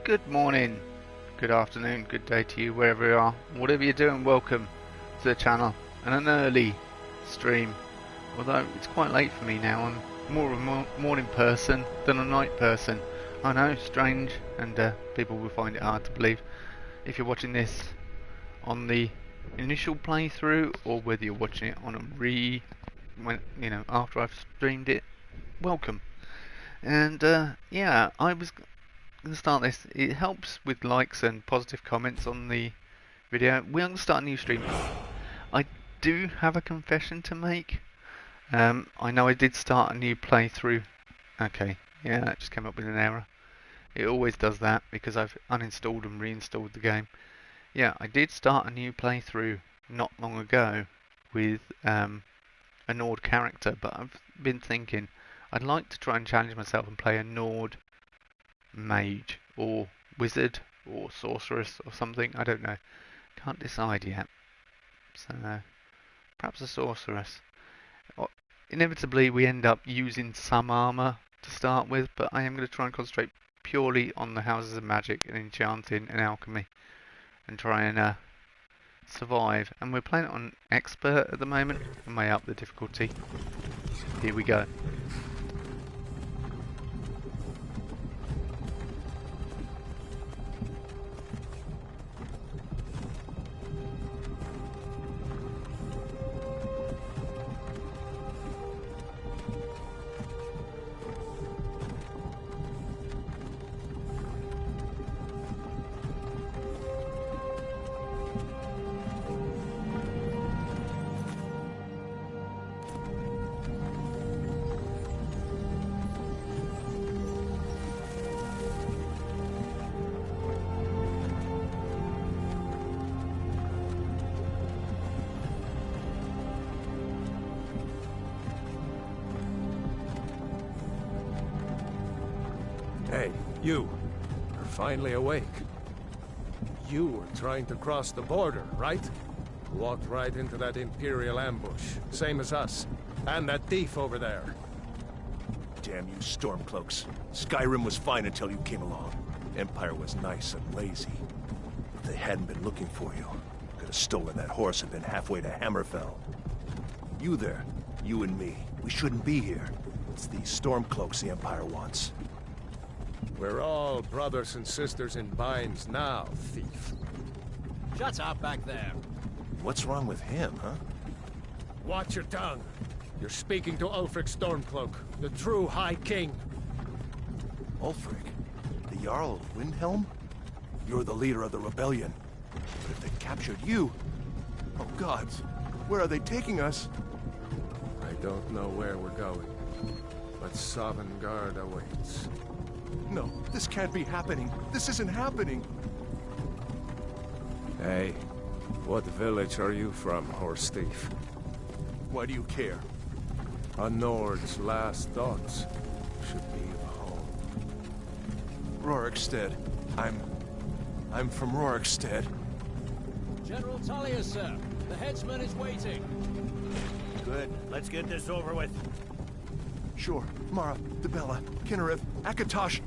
Good morning, good afternoon, good day to you wherever you are. Whatever you're doing, welcome to the channel and an early stream. Although it's quite late for me now, I'm more of a morning person than a night person. I know, strange, and people will find it hard to believe if you're watching this on the initial playthrough or whether you're watching it on a after I've streamed it. Welcome. And yeah, I was going to start this. It helps with likes and positive comments on the video. We're going to start a new stream. I do have a confession to make. I know I did start a new playthrough. Okay, yeah, that just came up with an error. It always does that because I've uninstalled and reinstalled the game. Yeah, I did start a new playthrough not long ago with a Nord character, but I've been thinking I'd like to try and challenge myself and play a Nord mage or wizard or sorceress or something. I don't know. Can't decide yet. So perhaps a sorceress. Inevitably we end up using some armour to start with, but I am going to try and concentrate purely on the houses of magic and enchanting and alchemy and try and survive. And we're playing it on expert at the moment. I may up the difficulty. Here we go. Hey, you. You're finally awake. You were trying to cross the border, right? Walked right into that Imperial ambush, same as us. And that thief over there. Damn you Stormcloaks. Skyrim was fine until you came along. Empire was nice and lazy. If they hadn't been looking for you, could have stolen that horse and been halfway to Hammerfell. You there, you and me, we shouldn't be here. It's these Stormcloaks the Empire wants. We're all brothers and sisters in binds now, thief. Shut up back there. What's wrong with him, huh? Watch your tongue. You're speaking to Ulfric Stormcloak, the true High King. Ulfric? The Jarl of Windhelm? You're the leader of the rebellion. But if they captured you... Oh gods, where are they taking us? I don't know where we're going, but Sovngarde awaits. No, this can't be happening. This isn't happening. Hey, what village are you from, horse thief? Why do you care? A Nord's last thoughts should be of home. Rorikstead. I'm from Rorikstead. General Talia, sir. The headsman is waiting. Good. Let's get this over with. Sure. Mara, Debella, Kinnereth, Akatosh,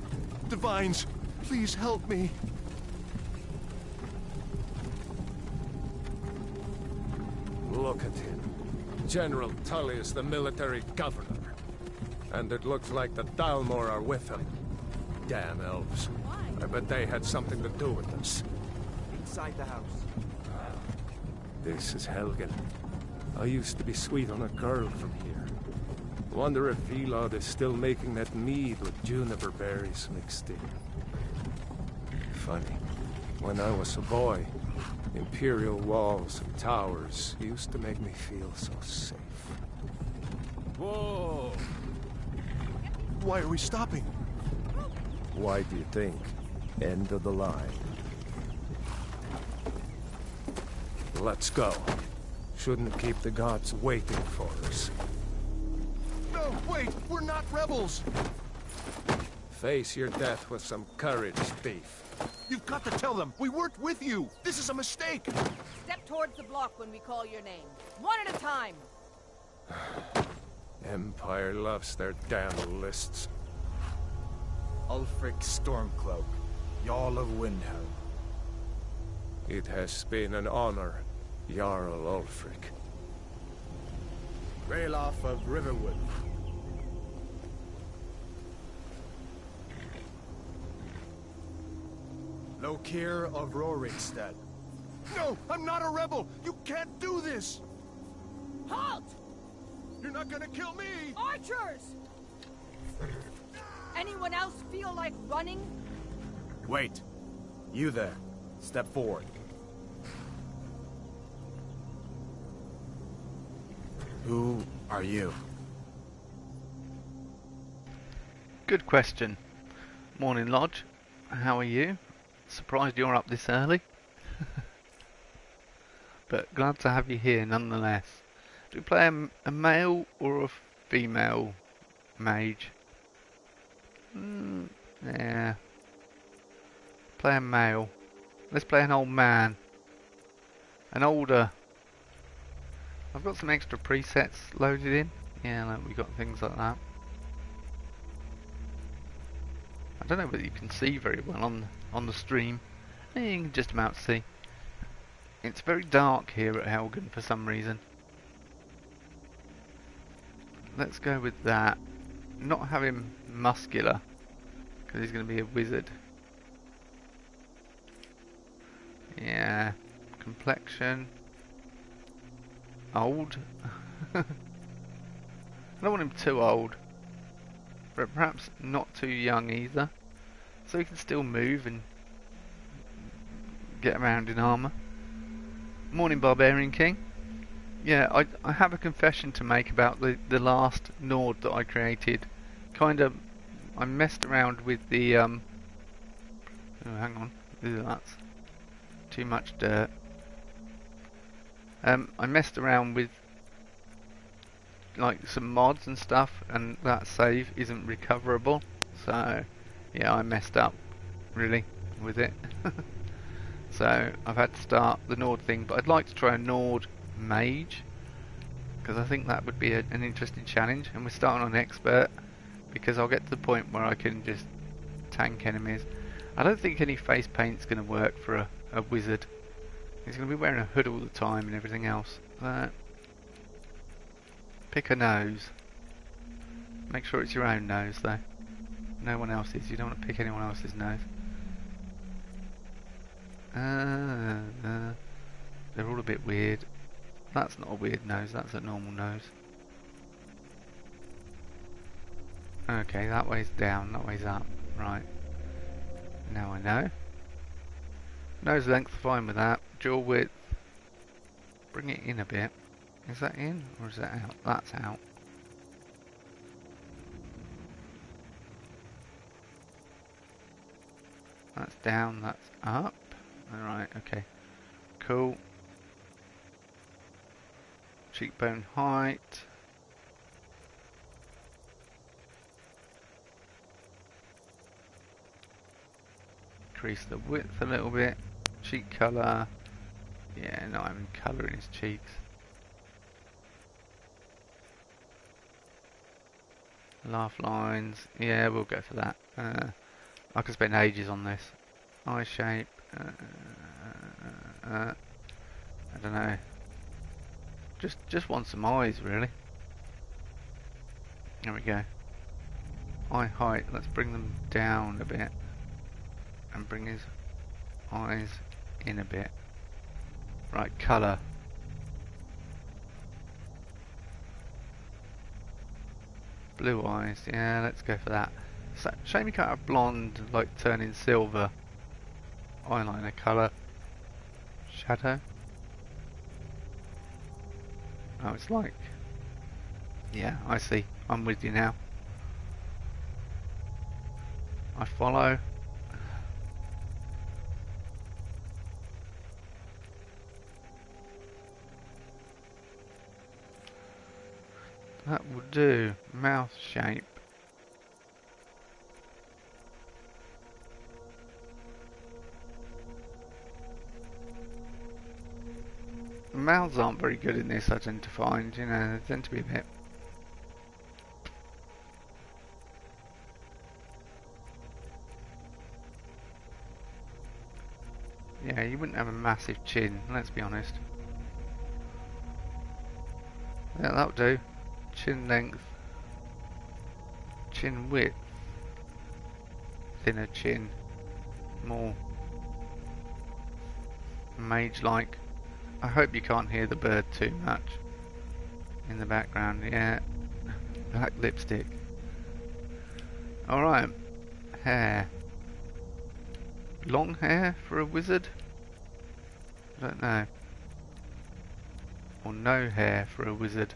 Divines, please help me. Look at him. General Tully is the military governor. And it looks like the Dalmor are with him. Damn elves. I bet they had something to do with this. Inside the house. This is Helgen. I used to be sweet on a girl from here. Wonder if Vilod is still making that mead with juniper berries mixed in. Funny. When I was a boy, Imperial walls and towers used to make me feel so safe. Whoa! Why are we stopping? Why do you think? End of the line. Let's go. Shouldn't keep the gods waiting for us. No, wait! We're not rebels! Face your death with some courage, thief. You've got to tell them! We weren't with you! This is a mistake! Step towards the block when we call your name. One at a time! Empire loves their damn lists. Ulfric Stormcloak. Jarl of Winterhold. It has been an honor, Jarl Ulfric. Ralof of Riverwood. Lokir of Rorikstead. No, I'm not a rebel! You can't do this! Halt! You're not gonna kill me! Archers! Anyone else feel like running? Wait. You there. Step forward. Who are you? Good question. Morning, Lodge. How are you? Surprised you're up this early. But glad to have you here nonetheless. Do you play a male or a female mage? Yeah. Play a male. Let's play an old man. An older. I've got some extra presets loaded in. Yeah, look, we got things like that. I don't know whether you can see very well on the stream. Yeah, you can just about see. It's very dark here at Helgen for some reason. Let's go with that. Not have him muscular, because he's going to be a wizard. Yeah. Complexion. Old. I don't want him too old, but perhaps not too young either, so he can still move and get around in armour. Morning, Barbarian King. Yeah, I have a confession to make about the last Nord that I created. I messed around with the oh, hang on, that's too much dirt. I messed around with like some mods and stuff, and that save isn't recoverable. So yeah, I messed up really with it. So I've had to start the Nord thing, but I'd like to try a Nord mage, because I think that would be an interesting challenge. And we're starting on expert, because I'll get to the point where I can just tank enemies. I don't think any face paint's going to work for a wizard. He's going to be wearing a hood all the time and everything else. Pick a nose. Make sure it's your own nose though. No one else's. You don't want to pick anyone else's nose. They're all a bit weird. That's not a weird nose, that's a normal nose. Okay, that way's down, that way's up. Right. Now I know. Nose length, fine with that. Jaw width. Bring it in a bit. Is that in or is that out? That's out. That's down, that's up. Alright, okay. Cool. Cheekbone height. Increase the width a little bit. Cheek colour. Yeah, not having colour in his cheeks. Laugh lines. Yeah, we'll go for that. I could spend ages on this. Eye shape. I don't know. Just want some eyes, really. There we go. Eye height. Let's bring them down a bit, and bring his eyes in a bit. Right, colour. Blue eyes. Yeah, let's go for that. So, shame you can't have blonde, like turning silver. Eyeliner colour. Shadow. Oh, it's like... Yeah, I see. I'm with you now. I follow. That will do. Mouth shape. The mouths aren't very good in this, I tend to find, you know, they tend to be a bit... massive chin, let's be honest. Yeah, that'll do. Chin length. Chin width. Thinner chin. More mage-like. I hope you can't hear the bird too much in the background. Yeah. Black lipstick. Alright. Hair. Long hair for a wizard? I don't know. Or no hair for a wizard.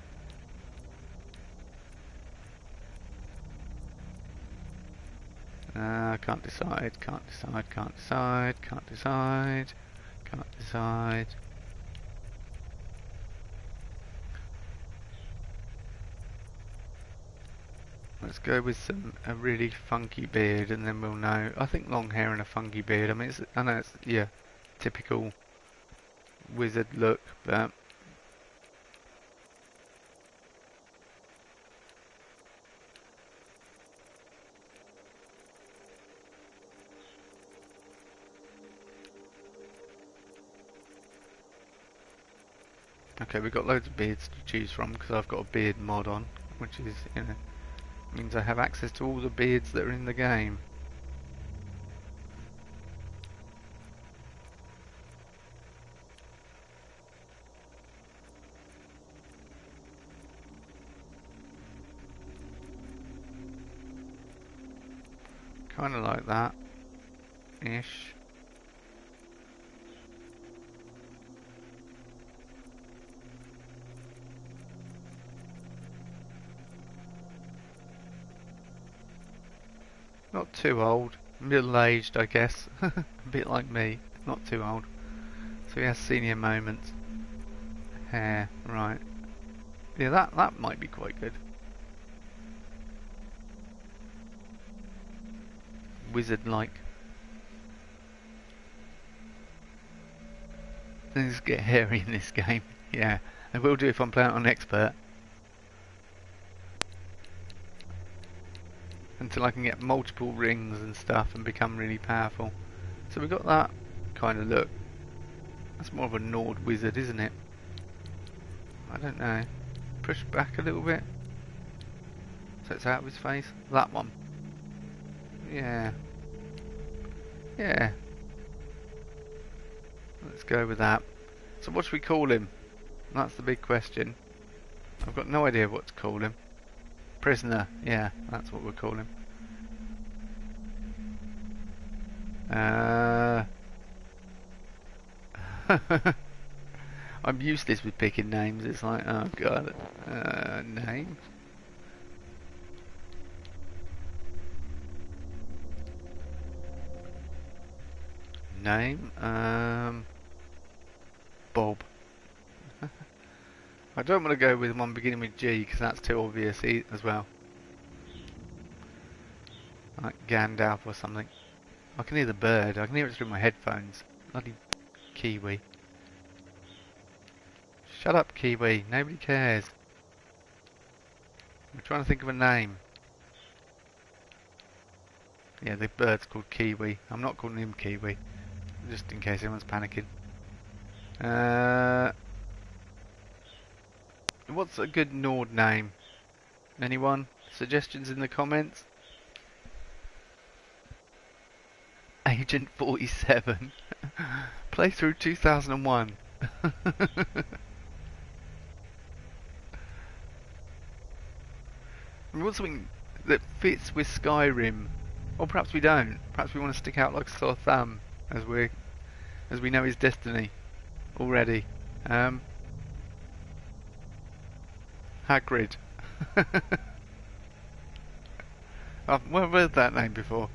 Can't decide, can't decide, can't decide, can't decide, can't decide. Let's go with a really funky beard and then we'll know. I think long hair and a funky beard, I mean, I know it's, yeah, typical wizard look, but okay, we've got loads of beards to choose from because I've got a beard mod on, which is, you know, means I have access to all the beards that are in the game. Kind of like that, ish. Not too old, middle-aged I guess, a bit like me, not too old. So he has senior moments. Hair, right. Yeah, that might be quite good. Wizard-like. Things get hairy in this game, yeah. I will do if I'm playing on expert. Until I can get multiple rings and stuff and become really powerful. So we've got that kind of look. That's more of a Nord wizard, isn't it? I don't know. Push back a little bit. So it's out of his face. That one. Yeah. Yeah. Let's go with that. So what should we call him? That's the big question. I've got no idea what to call him. Prisoner, yeah, that's what we'll call him. I'm useless with picking names, it's like, oh god. Name? Name? Bob. I don't want to go with one beginning with G because that's too obvious as well. Like Gandalf or something. I can hear the bird. I can hear it through my headphones. Bloody Kiwi. Shut up, Kiwi. Nobody cares. I'm trying to think of a name. Yeah, the bird's called Kiwi. I'm not calling him Kiwi. Just in case anyone's panicking. What's a good Nord name? Anyone? Suggestions in the comments? Agent 47. Playthrough 2001. We want something that fits with Skyrim. Or perhaps we don't. Perhaps we want to stick out like a sore thumb as we know his destiny already. Hagrid. I've heard that name before.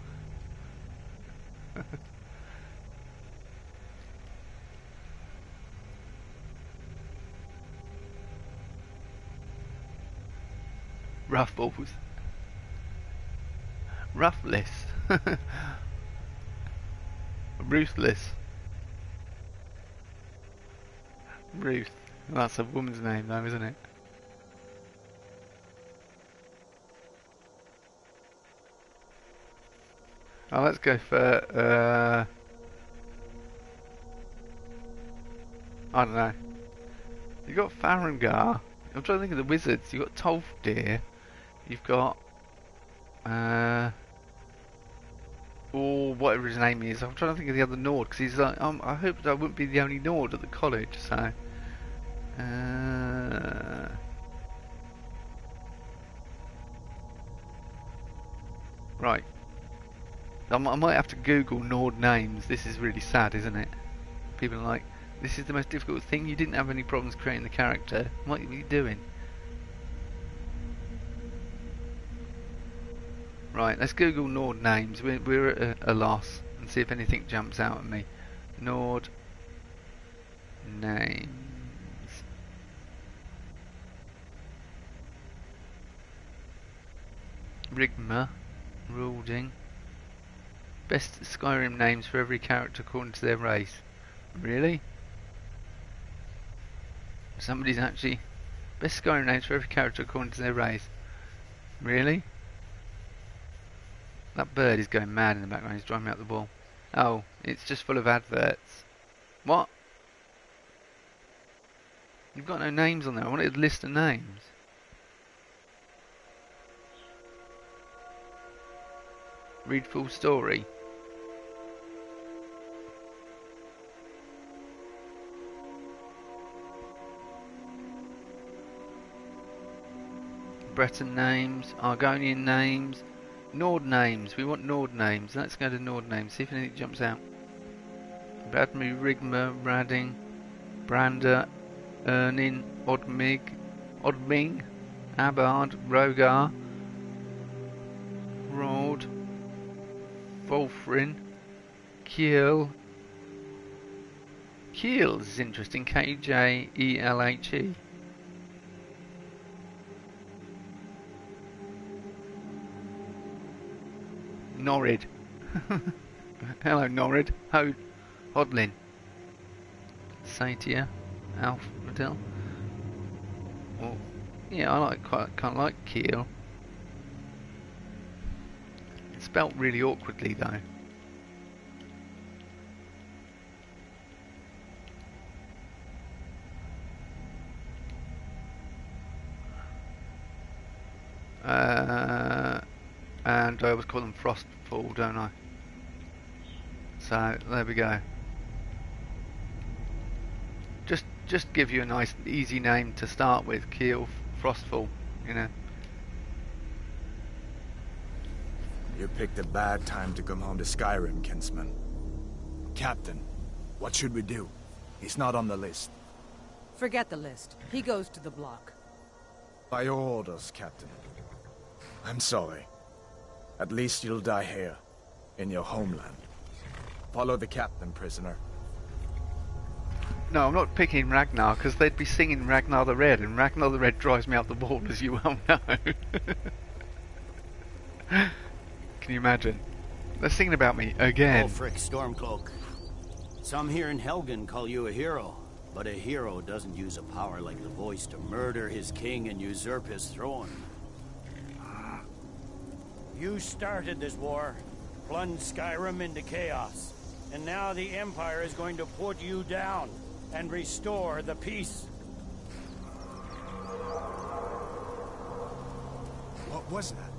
Ruffles. Ruffless. Ruthless. Ruth. That's a woman's name though, isn't it? Oh, let's go for I don't know. You got Farengar. I'm trying to think of the wizards. You got Tolfdir. You've got or whatever his name is. I'm trying to think of the other Nord because he's like. I hope I wouldn't be the only Nord at the college. So. Right. I might have to Google Nord names. This is really sad, isn't it? People are like, this is the most difficult thing. You didn't have any problems creating the character. What are you doing? Right, let's Google Nord names. We're at a loss and see if anything jumps out at me. Nord names. Rigma. Rulding. Best Skyrim names for every character according to their race. Really? Somebody's actually... Best Skyrim names for every character according to their race. Really? That bird is going mad in the background. He's driving me up the wall. Oh, it's just full of adverts. What? You've got no names on there. I wanted a list of names. Read full story. Breton names, Argonian names, Nord names. We want Nord names. Let's go to Nord names. See if anything jumps out. Bradmu, Rigma, Rading, Brander, Ernin, Odming, Abard, Rogar, Rod, Volfrin, Kiel. Kiel is interesting. K-J-E-L-H-E. Norrid. Hello, Norrid. Hodlin. Satia. Alfredel. Well, yeah, I kind of like Kiel. It's spelt really awkwardly though. And I always call them Frostfall, don't I? So there we go. Just give you a nice, easy name to start with. Kiel, Frostfall, you know. You picked a bad time to come home to Skyrim, kinsman. Captain, what should we do? He's not on the list. Forget the list. He goes to the block. By your orders, Captain. I'm sorry. At least you'll die here, in your homeland. Follow the captain, prisoner. No, I'm not picking Ragnar, because they'd be singing Ragnar the Red, and Ragnar the Red drives me up the wall, as you well know. Can you imagine? They're singing about me again. Ulfric Stormcloak. Some here in Helgen call you a hero, but a hero doesn't use a power like the voice to murder his king and usurp his throne. You started this war, plunged Skyrim into chaos, and now the Empire is going to put you down and restore the peace. What was that?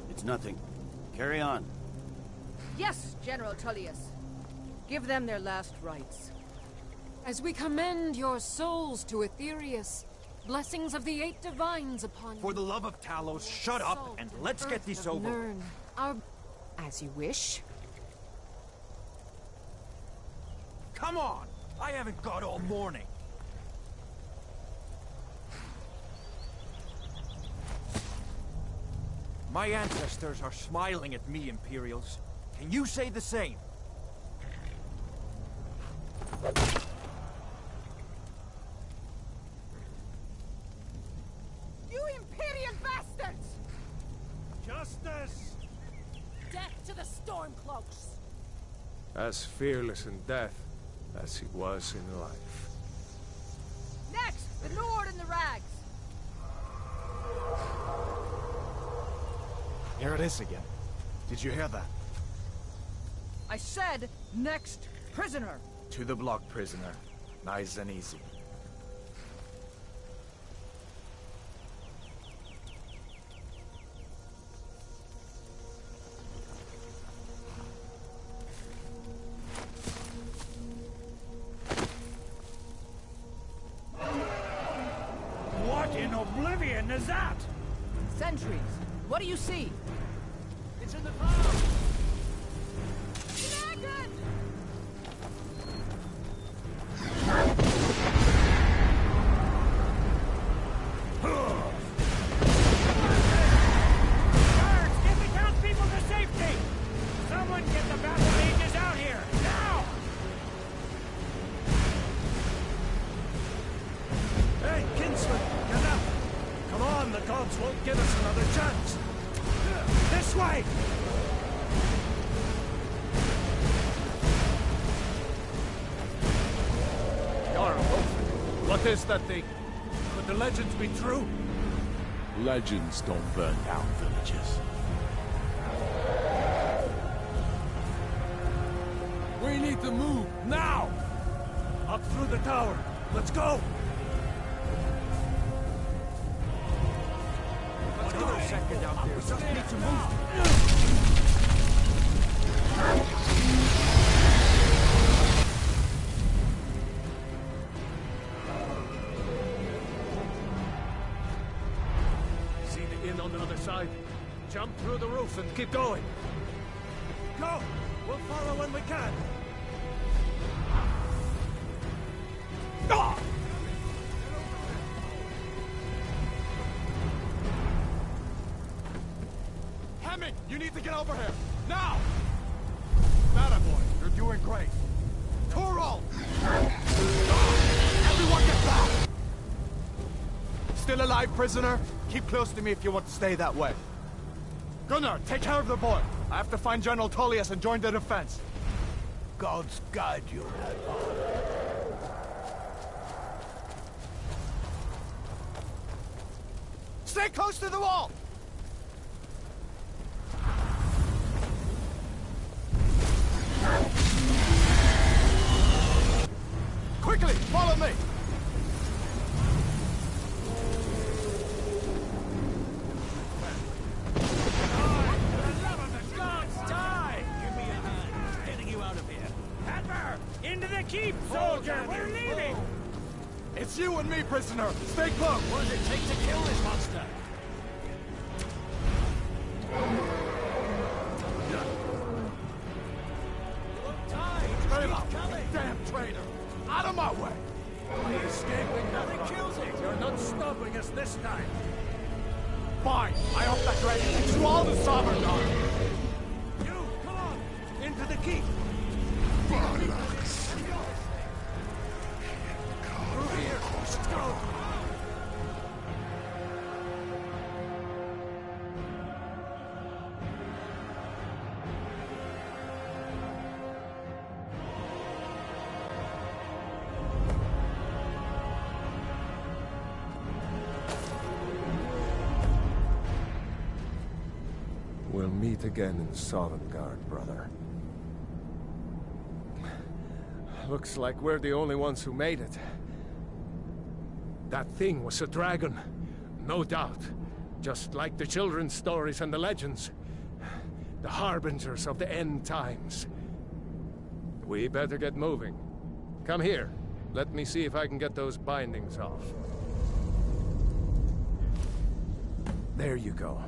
It's nothing. Carry on. Yes, General Tullius. Give them their last rites. As we commend your souls to Aetherius, blessings of the 8 divines upon you. For the love of Talos, shut up and let's get this over. Nirn, as you wish. Come on! I haven't got all morning. My ancestors are smiling at me, Imperials. Can you say the same? You Imperial bastards! Justice! Death to the Stormcloaks! As fearless in death as he was in life. Next, the Nord and the Rags! Here it is again. Did you hear that? I said, next prisoner! To the block, prisoner. Nice and easy. What in oblivion is that? Sentries. What do you see? It's in the clouds! Guards, get the townspeople to safety! Someone get the battle mages out here, now! Hey, kinsman, get up! Come on, the gods won't give us another chance! This way! What is that thing? Could the legends be true? Legends don't burn down villages. We need to move, now! Up through the tower. Let's go! Let's give it a second out there. We just need to move. See the inn on the other side? Jump through the roof and keep going. Go! We'll follow when we can. Ah! Hemming, you need to get over here! Now! Boy, you're doing great. Torol! Everyone get back! Still alive, prisoner? Keep close to me if you want to stay that way. Gunnar, take care of the boy. I have to find General Tullius and join the defense. Gods guide you. Stay close to the wall! Quickly, follow me! Into the keep, soldier! We're leaving! It's you and me, prisoner! Stay close! What does it take to kill this monster? Damn traitor! Out of my way! By escaping, nothing kills it. You're not stopping us this time. Fine! I hope that dragon takes you all to Sovngarde! You, come on! Into the keep! Through here! Let's go! We'll meet again in Sovngarde, brother. Looks like we're the only ones who made it. That thing was a dragon, no doubt. Just like the children's stories and the legends. The harbingers of the end times. We better get moving. Come here. Let me see if I can get those bindings off. There you go.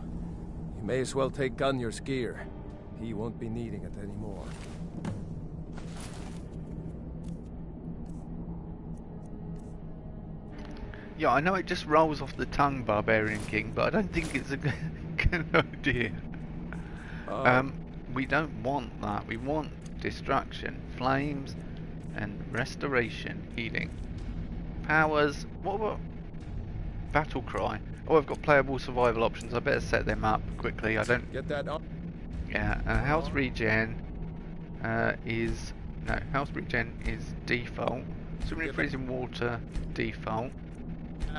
You may as well take Gunnar's gear. He won't be needing it anymore. Yeah, I know it just rolls off the tongue, Barbarian King, but I don't think it's a good idea. We don't want that. We want destruction, flames, and restoration, healing. Powers. What about battle cry? Oh, I've got playable survival options. I better set them up quickly. I don't Get that up. Yeah, health regen health regen is default. Swimming in freezing water, default.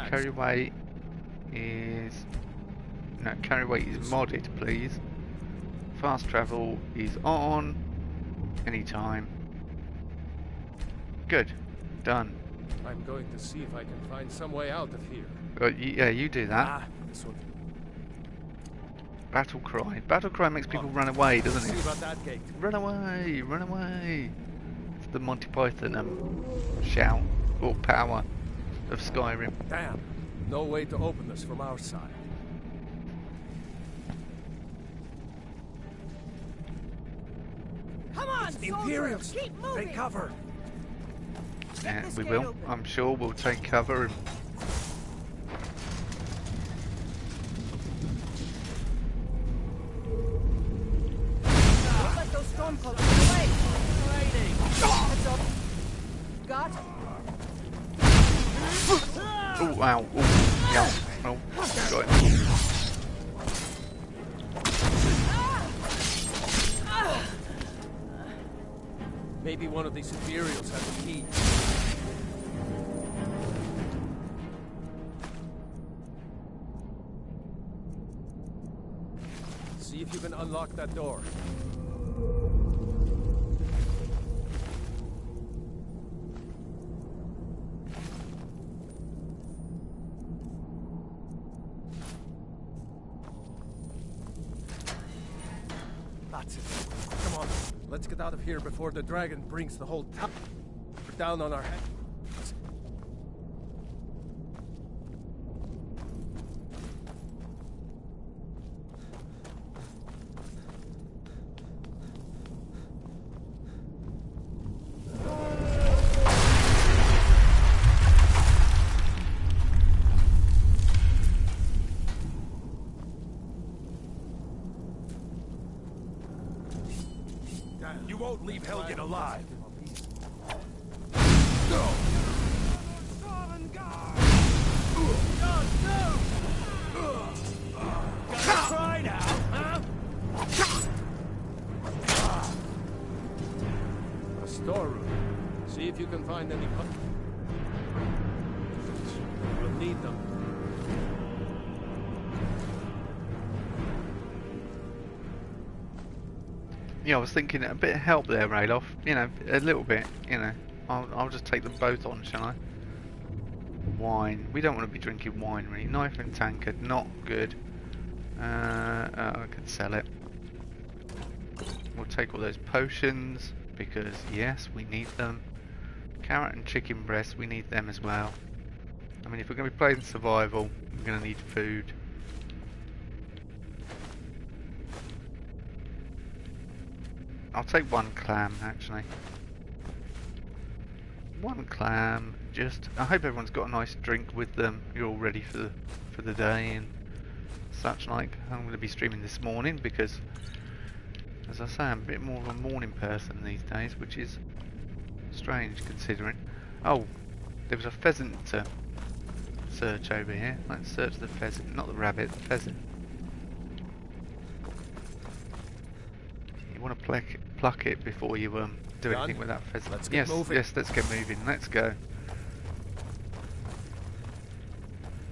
Carry weight is modded, please. Fast travel is on anytime. Good, done. I'm going to see if I can find some way out of here. Yeah, you do that. Ah, this one. Battle cry. Battle cry makes people run away, doesn't See it? about that gate. Run away! Run away! It's the Monty Python shout or power of Skyrim. Damn. No way to open this from our side. Come on, The soldiers, Imperials! keep moving. Take cover! Yeah, this we gate will. open. I'm sure we'll take cover. And Don't let those stormcloaks get away. Heads up. Got. oh, wow! Oh, yeah! Oh, got it. Maybe one of these Imperials has a key. See if you can unlock that door. That's it. Come on, let's get out of here before the dragon brings the whole town down on our head. You won't leave Helgen alive. Gotta try now, huh? A storeroom. See if you can find any We'll need them. Yeah, I was thinking a bit of help there, Ralof. You know, a little bit. You know, I'll just take them both on, shall I? Wine. We don't want to be drinking wine, really. Knife and tankard, not good. I could sell it. We'll take all those potions because yes, we need them. Carrot and chicken breast, we need them as well. I mean, if we're going to be playing survival, we're going to need food. I'll take one clam, actually. One clam. Just, I hope everyone's got a nice drink with them. You're all ready for the day and such like. I'm going to be streaming this morning because, as I say, I'm a bit more of a morning person these days, which is strange considering. Oh, there was a pheasant to search over here. Let's search the pheasant, not the rabbit, the pheasant. You want to pluck it before you do anything with that pheasant. Let's get moving. Yes, let's get moving. Let's go.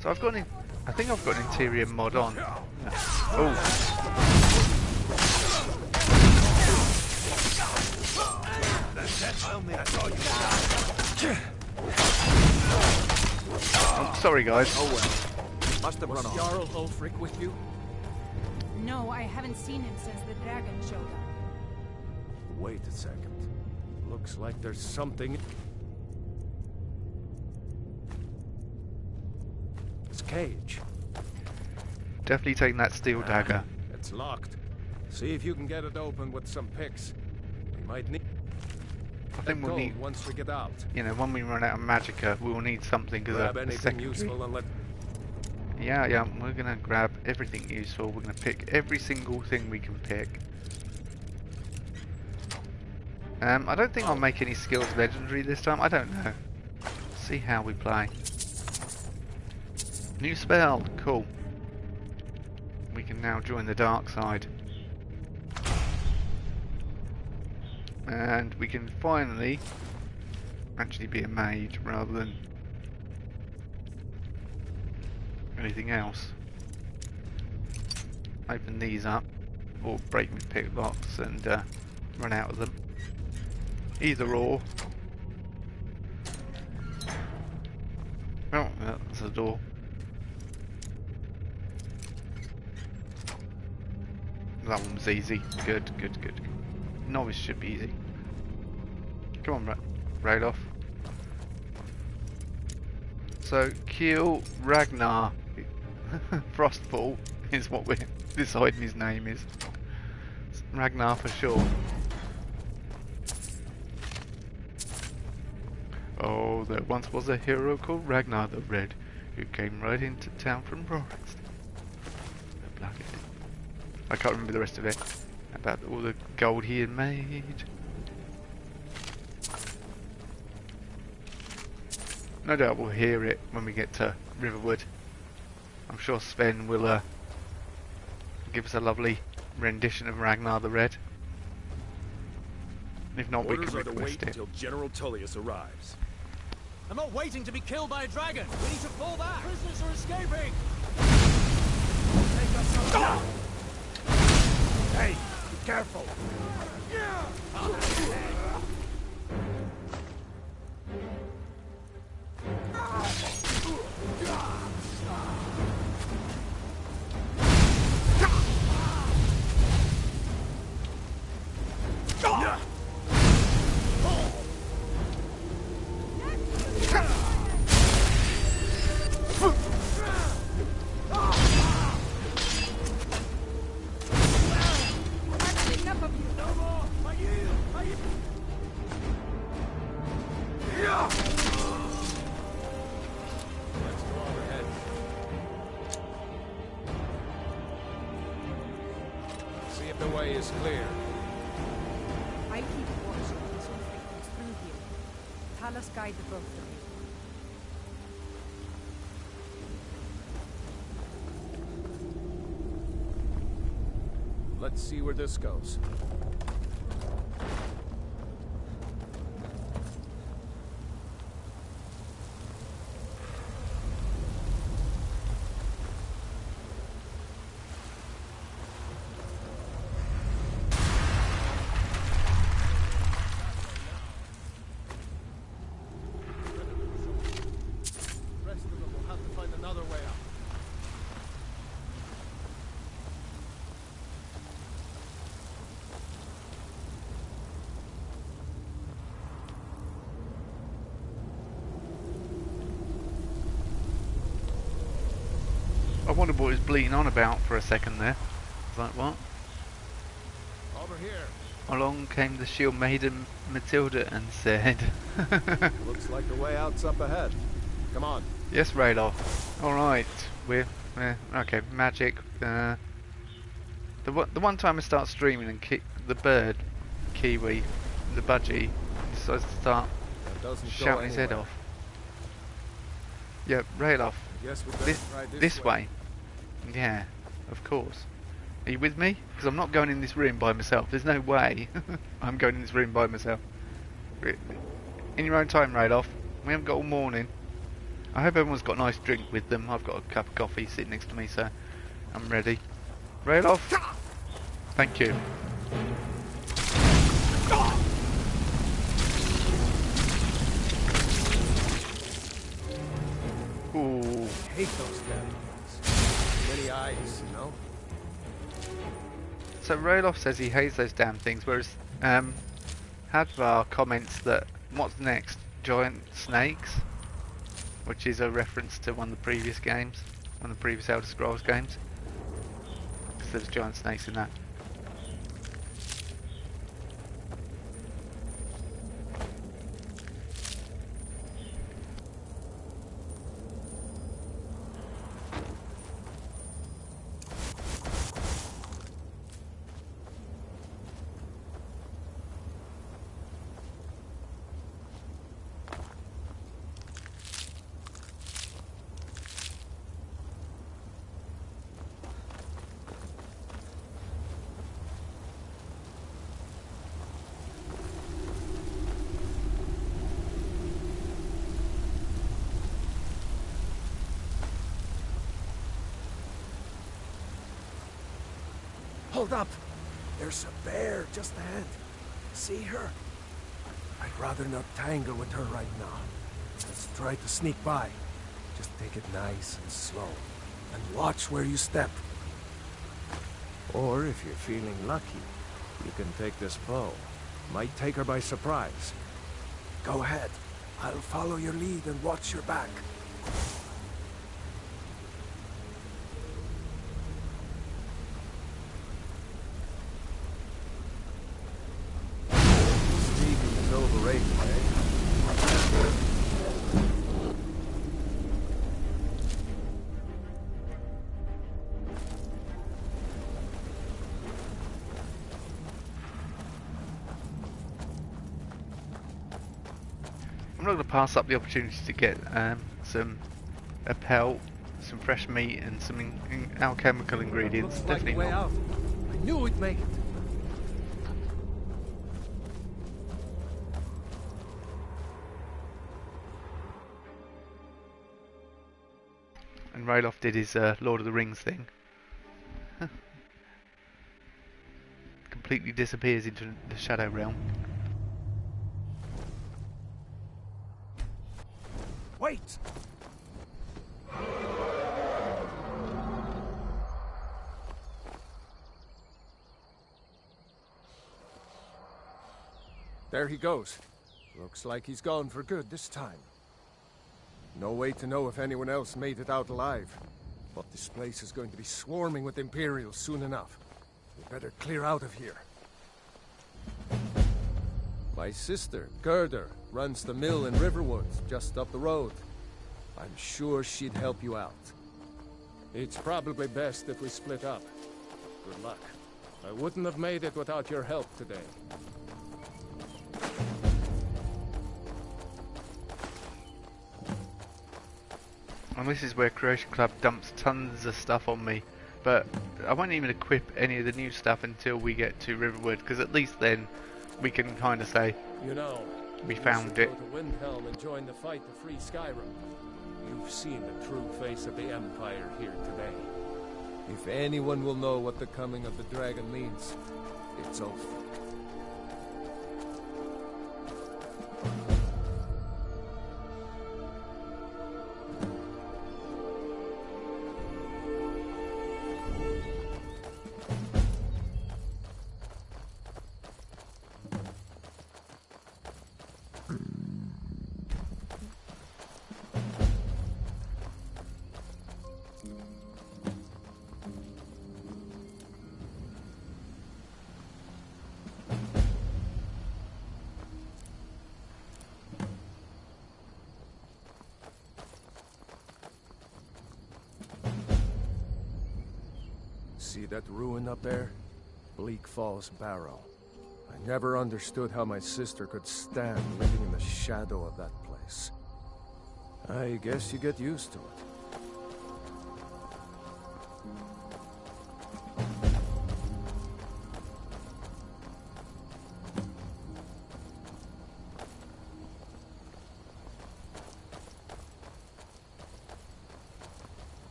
So I've got an, I think I've got an interior mod on. Oh. Oh, sorry guys. Oh well. Must have run off. Jarl Ulfric with you? No, I haven't seen him since the dragon showed up. Wait a second. Looks like there's something. This cage. Definitely taking that steel dagger. It's locked. See if you can get it open with some picks. We might need. I think we'll need, once we get out. you know, when we run out of magicka, we'll need something as Grab a anything secondary. useful and let. Yeah, we're gonna grab everything useful. We're gonna pick every single thing we can pick. I don't think I'll make any skills legendary this time. I don't know. See how we play. New spell, cool. We can now join the dark side. And we can finally actually be a mage rather than anything else. Open these up, or break my pickbox and run out of them. Either or. that's the door. That one was easy. Good, good, good. Novice should be easy. Come on, Radoff. So, kill Ragnar. Frostfall is what we're deciding his name is. It's Ragnar for sure. Oh, there once was a hero called Ragnar the Red, who came right into town from Rorikstein. I can't remember the rest of it. About all the gold he had made. No doubt we'll hear it when we get to Riverwood. I'm sure Sven will give us a lovely rendition of Ragnar the Red. If not, we can request it. Until General Tullius arrives. I'm not waiting to be killed by a dragon. We need to fall back. Prisoners are escaping. Take us some. Hey, be careful. The way is clear. I'll keep watch until something comes through here. Talos guide the both of you. Let's see where this goes. I wondered what he was bleating on about for a second there. I was like, what? Over here. Along came the shield maiden Matilda and said... Looks like the way out's up ahead. Come on. Yes, Radoff. Alright, we're... okay, magic. The one time I start streaming and the bird, Kiwi, the budgie, decides to start shouting his head off. Yeah, Radoff. Yes, this way. Yeah, of course. Are you with me? Because I'm not going in this room by myself. There's no way I'm going in this room by myself. In your own time, Radoff. We haven't got all morning. I hope everyone's got a nice drink with them. I've got a cup of coffee sitting next to me, so I'm ready. Radoff. Thank you. Ooh. I hate those damn things. Many eyes, you know? So Radoff says he hates those damn things, whereas Hadvar comments that what's next? Giant snakes? Which is a reference to one of the previous games, one of the previous Elder Scrolls games. Because there's giant snakes in that. Hold up! There's a bear just ahead. See her? I'd rather not tangle with her right now. Let's try to sneak by. Just take it nice and slow, and watch where you step. Or if you're feeling lucky, you can take this bow. Might take her by surprise. Go ahead. I'll follow your lead and watch your back. Sneaking is overrated, eh? I'm not going to pass up the opportunity to get a pelt, some fresh meat, and some alchemical ingredients. Looks Definitely like a way not. out. I knew we'd make it. And Ralof did his Lord of the Rings thing. Completely disappears into the Shadow Realm. Wait! There he goes. Looks like he's gone for good this time. No way to know if anyone else made it out alive. But this place is going to be swarming with Imperials soon enough. We better clear out of here. My sister, Gerder, runs the mill in Riverwood, just up the road. I'm sure she'd help you out. It's probably best if we split up. Good luck. I wouldn't have made it without your help today. And this is where Creation Club dumps tons of stuff on me. But I won't even equip any of the new stuff until we get to Riverwood, because at least then we can kind of say, you know, we found it. Go to Winterhold and join the fight to free Skyrim. You've seen the true face of the Empire here today. If anyone will know what the coming of the dragon means, it's over. See that ruin up there? Bleak Falls Barrow. I never understood how my sister could stand living in the shadow of that place. I guess you get used to it.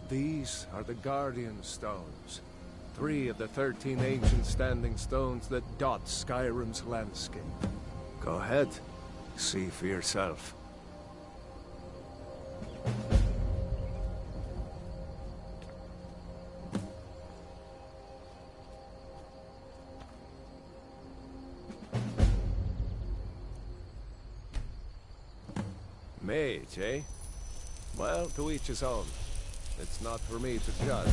These are the Guardian Stones. 3 of the 13 ancient standing stones that dot Skyrim's landscape. Go ahead. See for yourself. Mage, eh? Well, to each his own. It's not for me to judge.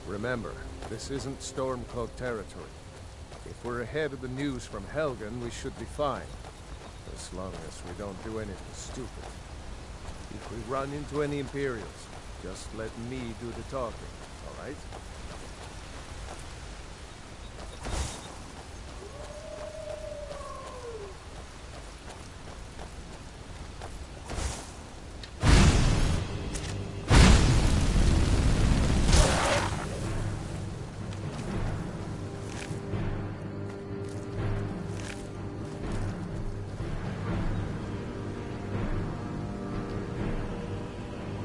Remember, this isn't Stormcloak territory. If we're ahead of the news from Helgen, we should be fine. As long as we don't do anything stupid. If we run into any Imperials, just let me do the talking, alright?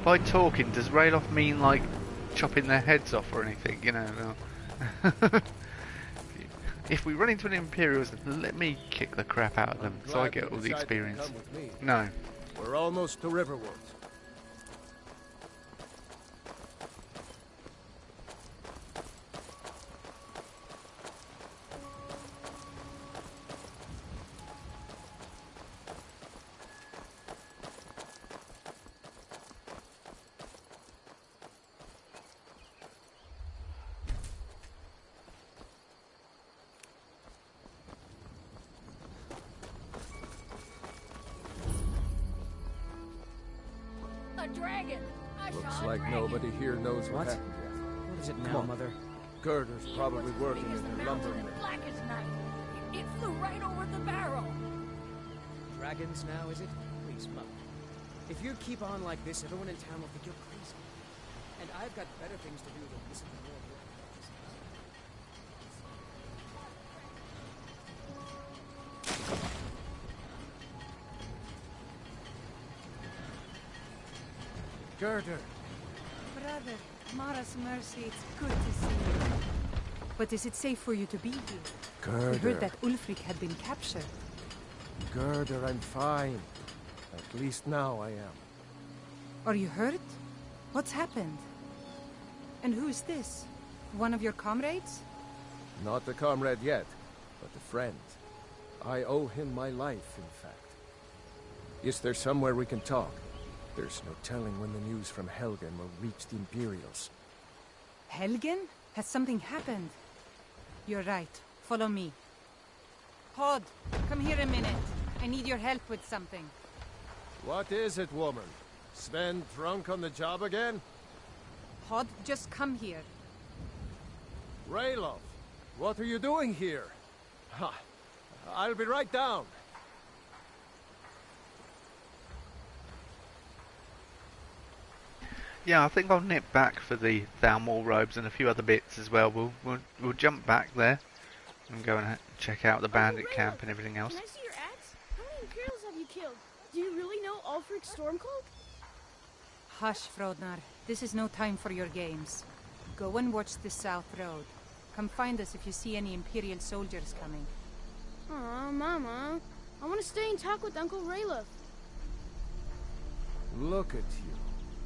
By talking, does Ralof mean like chopping their heads off or anything? You know. If we run into an Imperials, let me kick the crap out of them, so I get all the experience. No. We're almost to Riverwood. Dragon! Looks like nobody here knows what happened yet. What is it now, Mother? Girder's probably working in the lumber mill. Black as night. It flew right over the barrel. Dragons now, is it? Please, Mother. If you keep on like this, everyone in town will think you're crazy. And I've got better things to do than listen to more Girder. Brother, Mara's mercy, it's good to see you. But is it safe for you to be here? Girder. We heard that Ulfric had been captured. Girder, I'm fine. At least now I am. Are you hurt? What's happened? And who is this? One of your comrades? Not a comrade yet, but a friend. I owe him my life, in fact. Is there somewhere we can talk? There's no telling when the news from Helgen will reach the Imperials. Helgen? Has something happened? You're right. Follow me. Hod, come here a minute. I need your help with something. What is it, woman? Sven drunk on the job again? Hod, just come here. Ralof, what are you doing here? Ha! I'll be right down. Yeah, I think I'll nip back for the Thalmor robes and a few other bits as well. We'll jump back there and go and check out the bandit camp and everything else. Can I see your axe? How many Imperials have you killed? Do you really know Ulfric's Stormcloak? Hush, Frodnar. This is no time for your games. Go and watch the South Road. Come find us if you see any Imperial soldiers coming. Aw, Mama. I want to stay and talk with Uncle Ralof. Look at you.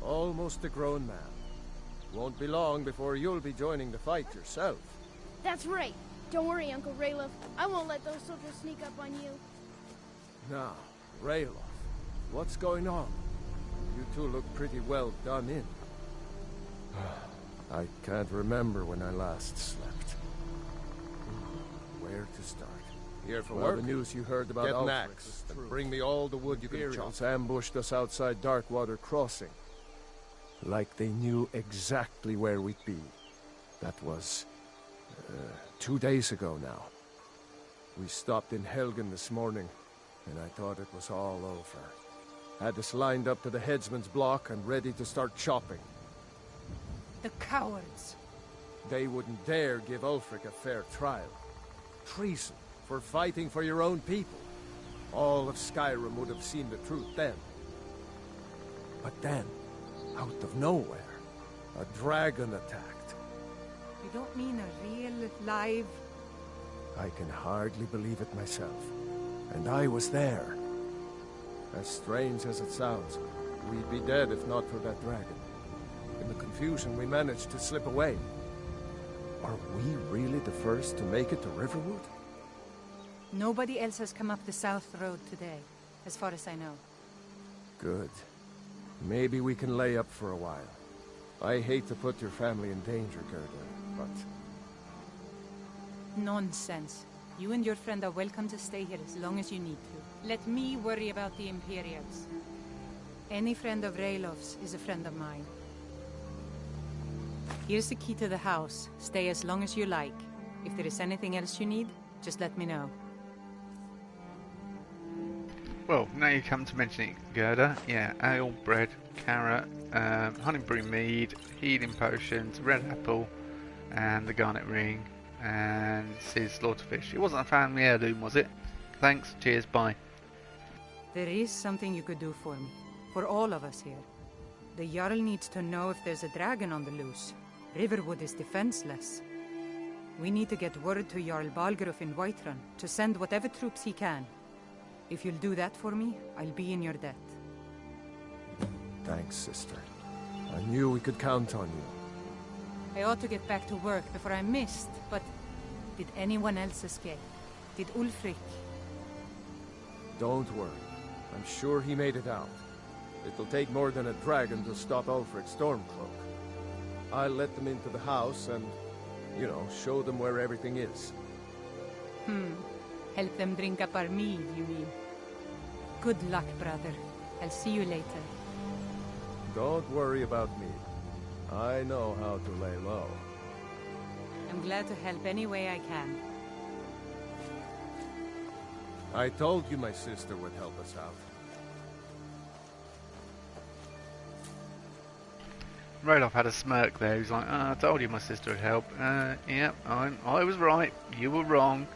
Almost a grown man. Won't be long before you'll be joining the fight yourself. That's right. Don't worry, Uncle Ralof. I won't let those soldiers sneak up on you. Now, Ralof, what's going on? You two look pretty well done in. I can't remember when I last slept. Where to start? Here for well, work? The news you heard about Get an Ulfric axe was and bring me all the wood you can chop. Imperials ambushed us outside Darkwater Crossing. Like they knew exactly where we'd be. That was 2 days ago now. We stopped in Helgen this morning, and I thought it was all over. Had us lined up to the headsman's block and ready to start chopping. The cowards. They wouldn't dare give Ulfric a fair trial. Treason for fighting for your own people. All of Skyrim would have seen the truth then. But then, out of nowhere, a dragon attacked. You don't mean a real, live... I can hardly believe it myself. And I was there. As strange as it sounds, we'd be dead if not for that dragon. In the confusion, we managed to slip away. Are we really the first to make it to Riverwood? Nobody else has come up the South Road today, as far as I know. Good. Maybe we can lay up for a while. I hate to put your family in danger, Gerda, but... Nonsense. You and your friend are welcome to stay here as long as you need to. Let me worry about the Imperials. Any friend of Ralof's is a friend of mine. Here's the key to the house. Stay as long as you like. If there is anything else you need, just let me know. Well, now you come to mention it, Gerda. Yeah, ale, bread, carrot, honeyberry mead, healing potions, red apple, and the garnet ring, and his slaughterfish. It wasn't a family heirloom, was it? Thanks, cheers, bye. There is something you could do for me. For all of us here. The Jarl needs to know if there's a dragon on the loose. Riverwood is defenseless. We need to get word to Jarl Balgruuf in Whiterun to send whatever troops he can. If you'll do that for me, I'll be in your debt. Thanks, sister. I knew we could count on you. I ought to get back to work before I'm missed, but did anyone else escape? Did Ulfric? Don't worry. I'm sure he made it out. It'll take more than a dragon to stop Ulfric's Stormcloak. I'll let them into the house and, you know, show them where everything is. Help them drink up our mead, you mean? Good luck, brother. I'll see you later. Don't worry about me. I know how to lay low. I'm glad to help any way I can. I told you my sister would help us out. Ralof had a smirk there. He was like, I told you my sister would help. Yep, I was right. You were wrong.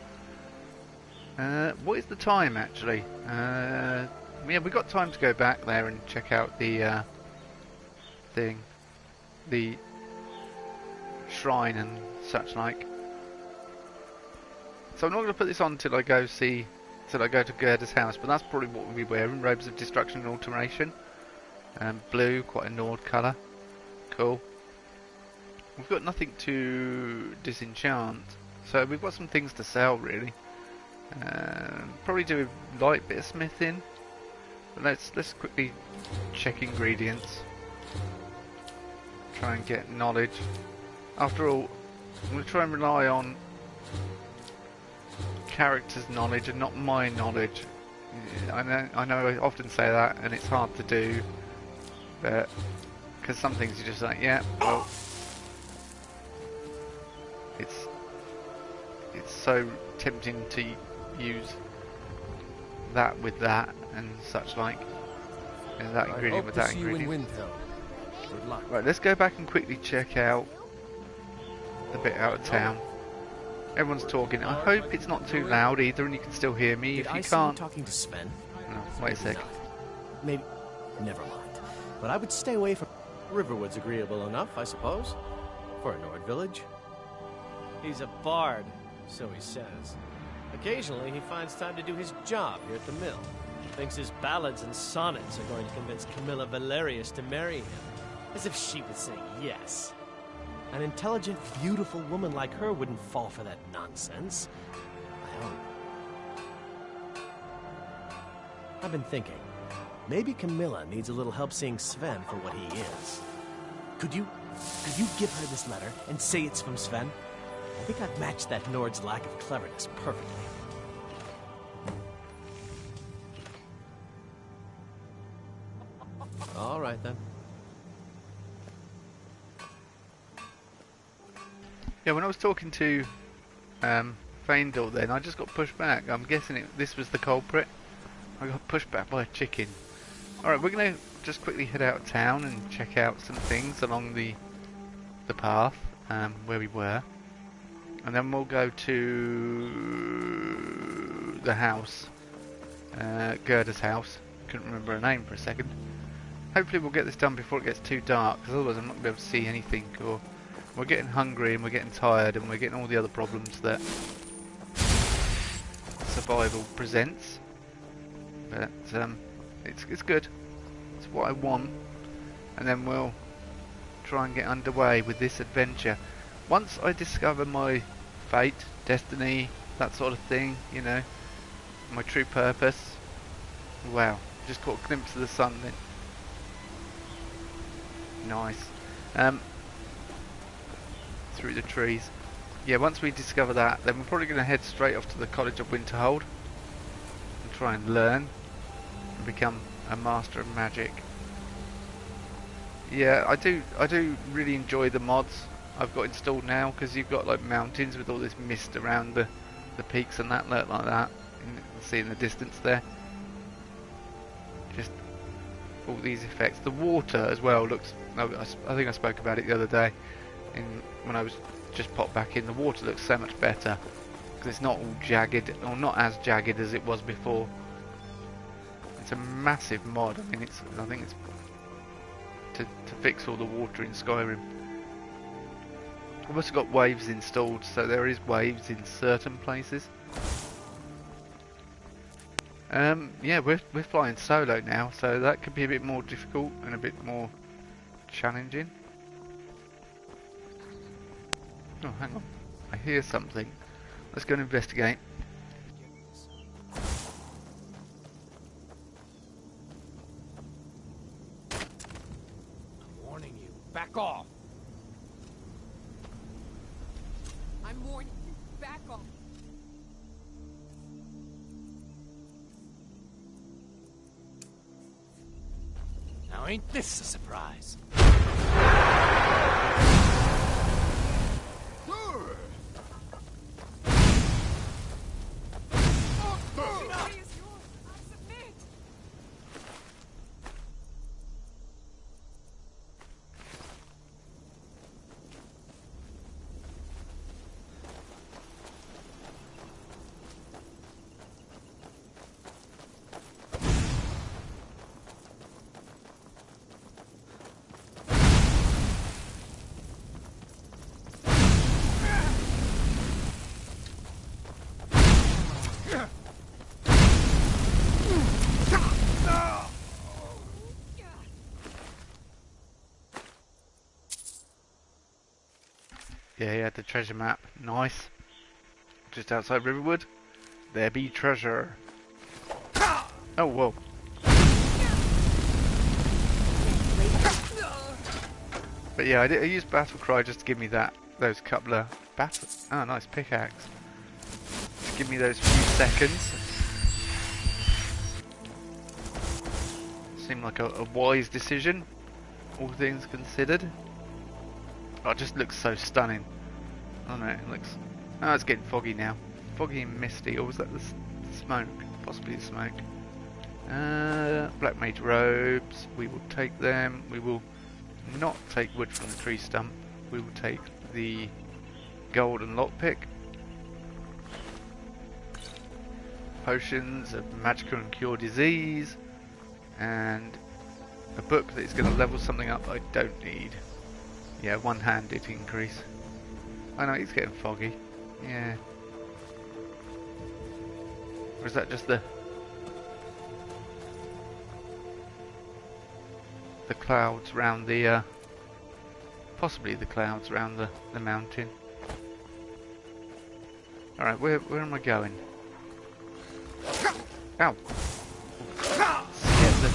What is the time, actually? Yeah, we got time to go back there and check out the thing. The shrine and such like. So I'm not going to put this on till I go to Gerda's house, but that's probably what we'll be wearing. Robes of Destruction and Alteration. Blue, quite a Nord colour. Cool. We've got nothing to disenchant, so we've got some things to sell really. Probably do a light bit of smithing, but let's quickly check ingredients. Try and get knowledge. After all, I'm going to try and rely on characters' knowledge and not my knowledge. I know I often say that, and it's hard to do, but because some things you're just like, yeah, well, it's so tempting to use that with that and such like, and that ingredient with that ingredient. Good luck. Right, let's go back and quickly check out the bit out of town. Everyone's talking. I hope it's not too loud either, and you can still hear me. If you can't, talking to Sven? No, wait a sec. Maybe. Never mind. But I would stay away from. Riverwood's agreeable enough, I suppose, for a Nord village. He's a bard, so he says. Occasionally, he finds time to do his job here at the mill. Thinks his ballads and sonnets are going to convince Camilla Valerius to marry him. As if she would say yes. An intelligent, beautiful woman like her wouldn't fall for that nonsense. I've been thinking. Maybe Camilla needs a little help seeing Sven for what he is. Could you give her this letter and say it's from Sven? I think I've matched that Nord's lack of cleverness perfectly. All right, then. Yeah, when I was talking to Feindel then, I just got pushed back. I'm guessing this was the culprit. I got pushed back by a chicken. Alright, we're going to just quickly head out of town and check out some things along the path where we were. And then we'll go to the house, Gerda's house. Couldn't remember her name for a second. Hopefully we'll get this done before it gets too dark, because otherwise I'm not going to be able to see anything. Or we're getting hungry and we're getting tired and we're getting all the other problems that survival presents. But it's good. It's what I want. And then we'll try and get underway with this adventure. Once I discover my fate, destiny, that sort of thing, you know, my true purpose. Wow, just caught a glimpse of the sun then. Nice. Through the trees. Yeah, once we discover that, then we're probably going to head straight off to the College of Winterhold and try and learn and become a master of magic. Yeah, I do really enjoy the mods I've got installed now, because you've got like mountains with all this mist around the peaks and that, like that. You can see in the distance there. Just all these effects. The water as well looks. I think I spoke about it the other day, when I was just popped back in. The water looks so much better because it's not all jagged, or not as jagged as it was before. It's a massive mod. I mean, I think it's to fix all the water in Skyrim. I've also got waves installed, so there is waves in certain places. Yeah, we're flying solo now, so that could be a bit more difficult and a bit more challenging. Oh, hang on. I hear something. Let's go and investigate. I'm warning you. Back off! I'm warning you. Back off! Now ain't this a surprise? Yeah, he had the treasure map. Nice. Just outside Riverwood. There be treasure. Oh, whoa. But yeah, I used battle cry just to give me those couple of battle. Oh, nice pickaxe. Just give me those few seconds. Seemed like a wise decision, all things considered. Oh, it just looks so stunning. Oh no, it looks... Oh, it's getting foggy now. Foggy and misty, or was that the smoke? Possibly the smoke. Black mage robes, we will take them. We will not take wood from the tree stump. We will take the golden lockpick. Potions of magical and cure disease. And a book that is going to level something up I don't need. Yeah, one-handed increase. I know, it's getting foggy. Yeah. Or is that just the clouds round the possibly the clouds round the mountain. Alright, where am I going? Ow! Scared the...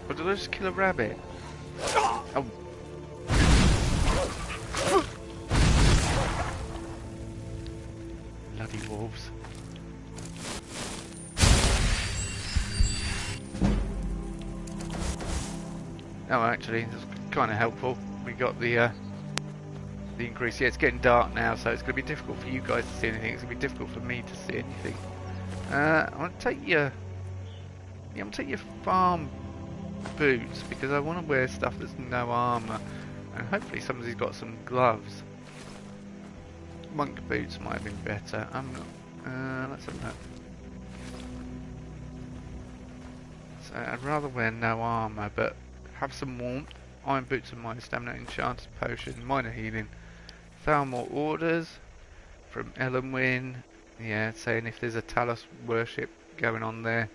Or did I just kill a rabbit? Oh. Bloody wolves. Oh, actually, that's kind of helpful. We got the increase. Yeah, it's getting dark now, so it's going to be difficult for you guys to see anything. It's going to be difficult for me to see anything. I want to take your... Yeah, I'm going to take your farm boots, because I want to wear stuff that's no armour. And hopefully somebody's got some gloves. Monk boots might have been better. I'm not... let's have a look. So I'd rather wear no armour, but have some warmth. Iron boots and minor stamina, enchanted potion, minor healing. Thalmor orders from Ellenwyn. Yeah, saying if there's a Talos worship going on there,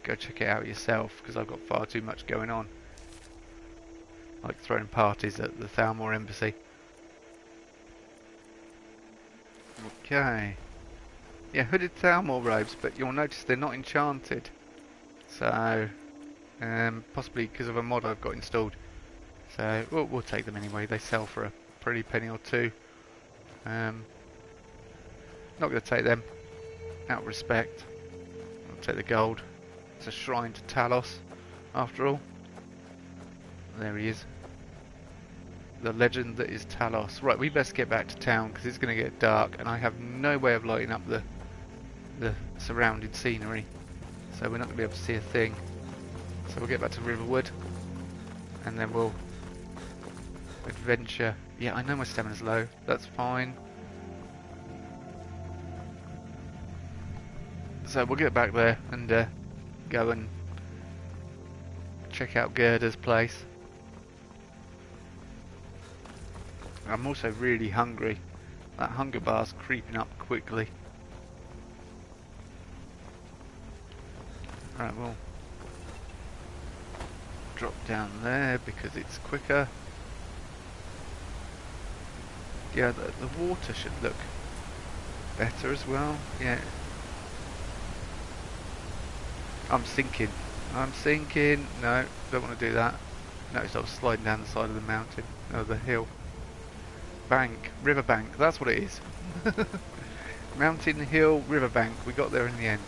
go check it out yourself, because I've got far too much going on. Like throwing parties at the Thalmor embassy. Okay. Yeah, hooded Thalmor robes, but you'll notice they're not enchanted. So, possibly because of a mod I've got installed. So, we'll take them anyway. They sell for a pretty penny or two. Not going to take them. Out of respect. I'll take the gold. It's a shrine to Talos, after all. There he is. The legend that is Talos. Right, we best get back to town because it's going to get dark and I have no way of lighting up the surrounding scenery. So we're not going to be able to see a thing. So we'll get back to Riverwood and then we'll adventure. Yeah, I know my stamina's low. That's fine. So we'll get back there and go and check out Gerda's place. I'm also really hungry. That hunger bar's creeping up quickly. Right, we'll drop down there because it's quicker. Yeah, the water should look better as well. Yeah. I'm sinking. No, don't want to do that. Notice I was sliding down the side of the mountain. No, the hill. Bank. Riverbank. That's what it is. Mountain, hill, riverbank. We got there in the end.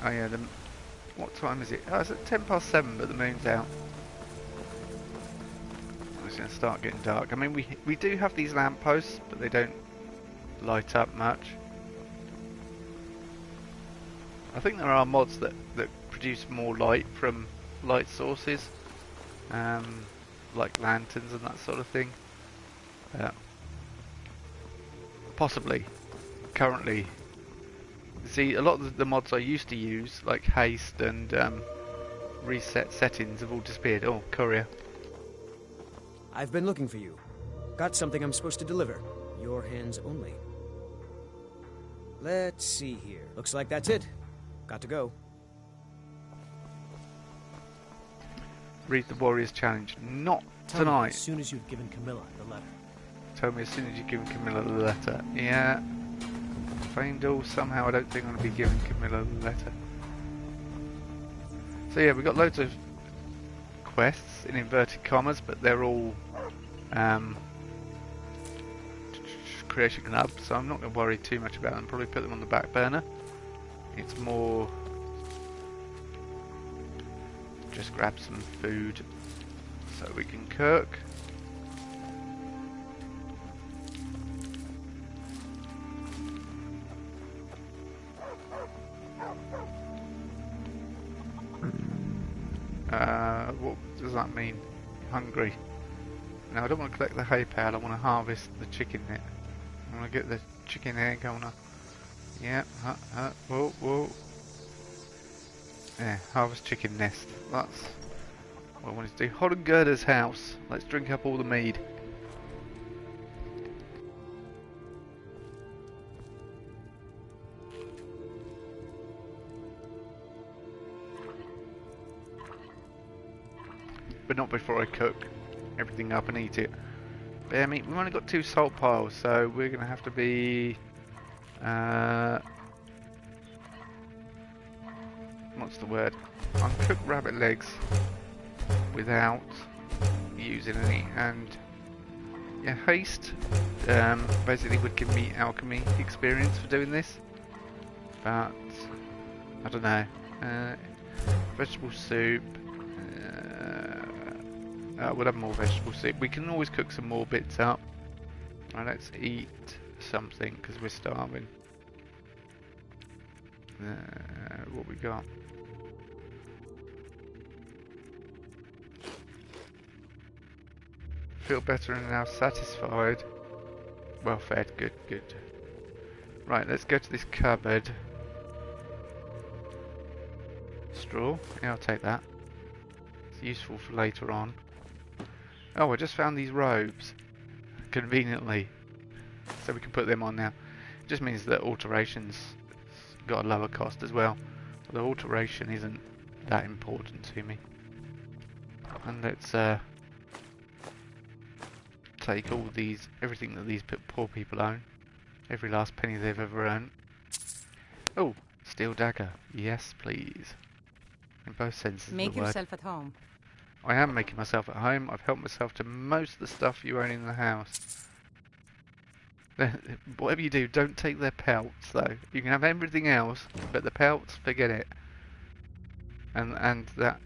Oh yeah, what time is it? Oh, it's at 7:10, but the moon's out. It's going to start getting dark. I mean, we do have these lampposts, but they don't light up much. I think there are mods that produce more light from light sources, like lanterns and that sort of thing. Possibly. Currently, see, a lot of the mods I used to use, like haste and reset settings, have all disappeared. Oh, courier. I've been looking for you. Got something I'm supposed to deliver. Your hands only. Let's see here. Looks like that's it. Got to go. Read the Warrior's Challenge. Not Tell me tonight. as soon as you've given Camilla the letter. Tell me as soon as you've given Camilla the letter. Yeah. Faendal, somehow I don't think I'm going to be giving Camilla the letter. So yeah, we've got loads of quests in inverted commas, but they're all creation club, so I'm not going to worry too much about them. Probably put them on the back burner. It's more just grab some food so we can cook. What does that mean? Hungry. No, I don't want to collect the hay pal, I want to harvest the chicken net. I want to get the chicken egg, I want to... Yeah, whoa, whoa. Yeah, harvest chicken nest. That's what I wanted to do. Hodengerda's house. Let's drink up all the mead. But not before I cook everything up and eat it. Bear meat. We've only got 2 salt piles, so we're going to have to be... what's the word? Uncooked rabbit legs without using any, and yeah, haste basically would give me alchemy experience for doing this, but I don't know. Vegetable soup. We'll have more vegetable soup. We can always cook some more bits up. Right, let's eat something because we're starving. What we got? Feel better and now satisfied. Well fed, good, good. Right, let's go to this cupboard. Straw, yeah, I'll take that. It's useful for later on. Oh, I just found these robes, conveniently, so we can put them on now. It just means that alterations got a lower cost as well. The alteration isn't that important to me. And let's take all these, everything that these poor people own, every last penny they've ever earned. Oh, steel dagger, yes please. In both senses of the word. Make yourself at home. I am making myself at home. I've helped myself to most of the stuff you own in the house. Whatever you do, don't take their pelts though. You can have everything else, but the pelts, forget it. And that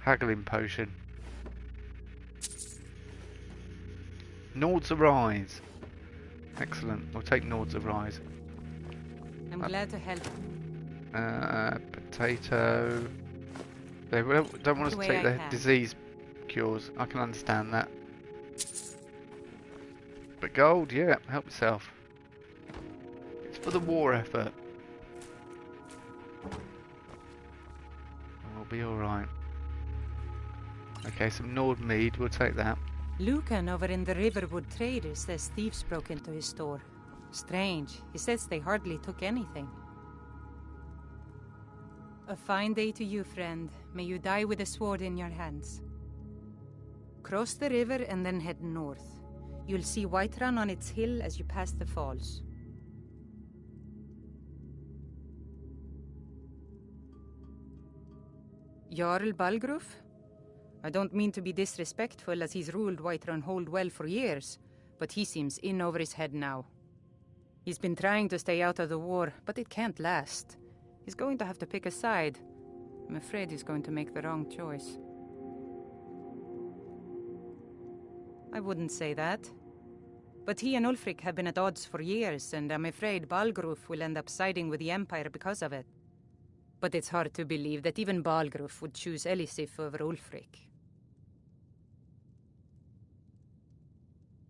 haggling potion. Nords Arise. Excellent. We'll take Nords Arise. I'm glad to help. Potato. They don't want us to take their disease cures. I can understand that. But gold, yeah, help yourself. It's for the war effort. We'll be alright. Okay, some Nord mead, we'll take that. Lucan over in the Riverwood Trader says thieves broke into his store. Strange. He says they hardly took anything. A fine day to you, friend. May you die with a sword in your hands. Cross the river and then head north. You'll see Whiterun on its hill as you pass the falls. Jarl Balgruf? I don't mean to be disrespectful, as he's ruled Whiterun well for years, but he seems in over his head now. He's been trying to stay out of the war, but it can't last. He's going to have to pick a side. I'm afraid he's going to make the wrong choice. I wouldn't say that. But he and Ulfric have been at odds for years, and I'm afraid Balgruf will end up siding with the Empire because of it. But it's hard to believe that even Balgruf would choose Elisif over Ulfric.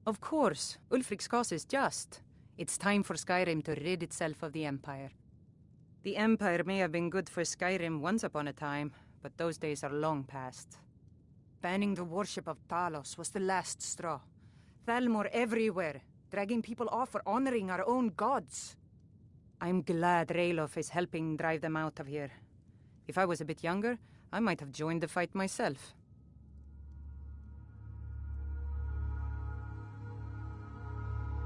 Of course, Ulfric's cause is just. It's time for Skyrim to rid itself of the Empire. The Empire may have been good for Skyrim once upon a time, but those days are long past. Banning the worship of Talos was the last straw. Thalmor everywhere, dragging people off for honoring our own gods. I'm glad Ralof is helping drive them out of here. If I was a bit younger, I might have joined the fight myself.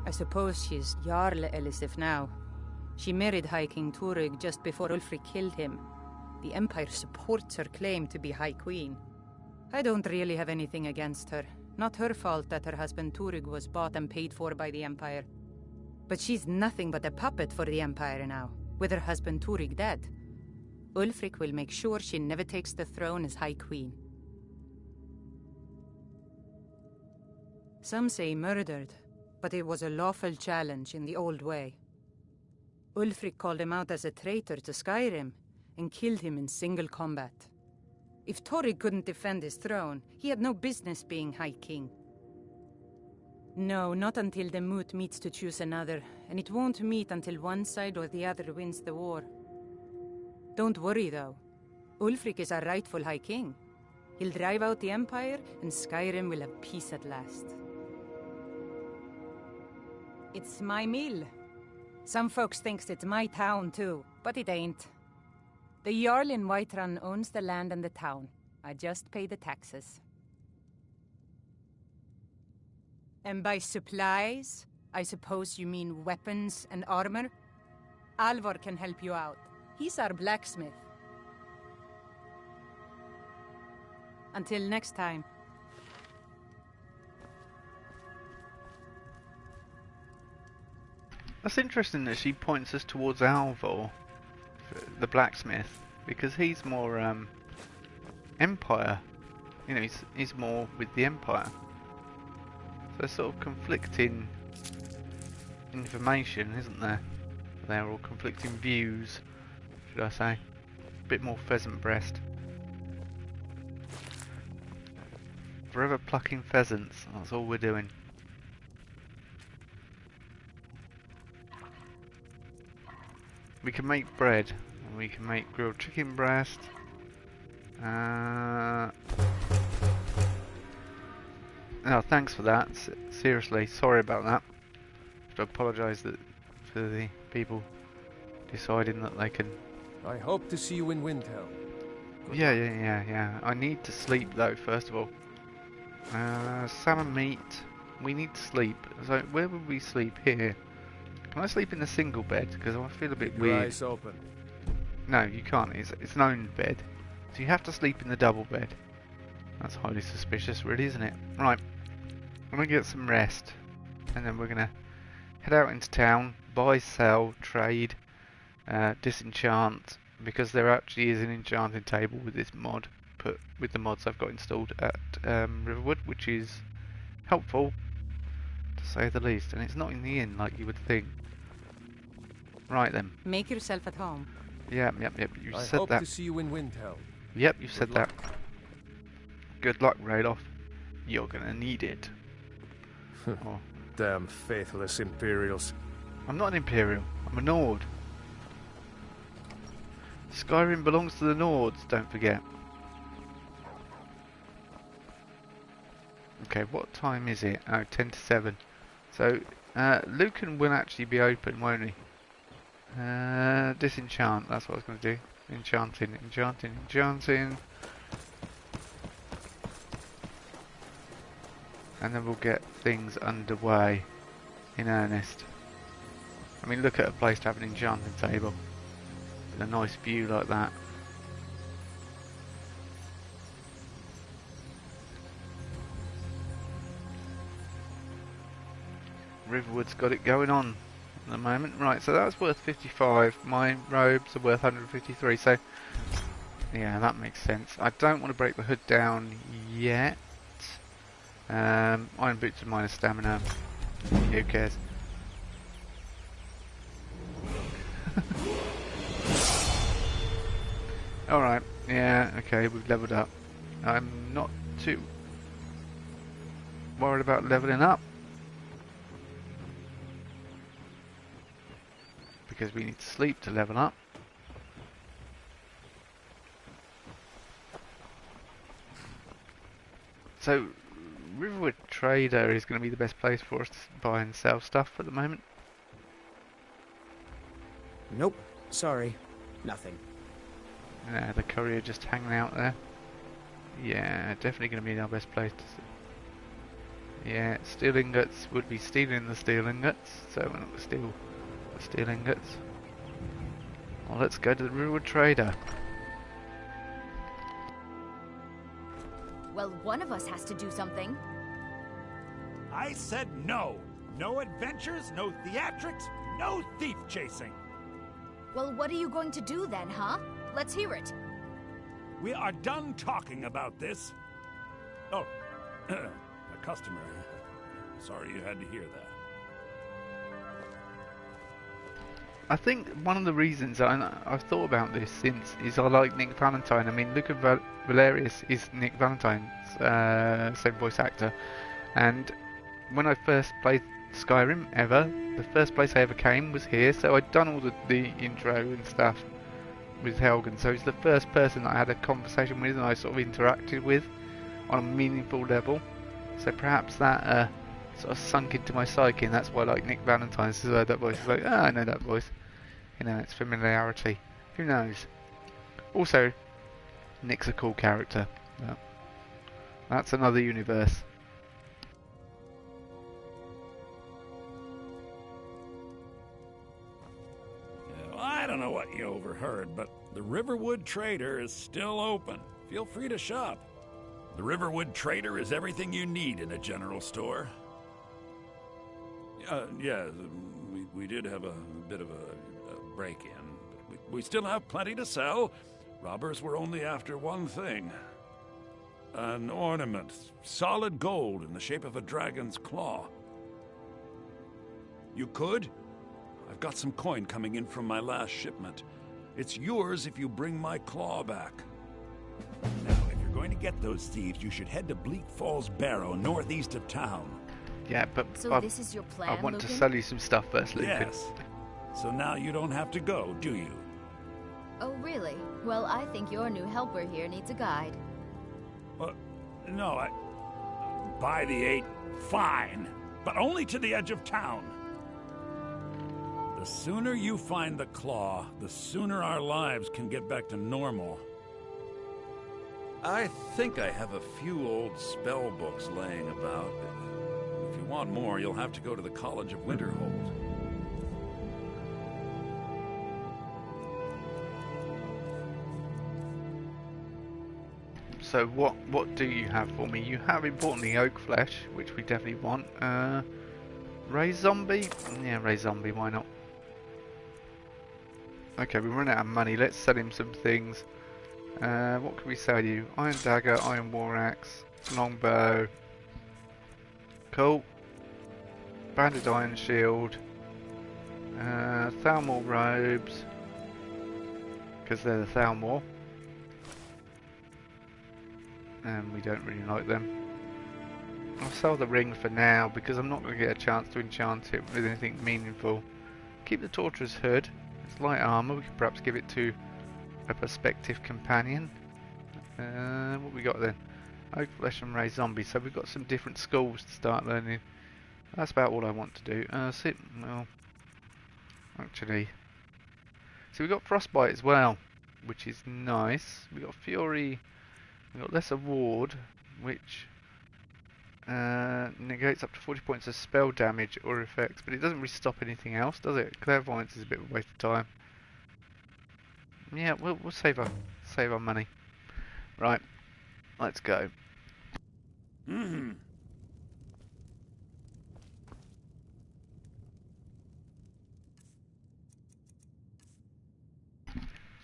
I suppose she's Jarl Elisif now. She married High King Turug just before Ulfric killed him. The Empire supports her claim to be High Queen. I don't really have anything against her. Not her fault that her husband Turug was bought and paid for by the Empire. But she's nothing but a puppet for the Empire now, with her husband Turug dead. Ulfric will make sure she never takes the throne as High Queen. Some say murdered, but it was a lawful challenge in the old way. Ulfric called him out as a traitor to Skyrim and killed him in single combat. If Turug couldn't defend his throne, he had no business being High King. No, not until the moot meets to choose another, and it won't meet until one side or the other wins the war. Don't worry, though. Ulfric is our rightful High King. He'll drive out the Empire, and Skyrim will have peace at last. It's my mill. Some folks thinks it's my town, too, but it ain't. The Jarl in Whiterun owns the land and the town. I just pay the taxes. And by supplies, I suppose you mean weapons and armor? Alvor can help you out. He's our blacksmith. Until next time. That's interesting that she points us towards Alvor, the blacksmith, because he's more Empire. You know, he's more with the Empire. So sort of conflicting information, isn't there? They're all conflicting views, should I say? A bit more pheasant breast. Forever plucking pheasants, that's all we're doing. We can make bread, and we can make grilled chicken breast. No, thanks for that. Seriously, sorry about that. I apologise for the people deciding that they can. I hope to see you in Winterhold. Yeah. I need to sleep though, first of all. Salmon meat. We need to sleep. So where would we sleep? Here. Can I sleep in a single bed? Because I feel a bit weird. Eyes open. No, you can't. It's an own bed. So you have to sleep in the double bed. That's highly suspicious, really, isn't it? Right. I'm going to get some rest. And then we're going to head out into town. Buy, sell, trade, disenchant. Because there actually is an enchanting table with this mod. Put with the mods I've got installed at Riverwood. Which is helpful, to say the least. And it's not in the inn like you would think. Right then. Make yourself at home. Yep. You I said hope that. to see you in Winterhold. Yep, you said that. Good luck, Ralof. You're gonna need it. Oh. Damn faithless Imperials. I'm not an Imperial. I'm a Nord. Skyrim belongs to the Nords, don't forget. Okay, what time is it? Oh, 10 to 7. So, Lucan will actually be open, won't he? Disenchant, that's what I was going to do. Enchanting, enchanting, enchanting. And then we'll get things underway in earnest. I mean, look at a place to have an enchanting table. With a nice view like that. Riverwood's got it going on at the moment. Right, so that's worth 55. My robes are worth 153, so yeah, that makes sense. I don't want to break the hood down yet. Iron boots are minus stamina. Who cares? Alright, yeah, okay, we've leveled up. I'm not too worried about leveling up, because we need to sleep to level up. So, Riverwood Trader is going to be the best place for us to buy and sell stuff at the moment. Nope, sorry, nothing. Yeah, the courier just hanging out there. Yeah, definitely going to be our best place to see. Yeah, steel ingots would be stealing the steel ingots, so we're not going to steal the steel ingots. Well, let's go to the Riverwood Trader. Well, one of us has to do something. I said no. No adventures, no theatrics, no thief chasing. Well, what are you going to do then, huh? Let's hear it. We are done talking about this. Oh, a customer. Sorry you had to hear that. I think one of the reasons I've thought about this since is I like Nick Valentine. I mean, Luca Valerius is Nick Valentine's same voice actor, and when I first played Skyrim ever, the first place I ever came was here, so I'd done all the intro and stuff with Helgen, so he's the first person that I had a conversation with and I sort of interacted with on a meaningful level, so perhaps that sort of sunk into my psyche, and that's why I like Nick Valentine. So I heard that voice, it's like, I know that voice. You know, it's familiarity. Who knows? Also, Nick's a cool character. But that's another universe. Well, I don't know what you overheard, but the Riverwood Trader is still open. Feel free to shop. The Riverwood Trader is everything you need in a general store. Yeah, we did have a bit of a break-in, but we still have plenty to sell. Robbers were only after one thing. An ornament, solid gold in the shape of a dragon's claw. You could? I've got some coin coming in from my last shipment. It's yours if you bring my claw back. Now, if you're going to get those thieves, you should head to Bleak Falls Barrow, northeast of town. Yeah, but so this is your plan, I want Lucan? to sell you some stuff first, Lucan. Yes. So now you don't have to go, do you? Oh, really? Well, I think your new helper here needs a guide. No, by the 8, fine. But only to the edge of town. The sooner you find the claw, the sooner our lives can get back to normal. I think I have a few old spell books laying about. If you want more, you'll have to go to the College of Winterhold. So what do you have for me? You have importantly oak flesh, which we definitely want. Ray zombie? Yeah, Ray zombie, why not? Okay, we run out of money. Let's sell him some things. What can we sell you? Iron dagger, iron war axe, longbow. Cool. Banded iron shield. Thalmor robes, because they're the Thalmor. And we don't really like them. I'll sell the ring for now because I'm not going to get a chance to enchant it with anything meaningful. Keep the torturer's hood. It's light armor. We could perhaps give it to a prospective companion. What we got then? Oak flesh and raised zombies. So we've got some different schools to start learning. That's about all I want to do. Well, actually, so we got frostbite as well, which is nice. We got fury. We got lesser ward, which negates up to 40 points of spell damage or effects, but it doesn't really stop anything else, does it? Clairvoyance is a bit of a waste of time. Yeah, we'll save our money. Right, let's go.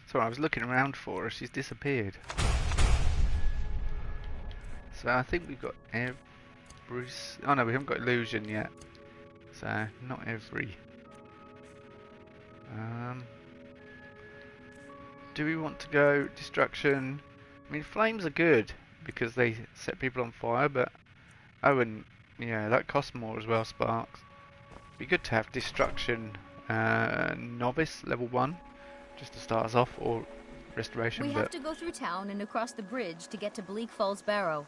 Sorry, I was looking around for her. She's disappeared. So I think we've got every... Oh no, we haven't got illusion yet. So, not every... do we want to go destruction? I mean, flames are good because they set people on fire, but... Oh, and yeah, that costs more as well, sparks. Be good to have destruction novice, level 1, just to start us off, or restoration. We have to go through town and across the bridge to get to Bleak Falls Barrow.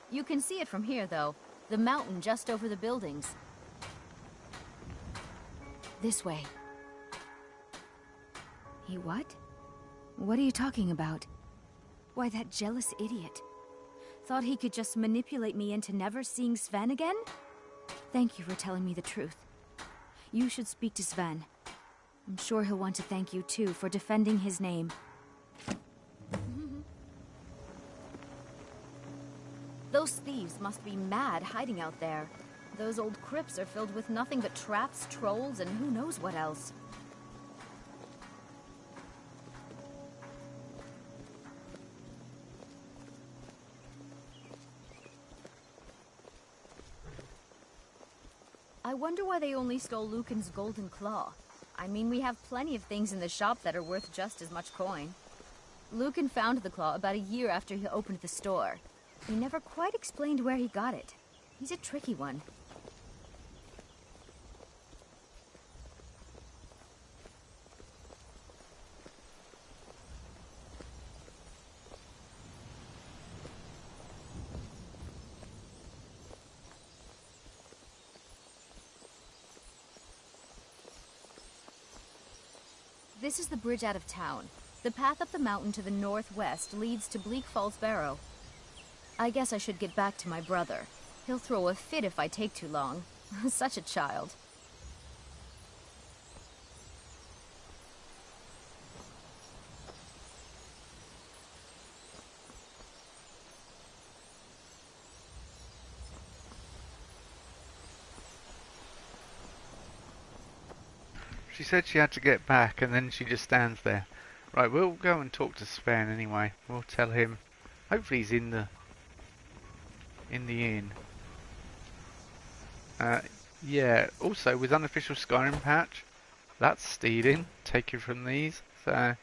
You can see it from here, though. The mountain just over the buildings. This way. He what? What are you talking about? Why, that jealous idiot. Thought he could just manipulate me into never seeing Sven again? Thank you for telling me the truth. You should speak to Sven. I'm sure he'll want to thank you, too, for defending his name. Those thieves must be mad hiding out there. Those old crypts are filled with nothing but traps, trolls, and who knows what else. I wonder why they only stole Lucan's golden claw. I mean, we have plenty of things in the shop that are worth just as much coin. Lucan found the claw about a year after he opened the store. He never quite explained where he got it. He's a tricky one. This is the bridge out of town. The path up the mountain to the northwest leads to Bleak Falls Barrow. I guess I should get back to my brother. He'll throw a fit if I take too long. Such a child. She said she had to get back, and then she just stands there. Right, we'll go and talk to Sven anyway. We'll tell him. Hopefully he's in the inn. Yeah, also with unofficial Skyrim patch, that's stealing, taken from these, so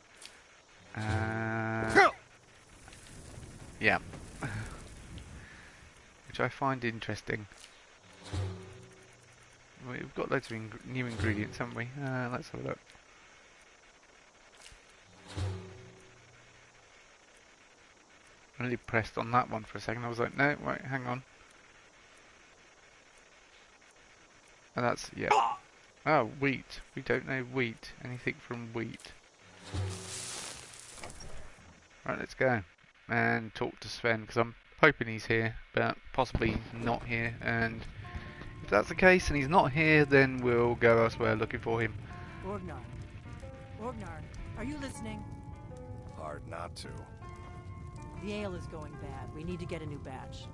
yeah. Which I find interesting. We've got loads of new ingredients, haven't we? Let's have a look. I really pressed on that one for a second. I was like, no, wait, hang on. And that's, yeah. Oh, wheat. We don't know wheat. Anything from wheat. Right, let's go. And talk to Sven, because I'm hoping he's here, but possibly not here. And if that's the case and he's not here, then we'll go elsewhere looking for him. Orgnar. Orgnar, are you listening? Hard not to. The ale is going bad. We need to get a new batch.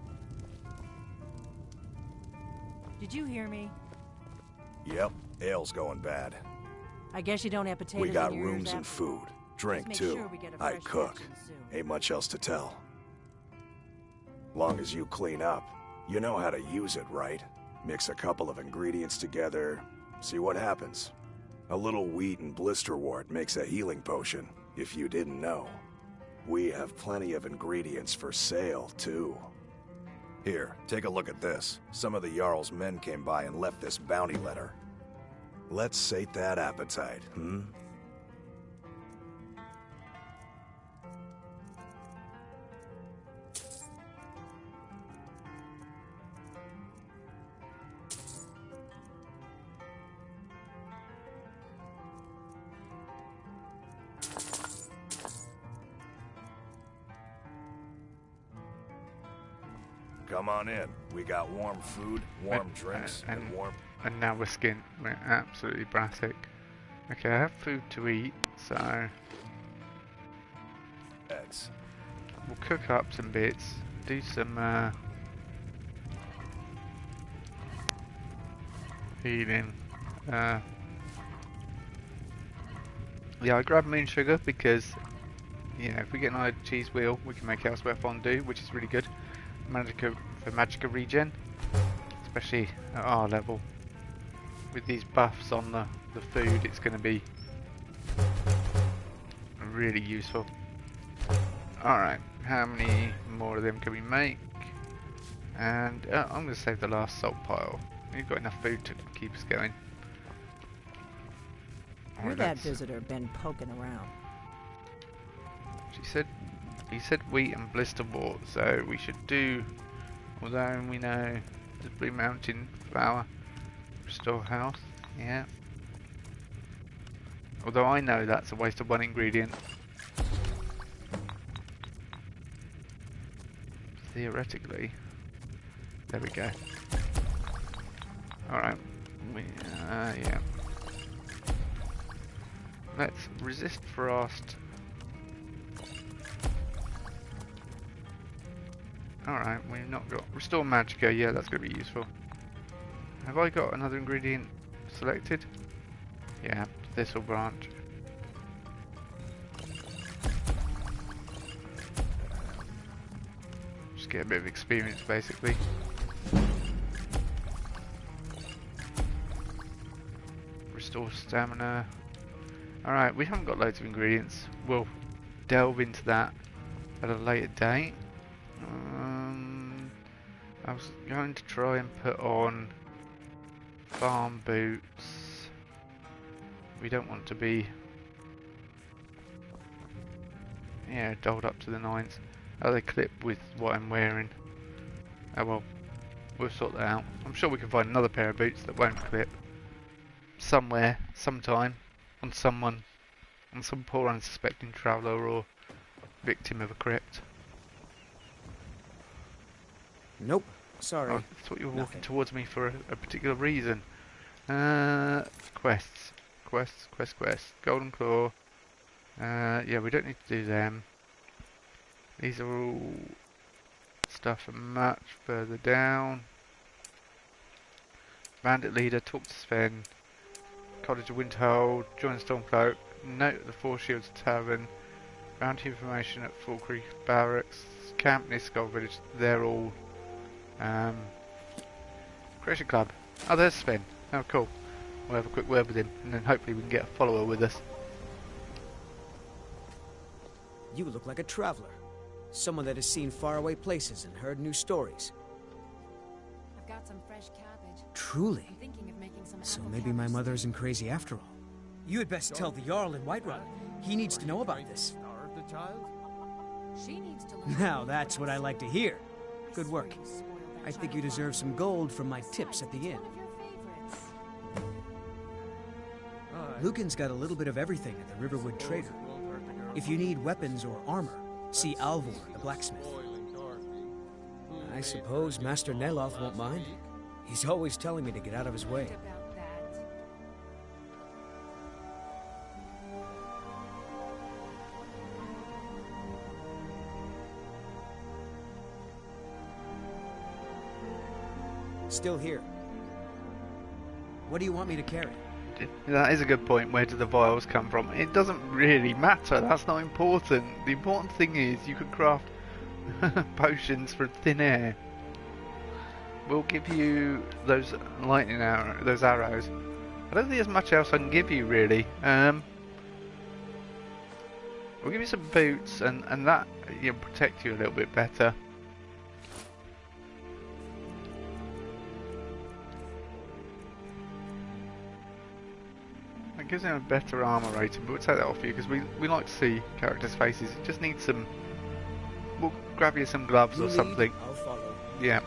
Did you hear me? Yep, ale's going bad. I guess you don't have potatoes. We got in your rooms ears and food. Drink, make too. sure we get a I fresh cook. batch soon. Ain't much else to tell. Long as you clean up, you know how to use it, right? Mix a couple of ingredients together, see what happens. A little wheat and blisterwort makes a healing potion, if you didn't know. We have plenty of ingredients for sale, too. Here, take a look at this. Some of the Jarl's men came by and left this bounty letter. Let's sate that appetite, hmm? Come on in. We got warm food, warm drinks, and warm... And now we're skint. We're absolutely brassic. Okay, I have food to eat, so... Eggs. We'll cook up some bits, do some healing. Yeah, I grabbed moon sugar because, you know, if we get an iron cheese wheel, we can make elsewhere fondue, which is really good. For magica regen, especially at our level. With these buffs on the food, it's going to be really useful. Alright, how many more of them can we make? And I'm going to save the last salt pile. We've got enough food to keep us going. Where's that visitor been poking around? He said wheat and blister wort, so we should do, although we know the Blue Mountain flour, restore health, yeah. Although I know that's a waste of one ingredient. Theoretically. There we go. Alright. Yeah. Let's resist frost. Alright, we've not got... Restore Magicka, yeah, that's going to be useful. Have I got another ingredient selected? Yeah, Thistle Branch. Just get a bit of experience, basically. Restore Stamina. Alright, we haven't got loads of ingredients. We'll delve into that at a later date. I was going to try and put on farm boots. We don't want to be, yeah, dolled up to the nines. Oh, they clip with what I'm wearing. Oh well, we'll sort that out. I'm sure we can find another pair of boots that won't clip somewhere, sometime, on someone, on some poor unsuspecting traveller or victim of a crypt. Nope, sorry. Oh, I thought you were walking towards me for a particular reason. Quests. Golden Claw. Yeah, we don't need to do them. These are all stuff much further down. Bandit Leader, talk to Sven. Cottage of Winterhold, join Stormcloak, note at the Four Shields Tavern, bounty information at Fall Creek Barracks, camp near Skull Village. They're all Creation Club. Oh, there's Sven. Oh, cool. We'll have a quick word with him, and then hopefully we can get a follower with us. You look like a traveler. Someone that has seen faraway places and heard new stories. I've got some fresh cabbage. Truly? I'm thinking of making some So apple maybe my cabbage mother isn't crazy after all. You had best tell the Jarl in Whiterun. He needs to know about this. Starve the child? She needs to learn. Now that's what I like to hear. Good work. I think you deserve some gold from my tips at the inn. Lucan's got a little bit of everything at the Riverwood Trader. If you need weapons or armor, see Alvor, the blacksmith. I suppose Master Neloth won't mind. He's always telling me to get out of his way. Still here. What do you want me to carry? That is a good point. Where do the vials come from? It doesn't really matter. That's not important. The important thing is you can craft potions from thin air. We'll give you those lightning arrows, those arrows. I don't think there's much else I can give you really. We'll give you some boots, and that protect you a little bit better. It gives him a better armor rating, but we'll take that off you because we like to see characters' faces. It just needs some. We'll grab you some gloves or something. I'll follow. Yeah.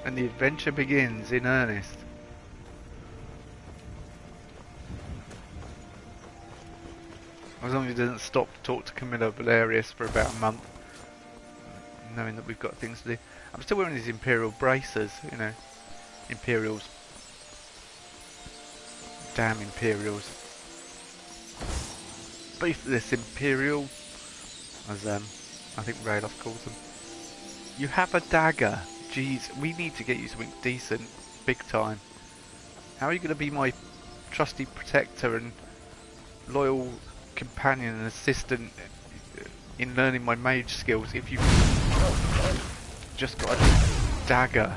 And the adventure begins in earnest. As long as he doesn't stop to talk to Camilla Valerius for about a month. knowing that we've got things to do. I'm still wearing these Imperial bracers, you know. Imperials. Damn Imperials. Beefless Imperial, as I think Rayloff calls them. You have a dagger. Jeez, we need to get you something decent, big time. How are you going to be my trusty protector and loyal companion and assistant in learning my mage skills if you've just got a dagger?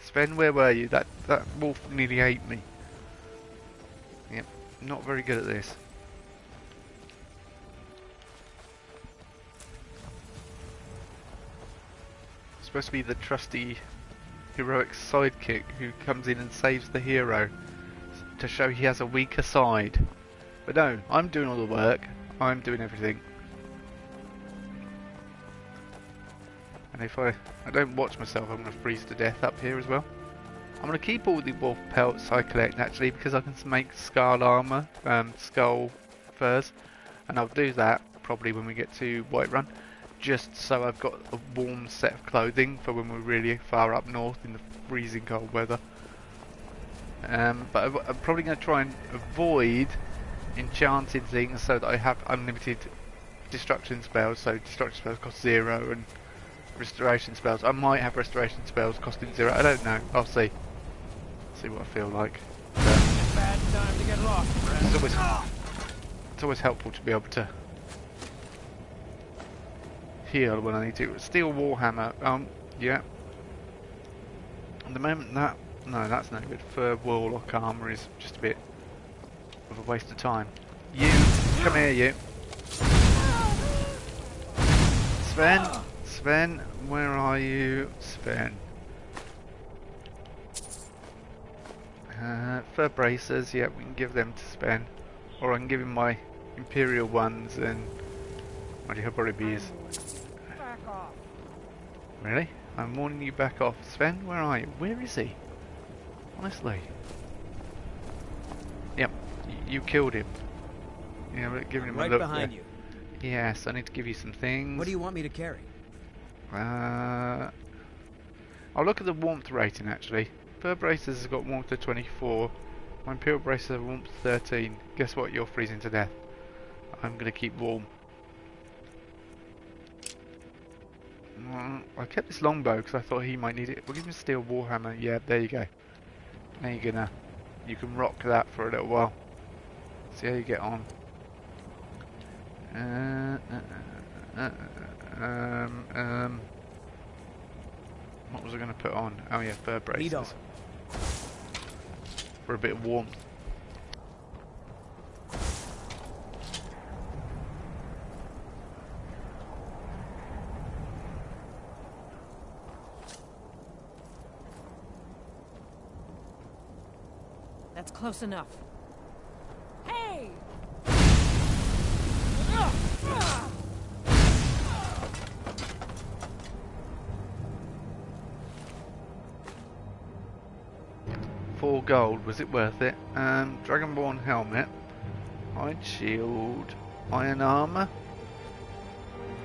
Sven, where were you? That wolf nearly ate me. Yep, not very good at this. Supposed to be the trusty heroic sidekick who comes in and saves the hero to show he has a weaker side. But no, I'm doing all the work. I'm doing everything. And if I don't watch myself, I'm going to freeze to death up here as well. I'm going to keep all the wolf pelts I collect actually, because I can make skull armor, skull furs, and I'll do that probably when we get to Whiterun, just so I've got a warm set of clothing for when we're really far up north in the freezing cold weather. But I'm probably going to try and avoid enchanted things so that I have unlimited destruction spells. So destruction spells cost 0 and restoration spells. I might have restoration spells costing 0. I don't know. I'll see. See what I feel like. Bad time to get lost, friend. It's always helpful to be able to heal when I need to. Steel Warhammer. Yeah. At the moment, that's no good. For Warlock armor is just a bit of a waste of time. You, come here, you. Sven, where are you, Sven? Fur bracers, yeah, we can give them to Sven, or I can give him my Imperial ones, and well, he'll probably be his. Back off. Really? I'm warning you, back off. Sven, where are you? Where is he? Honestly. Yep, you killed him. Yeah, but giving him right a look behind there. you. Yes, I need to give you some things. What do you want me to carry? I'll look at the warmth rating actually. Fur bracers has got warmth of 24. My Imperial bracers have warmth of 13. Guess what? You're freezing to death. I'm gonna keep warm. I kept this longbow because I thought he might need it. We'll give him a steel warhammer. Yeah, there you go. Now you can rock that for a little while. See how you get on. What was I going to put on? Oh yeah, fur bracers. For a bit of warmth. That's close enough. Hey! $4 gold, was it worth it? Dragonborn helmet, hide shield, iron armor.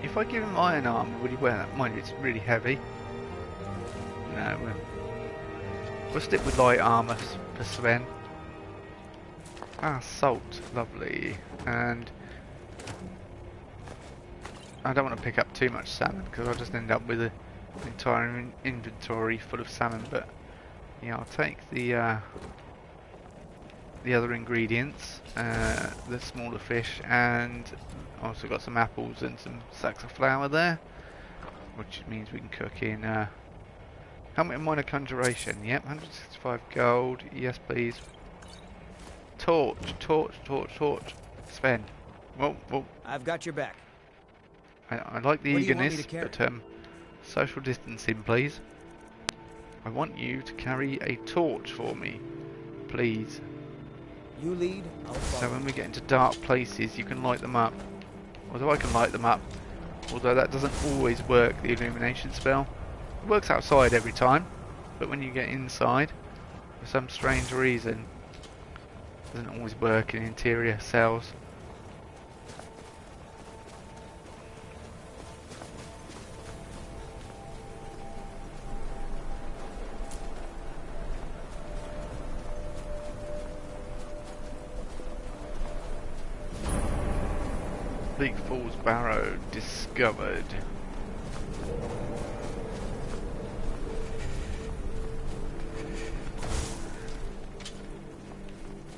If I give him iron armor, would he wear that? Mind you, it's really heavy. No, we'll stick with light armor for Sven. Ah, salt, lovely. And I don't want to pick up too much salmon because I'll just end up with an entire inventory full of salmon. But yeah, I'll take the other ingredients, the smaller fish, and also got some apples and some sacks of flour there, which means we can cook in. Helmet and minor conjuration. Yep, 165 gold. Yes, please. Torch. Sven. Whoa. I've got your back. I like the eagerness, but social distancing, please. I want you to carry a torch for me, please. You lead, I'll follow. So when we get into dark places, you can light them up. Although I can light them up, although that doesn't always work, the illumination spell. It works outside every time, but when you get inside, for some strange reason, it doesn't always work in interior cells. Bleak Falls Barrow discovered.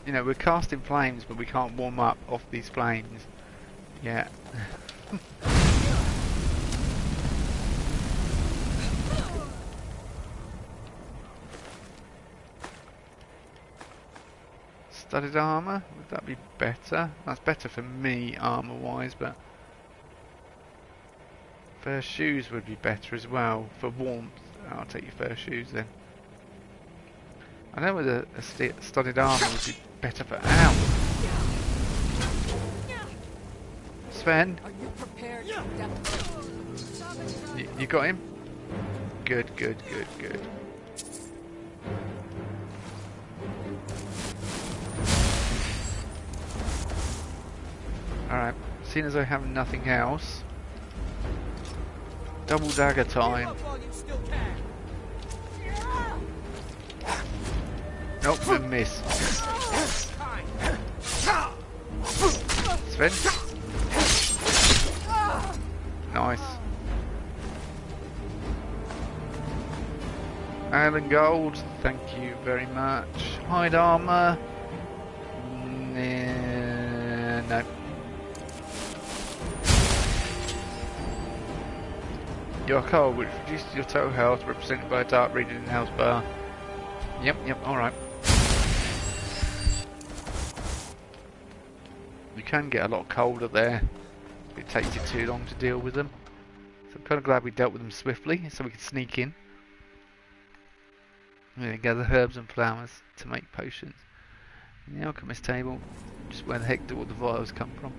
You know, we're casting flames, but we can't warm up off these flames yet. Studded armour? Would that be better? That's better for me, armour-wise, but fur shoes would be better as well for warmth. I'll take your fur shoes then. I know whether a studded armour would be better for... Ow! Sven? Are you prepared? You got him? Good, good, good, good. Alright, seeing as I have nothing else, double dagger time. Nope, we miss. Sven? Nice. Iron gold, thank you very much. Hide armour? No. Your cold, which reduces your total health, represented by a dark reading in the health bar. Yep, alright. You can get a lot colder there. It takes you too long to deal with them. So I'm kind of glad we dealt with them swiftly, so we could sneak in. Yeah, gather herbs and flowers to make potions. The alchemist table, just where the heck do all the vials come from?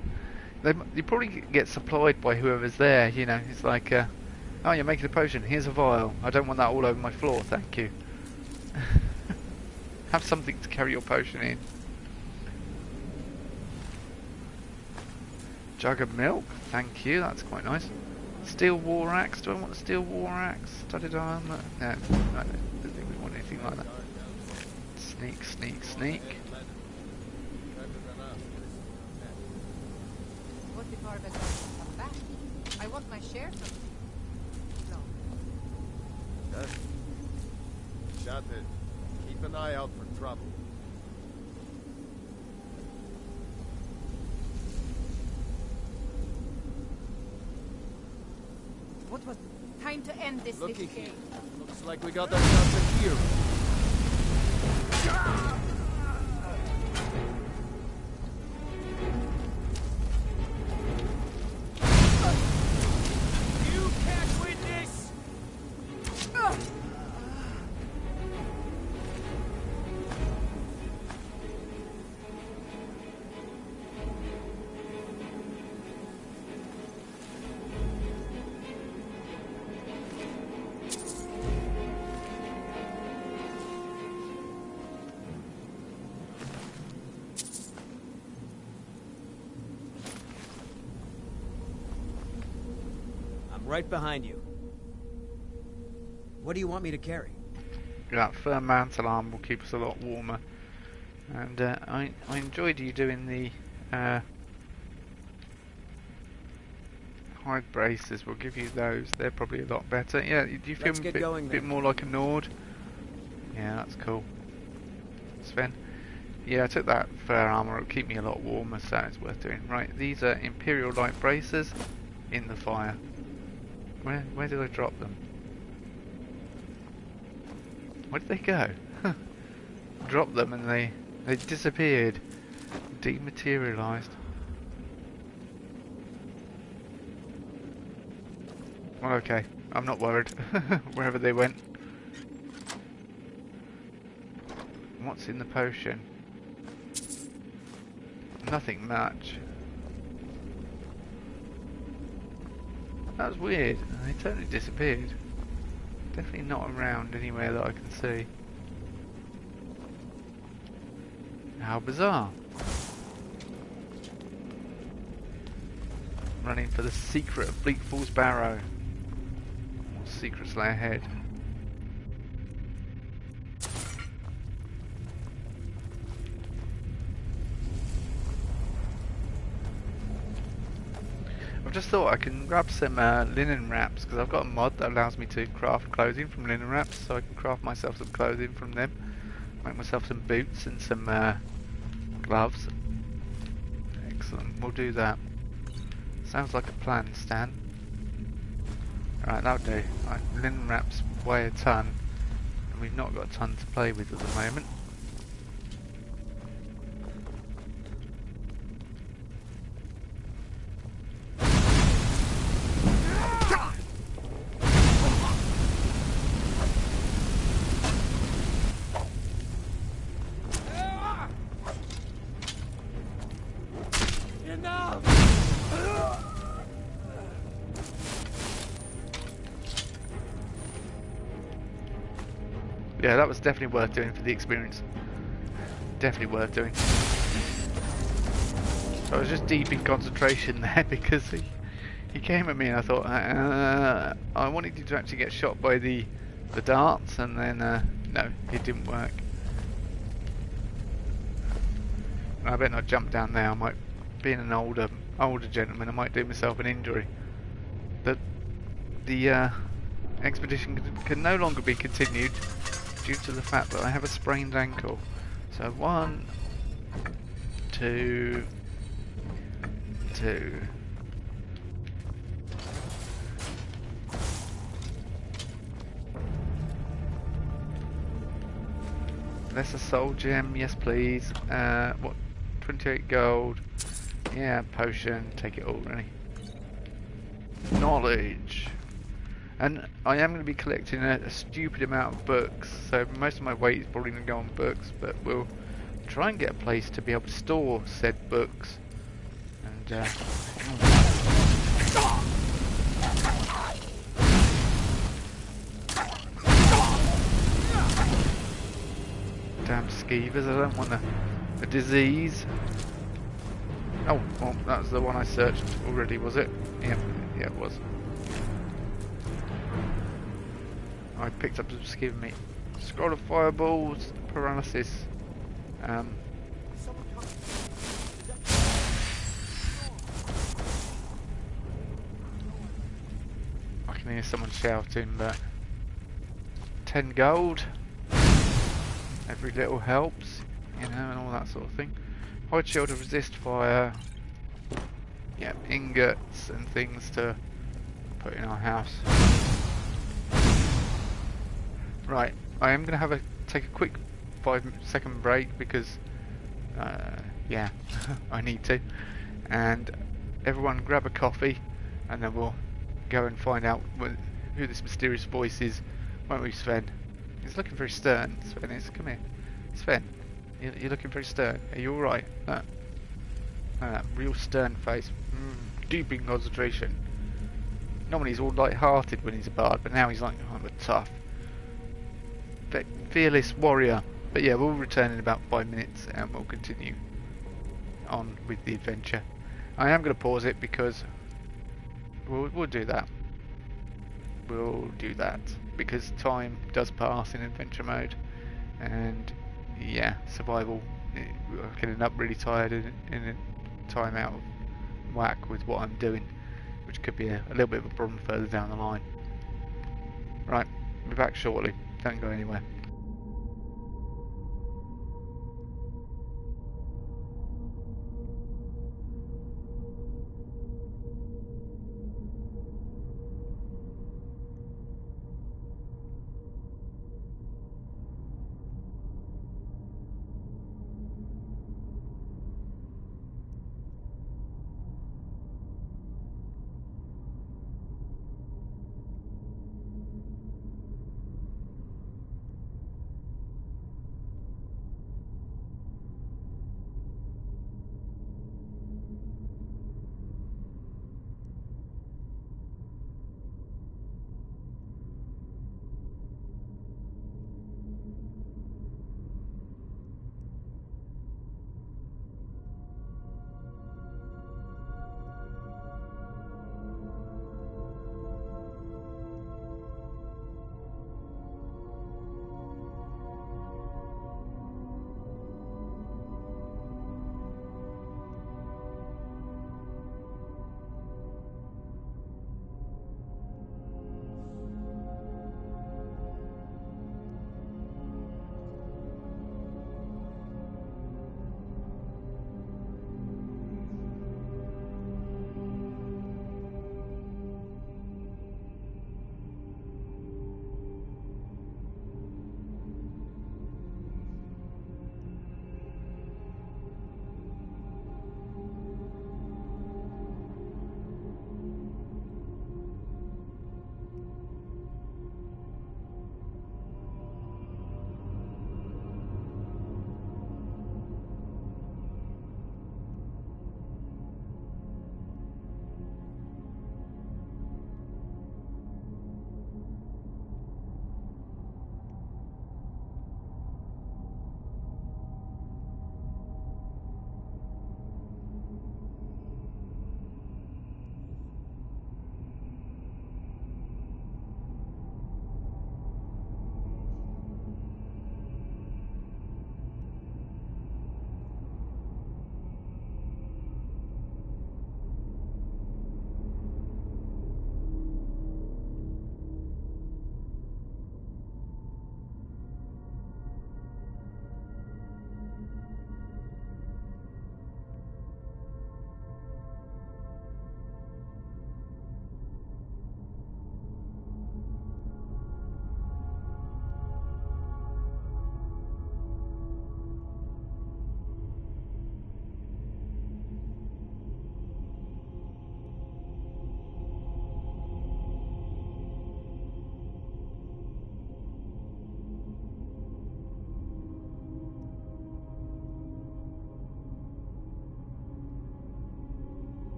They probably get supplied by whoever's there, you know. It's like, oh, you're making a potion, here's a vial. I don't want that all over my floor, thank you. Have something to carry your potion in. Jug of milk, thank you, that's quite nice. Steel war axe, do I want a steel war axe? Studded armour? No, I don't think we want anything like that. Sneak, sneak, sneak. What if Harvest doesn't come back? I want my share from him. No. Shut it. Keep an eye out for trouble. What was time to end this Looky game? Looks like we got ourselves a hero. You can't win this! Right behind you. What do you want me to carry? That fur mantle arm will keep us a lot warmer. And I enjoyed you doing the hide braces. We'll give you those. They're probably a lot better. Yeah, do you feel a bit more like a Nord? Yeah, that's cool. Sven? Yeah, I took that fur armor. It'll keep me a lot warmer, so it's worth doing. Right, these are Imperial light braces in the fire. Where did I drop them? Where did they go? Dropped them and they disappeared. Dematerialized. Well, okay. I'm not worried. Wherever they went. What's in the potion? Nothing much. That was weird. They totally disappeared. Definitely not around anywhere that I can see. How bizarre. Running for the secret of Bleak Falls Barrow. What secrets lay ahead? just thought I can grab some linen wraps, because I've got a mod that allows me to craft clothing from linen wraps, so I can craft myself some clothing from them. Make myself some boots and some gloves. Excellent, we'll do that. Sounds like a plan, Stan. Alright, that'll do. Right, linen wraps weigh a ton, and we've not got a ton to play with at the moment. Yeah, that was definitely worth doing for the experience. Definitely worth doing. So I was just deep in concentration there because he came at me and I thought I wanted you to actually get shot by the darts, and then no, it didn't work. I better not jump down there. I might, being an older gentleman, I might do myself an injury. The expedition can no longer be continued due to the fact that I have a sprained ankle. So 1, 2, 2. Lesser soul gem, yes please. What? 28 gold. Yeah, potion. Take it all, really. Knowledge. And I am going to be collecting a stupid amount of books, so most of my weight is probably going to go on books, but we'll try and get a place to be able to store said books. And damn skeevers, I don't want a disease. Oh, well, that's the one I searched already, was it? Yep, yeah, it was. I picked up some skeever meat. Scroll of fireballs, paralysis. I can hear someone shouting, but 10 gold. Every little helps, you know, and all that sort of thing. Hide shield to resist fire. Yeah, ingots and things to put in our house. Right, I am going to take a quick 5-second break because, yeah, I need to. And everyone grab a coffee, and then we'll go and find out who this mysterious voice is, won't we, Sven? He's looking very stern, Sven is. Come here. Sven, you're looking very stern. Are you alright? Real stern face. Deep in concentration. Normally he's all light-hearted when he's a bard, but now he's like, I'm a tough, fearless warrior. But yeah, we'll return in about 5 minutes and we'll continue on with the adventure. I am going to pause it because we'll do that. We'll do that because time does pass in adventure mode, and yeah, survival, I can end up really tired in a time out of whack with what I'm doing, which could be a little bit of a problem further down the line. Right, we'll be back shortly. Don't go anywhere.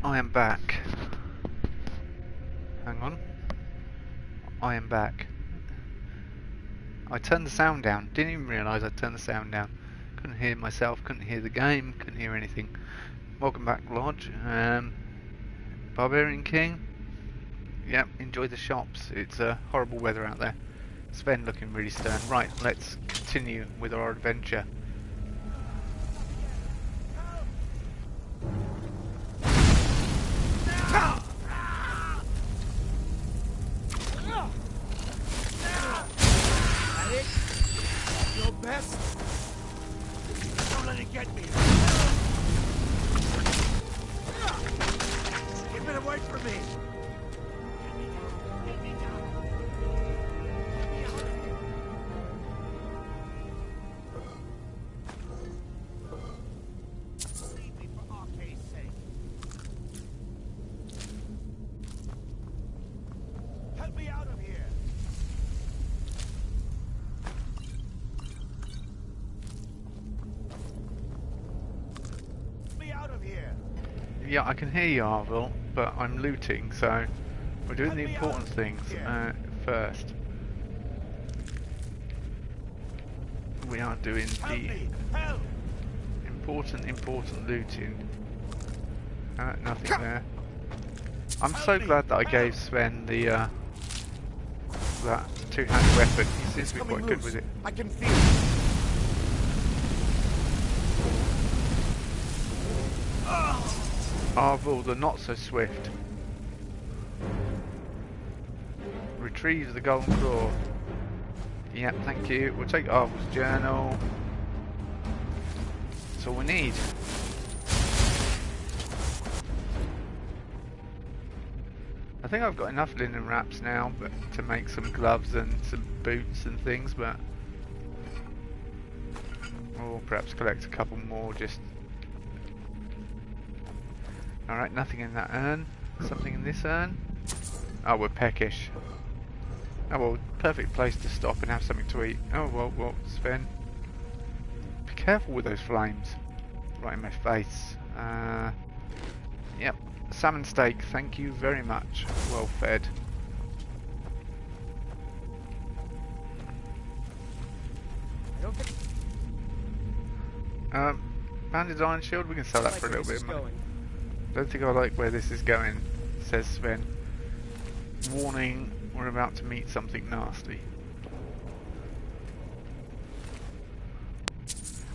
I am back. Hang on. I am back. I turned the sound down. Didn't even realise I turned the sound down. Couldn't hear myself, couldn't hear the game, couldn't hear anything. Welcome back, Lodge. Barbarian King. Yep, enjoy the shops. It's horrible weather out there. Sven looking really stern. Right, let's continue with our adventure. Your best? Don't let it get me. Keep it away from me. Help me out of here. Yeah, I can hear you, Arvil, but I'm looting, so we're doing the important things first. We are doing the important looting. Nothing there. I'm so glad that I gave Sven the that two-handed weapon. He seems to be quite good with it. I can feel it. Arvil, the not so swift. Retrieve the golden claw. Yep, thank you. We'll take Arvil's journal. That's all we need. I think I've got enough linen wraps now, but to make some gloves and some boots and things, but or perhaps collect a couple more just. Alright, nothing in that urn. Something in this urn. Oh, we're peckish. Oh well, perfect place to stop and have something to eat. Oh well, Sven. Be careful with those flames. Right in my face. Yep. Salmon steak, thank you very much. Well fed. Banded iron shield, we can sell that for a little bit of money. Don't think I like where this is going, says Sven. Warning, we're about to meet something nasty.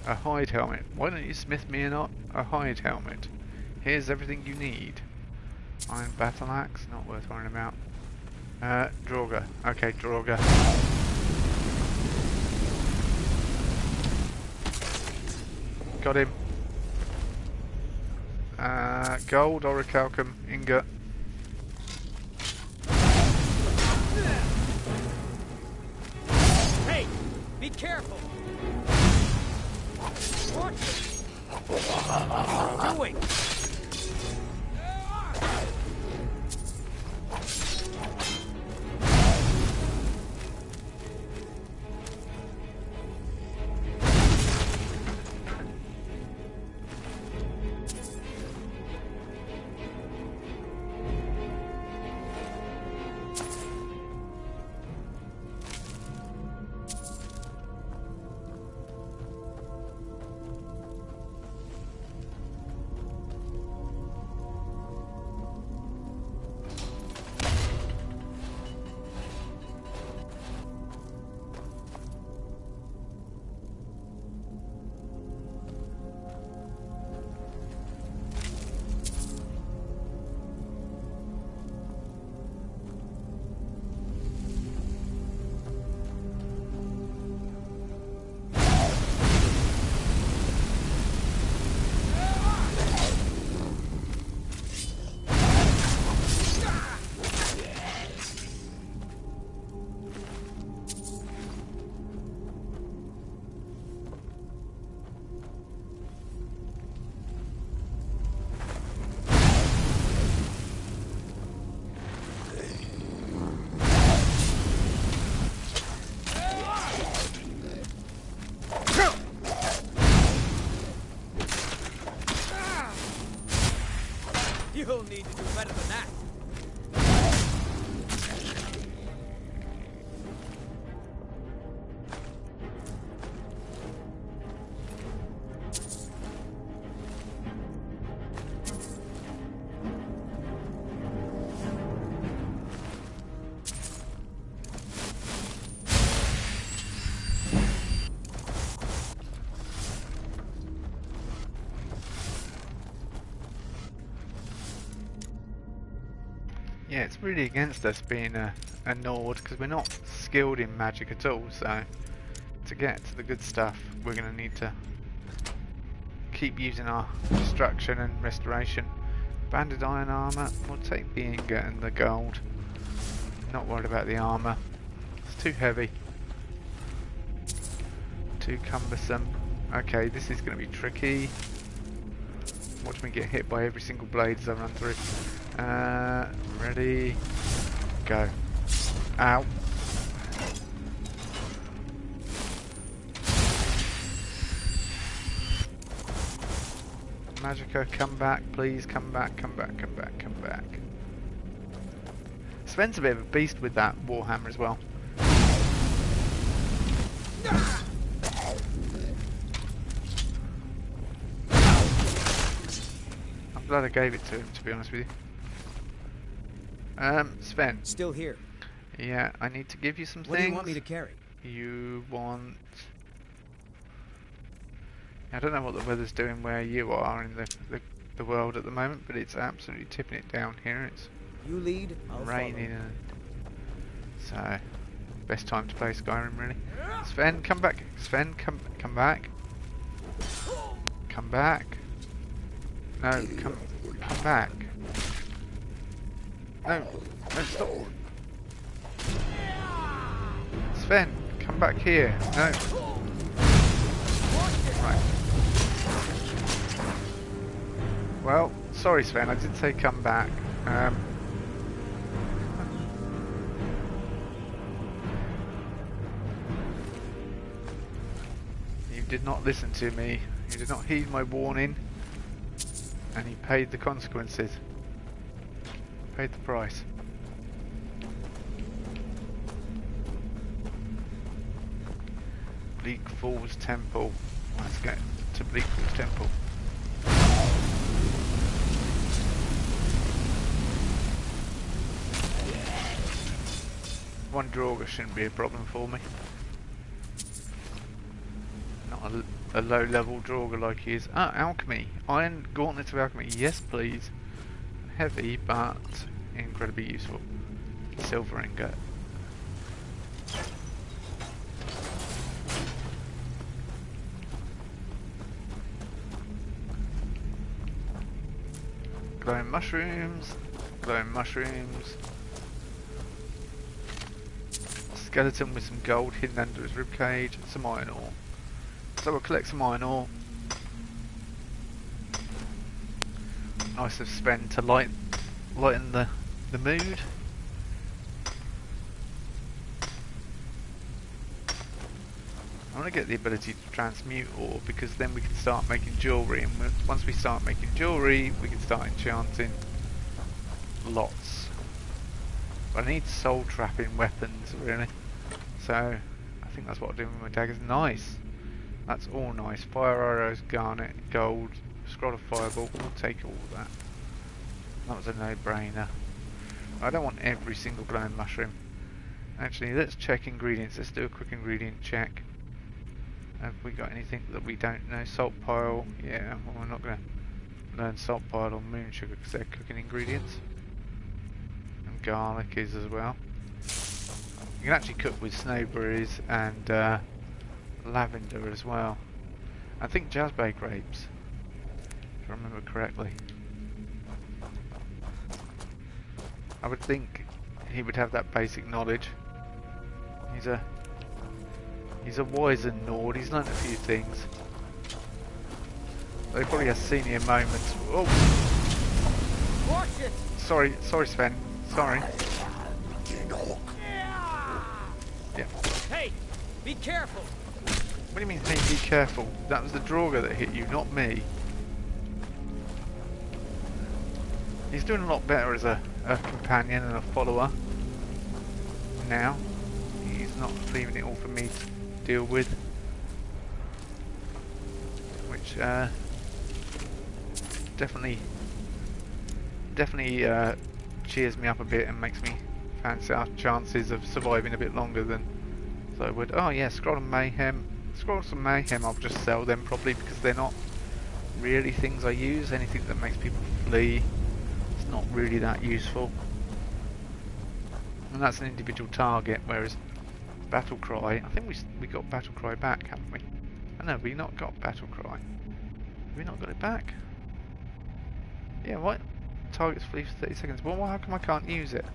A hide helmet. Why don't you smith me a hide helmet? Here's everything you need. Iron battle axe, not worth worrying about. Draugr. Okay, Draugr. Got him. Gold, orichalcum, ingot. Hey, be careful. Watch it. What are you doing? You'll need to do better than that. Yeah, it's really against us being a Nord because we're not skilled in magic at all, so to get to the good stuff we're going to need to keep using our destruction and restoration. Banded iron armour, we'll take the ingot and the gold. Not worried about the armour, it's too heavy, too cumbersome. Okay, this is going to be tricky. Watch me get hit by every single blade as I run through. Ready, go. Ow. Magica, come back, please, come back, come back, come back, come back. Sven's a bit of a beast with that warhammer as well. I'm glad I gave it to him, to be honest with you. Sven. Still here. Yeah, I need to give you some things. What do you want me to carry? You want... I don't know what the weather's doing where you are in the world at the moment, but it's absolutely tipping it down here. It's you lead, I'll raining, and so best time to play Skyrim, really. Sven, come back. Sven, come back. Come back. No, come back. No, stop. Sven, come back here. No. Right. Well, sorry Sven, I did say come back. You did not listen to me. You did not heed my warning. And he paid the consequences. Paid the price. Bleak Falls Temple. Let's go to Bleak Falls Temple. One Draugr shouldn't be a problem for me. Not a low level Draugr like he is. Ah, alchemy. Iron Gauntlet of Alchemy. Yes, please. Heavy, but incredibly useful. Silver ingot. Glowing mushrooms. Glowing mushrooms. Skeleton with some gold hidden under his ribcage. Some iron ore. So we'll collect some iron ore. Nice of Sven to lighten the mood. I want to get the ability to transmute ore because then we can start making jewellery, and once we start making jewellery we can start enchanting lots. But I need soul trapping weapons really, so I think that's what I'll do with my daggers. Nice, that's all nice. Fire arrows, garnet, gold, scroll of fireball. We'll take all of that. That was a no-brainer. I don't want every single glowing mushroom. Actually, let's check ingredients. Let's do a quick ingredient check. Have we got anything that we don't know? Salt pile. Yeah, well, we're not going to learn salt pile or moon sugar because they're cooking ingredients. And garlic is as well. You can actually cook with snowberries and lavender as well. I think jazzbay grapes, if I remember correctly. I would think he would have that basic knowledge. He's a wizened Nord, he's learnt a few things. But he probably has senior moments. Oh! Sorry Sven, sorry. Yeah. Hey, be careful! What do you mean, hey, be careful? That was the Draugr that hit you, not me. He's doing a lot better as a companion and a follower now. He's not leaving it all for me to deal with, which definitely cheers me up a bit and makes me fancy our chances of surviving a bit longer than so I would. Oh yeah, Scroll and Mayhem. Scrolls and Mayhem, I'll just sell them probably because they're not really things I use. Anything that makes people flee, it's not really that useful. And that's an individual target, whereas Battle Cry, I think we got Battle Cry back, haven't we? Oh no, we not got Battle Cry. Have we not got it back? Yeah, what? Targets flee for 30 seconds. Well, how come I can't use it?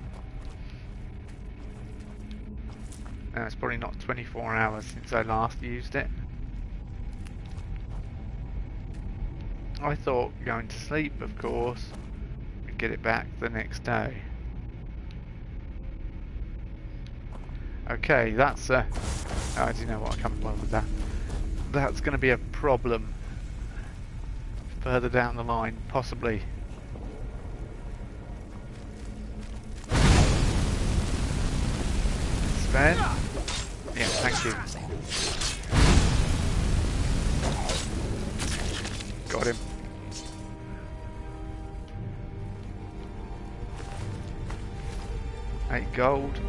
No, it's probably not 24 hours since I last used it. I thought going to sleep, of course, we'd get it back the next day. Okay, that's oh, I do know what I can't bother with that. That's going to be a problem further down the line, possibly. Sven? Yeah, thank you. Got him. $8 gold.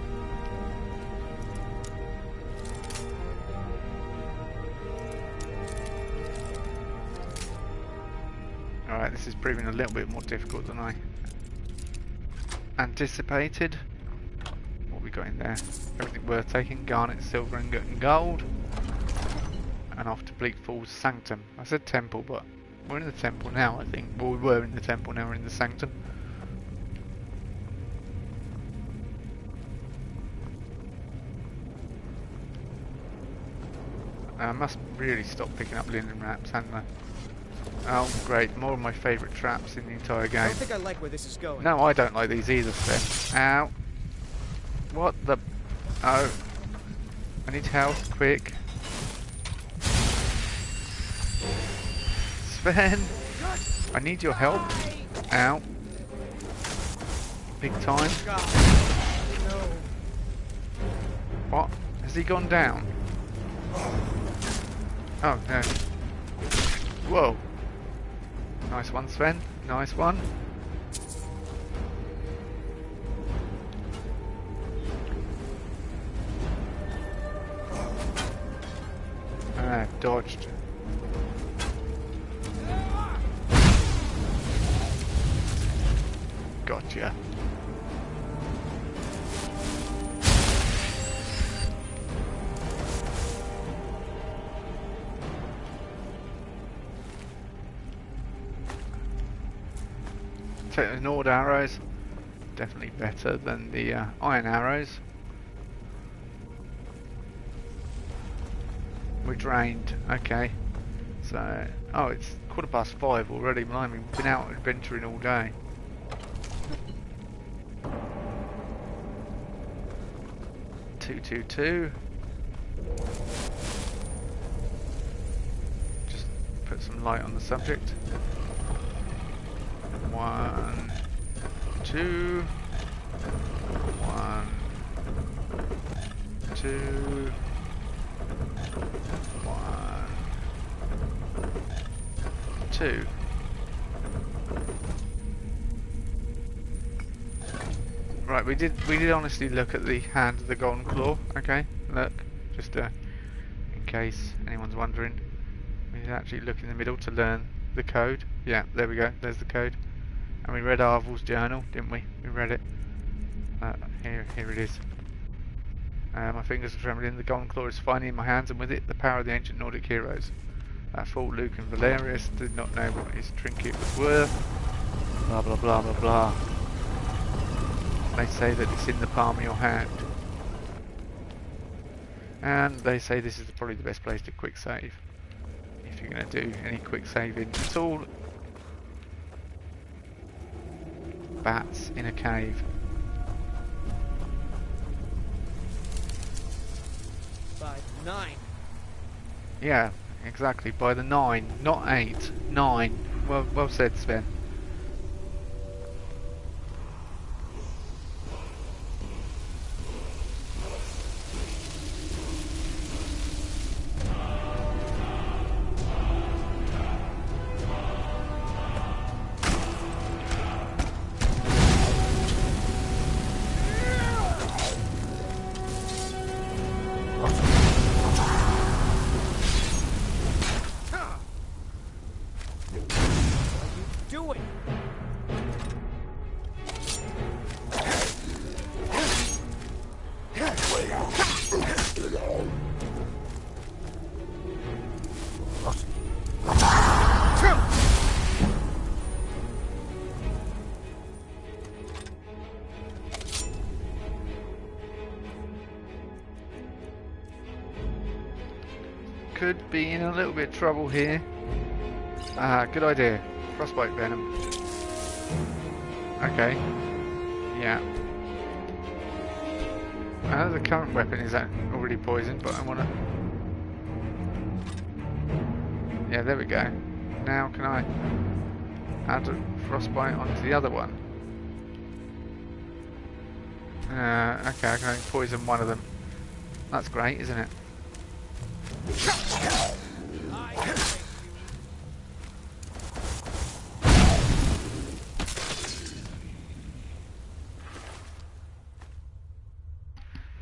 Alright, this is proving a little bit more difficult than I anticipated. What we got in there? Everything worth taking: garnet, silver, ingot and gold. And off to Bleak Falls Sanctum. I said temple, but we're in the temple now, I think. Well, we were in the temple, now we're in the Sanctum. I must really stop picking up linen wraps, hadn't I? Oh, great. More of my favourite traps in the entire game. I don't think I like where this is going. No, I don't like these either, Sven. Ow. What the... Oh. I need health, quick. Sven! I need your help. Ow. Big time. No. What? Has he gone down? Oh, no. Whoa. Nice one, Sven. Nice one. Ah, dodged. Gotcha. Take the Nord arrows. Definitely better than the iron arrows. We're drained. Okay. So, oh, it's 5:15 already. Blimey, we've been out adventuring all day. $222. Just put some light on the subject. 1, 2. 1, 2. 1, 2. Right, we did honestly look at the hand of the golden claw. Okay, look, just in case anyone's wondering, we did actually look in the middle to learn the code. Yeah, there we go. There's the code. And we read Arvel's journal, didn't we? We read it. Here it is. My fingers are trembling. The golden claw is finally in my hands, and with it, the power of the ancient Nordic heroes. That fool Luke and Valerius did not know what his trinket was worth. Blah blah blah blah blah. They say that it's in the palm of your hand. And they say this is probably the best place to quick save. If you're going to do any quick saving at all. Bats in a cave. By 9. Yeah, exactly. By the 9, not 8. 9. Well said, Sven. could be in a little bit of trouble here. Good idea. Frostbite venom. Okay. Yeah. The current weapon is already poisoned, but I want to... Yeah, there we go. Now can I add a frostbite onto the other one? Okay, I can only poison one of them. That's great, isn't it?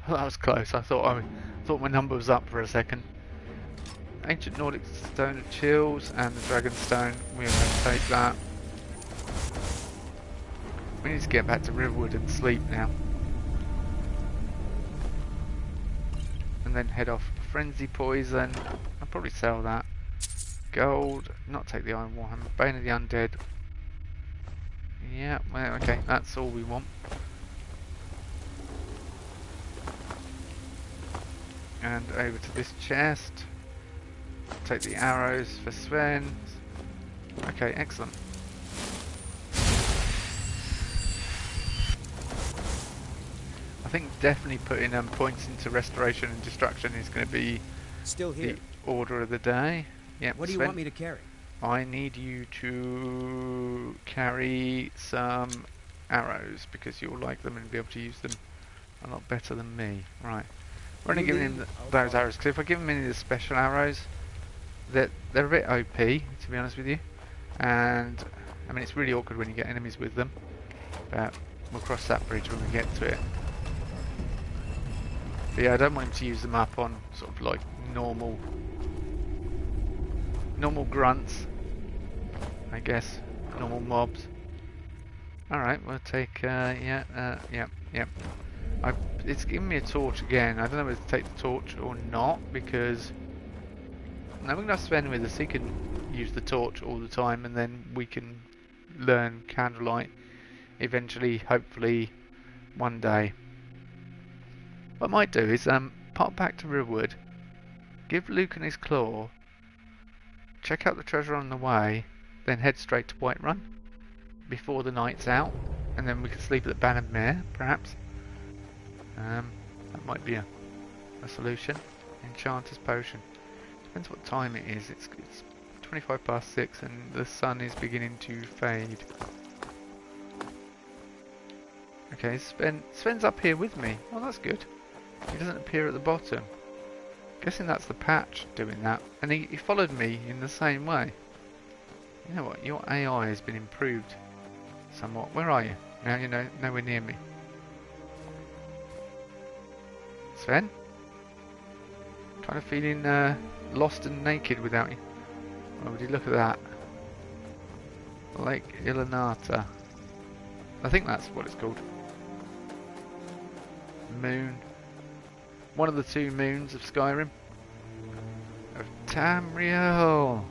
Well, that was close. I thought my number was up for a second. Ancient Nordic Stone of Chills and the Dragon Stone. We're going to take that. We need to get back to Riverwood and sleep now. And then head off. Frenzy Poison. I'll probably sell that. Gold. Not take the Iron Warhammer. Bane of the Undead. Yeah, well, okay. That's all we want. And over to this chest. Take the arrows for Sven. Okay, excellent. I think definitely putting points into restoration and destruction is going to be still here. The order of the day. Yeah. What do you want me to carry? I need you to carry some arrows because you'll like them and be able to use them a lot better than me. Right. We're only giving him those arrows because if I give him any of the special arrows, they're a bit OP, to be honest with you. And I mean, it's really awkward when you get enemies with them, but we'll cross that bridge when we get to it. But yeah, I don't want him to use them up on sort of like normal grunts, I guess, normal mobs. Alright, we'll take, yeah. It's giving me a torch again. I don't know whether to take the torch or not, because now we're going to have Sven with us. He can use the torch all the time, and then we can learn candlelight eventually, hopefully, one day. What I might do is pop back to Riverwood, give Luke and his claw, check out the treasure on the way, then head straight to Whiterun before the night's out, and then we can sleep at the Bannered Mare, perhaps. That might be a solution. Enchanter's Potion. Depends what time it is. It's 25 past 6 and the sun is beginning to fade. Okay, Sven's up here with me. Oh, that's good. He doesn't appear at the bottom. Guessing that's the patch doing that. And he followed me in the same way. You know what? Your AI has been improved somewhat. Where are you? Now you're nowhere near me. Sven? Kind of feeling lost and naked without you. Oh, would you look at that? Lake Ilanata. I think that's what it's called. Moon. One of the two moons of Skyrim. Of Tamriel.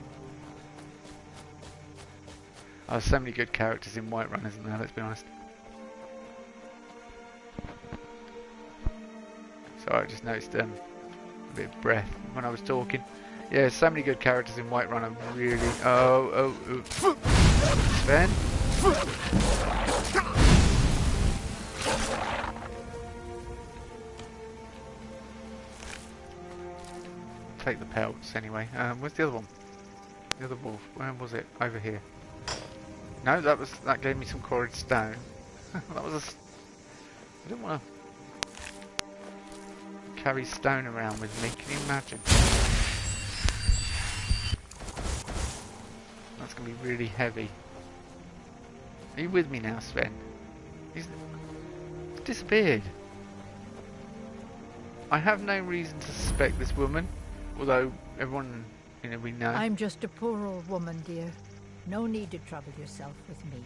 Oh, there's so many good characters in Whiterun, isn't there? Let's be honest. Sorry, I just noticed a bit of breath when I was talking. Yeah, so many good characters in Whiterun. I'm really... Oh. Sven? Take the pelts anyway. Where's the other one? The other wolf. Where was it? Over here. No, that gave me some quarried stone. That was I didn't want to carry stone around with me. Can you imagine? That's going to be really heavy. Are you with me now, Sven? He's disappeared. I have no reason to suspect this woman, although everyone, we know. I'm just a poor old woman, dear. No need to trouble yourself with me.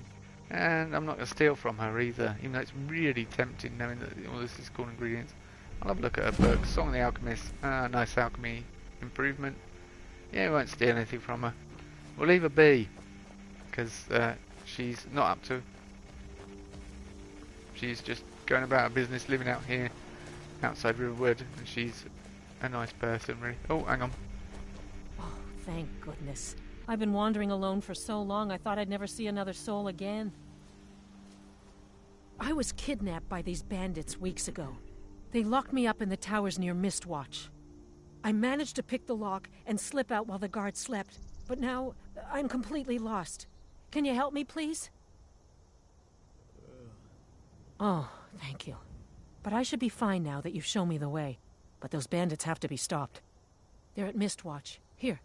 And I'm not going to steal from her either, even though it's really tempting knowing that all this is cool ingredients. I'll have a look at her book. Song of the Alchemist. Nice alchemy improvement. Yeah, we won't steal anything from her. We'll leave her be, because she's not up to... She's just going about her business, living out here, outside Riverwood, and she's a nice person, really. Oh, hang on. thank goodness. I've been wandering alone for so long, I thought I'd never see another soul again. I was kidnapped by these bandits weeks ago. They locked me up in the towers near Mistwatch. I managed to pick the lock and slip out while the guards slept, but now I'm completely lost. Can you help me, please? Oh, thank you. But I should be fine now that you've shown me the way. But those bandits have to be stopped. They're at Mistwatch. Here,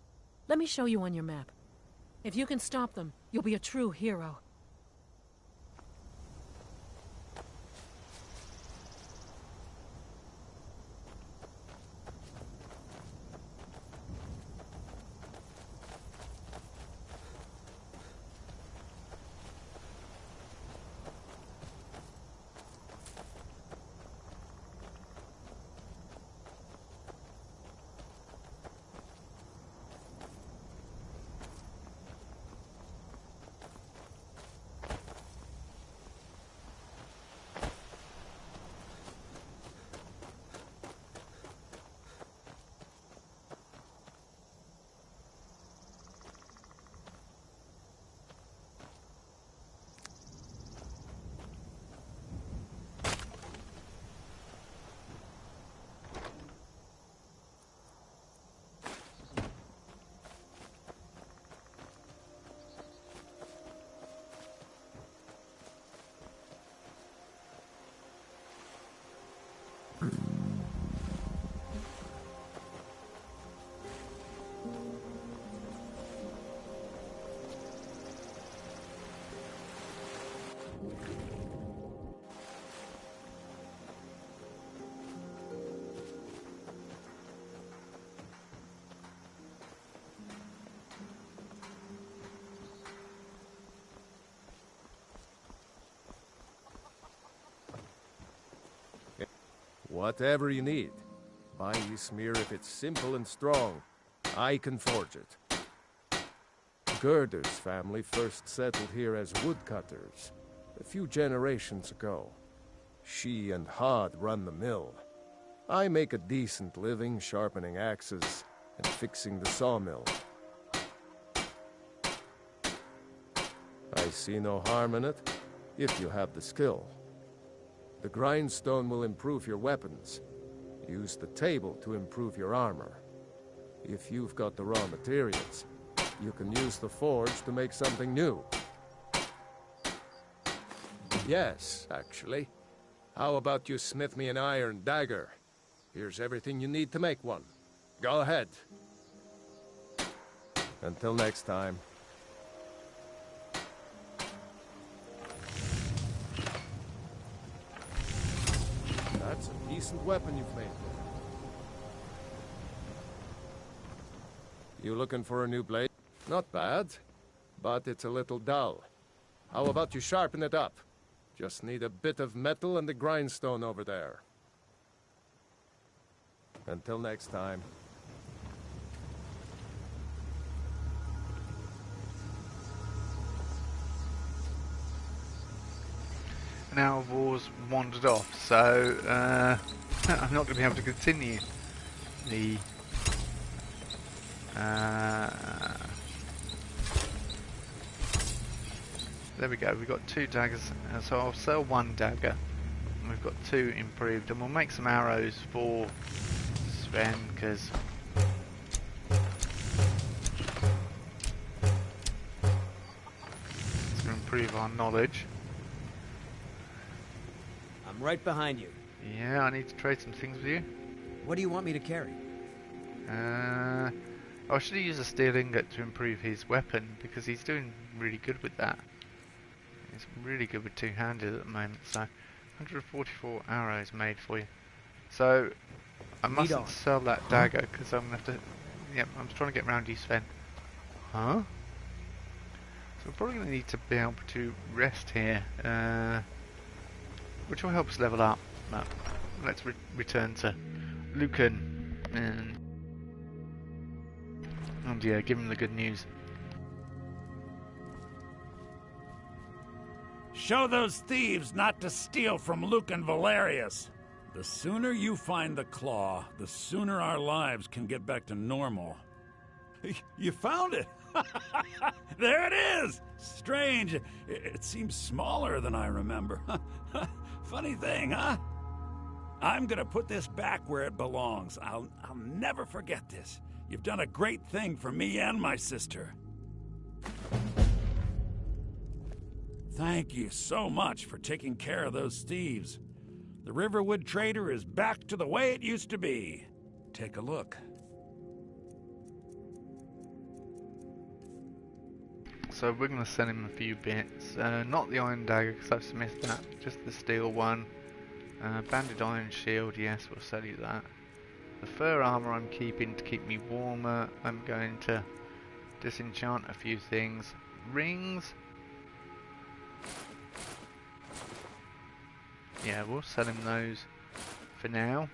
let me show you on your map. If you can stop them, you'll be a true hero. Whatever you need. Buy you smear if it's simple and strong. I can forge it. Gerder's family first settled here as woodcutters a few generations ago. She and Hod run the mill. I make a decent living sharpening axes and fixing the sawmill. I see no harm in it, if you have the skill. The grindstone will improve your weapons. Use the table to improve your armor. If you've got the raw materials, you can use the forge to make something new. Yes, actually. How about you smith me an iron dagger? Here's everything you need to make one. Go ahead. Until next time. That's a decent weapon you've made. You looking for a new blade? Not bad, but it's a little dull. How about you sharpen it up? Just need a bit of metal and the grindstone over there. Until next time. Now War's wandered off, so I'm not going to be able to continue the there we go, we've got 2 daggers, so I'll sell 1 dagger, and we've got 2 improved, and we'll make some arrows for Sven, because it's going to improve our knowledge. I'm right behind you. Yeah, I need to trade some things with you. What do you want me to carry? I should use a steel ingot to improve his weapon, because he's doing really good with that. He's really good with two-handed at the moment, so 144 arrows made for you. So I mustn't sell that dagger, because I'm going to have to... Yep, I'm trying to get round you, Sven. Huh? So we're probably going to need to be able to rest here, which will help us level up. But let's return to Lucan and yeah, give him the good news. Show those thieves not to steal from Lucan Valerius. The sooner you find the claw, the sooner our lives can get back to normal. You found it! There it is! Strange. It seems smaller than I remember. Funny thing, huh? I'm gonna put this back where it belongs. I'll never forget this. You've done a great thing for me and my sister. Thank you so much for taking care of those thieves. The Riverwood Trader is back to the way it used to be. Take a look. So we're going to send him a few bits. Not the iron dagger because I've missed that. Just the steel one. Banded iron shield, yes, we'll sell you that. The fur armor I'm keeping to keep me warmer. I'm going to disenchant a few things. Rings. Yeah, we'll sell him those for now.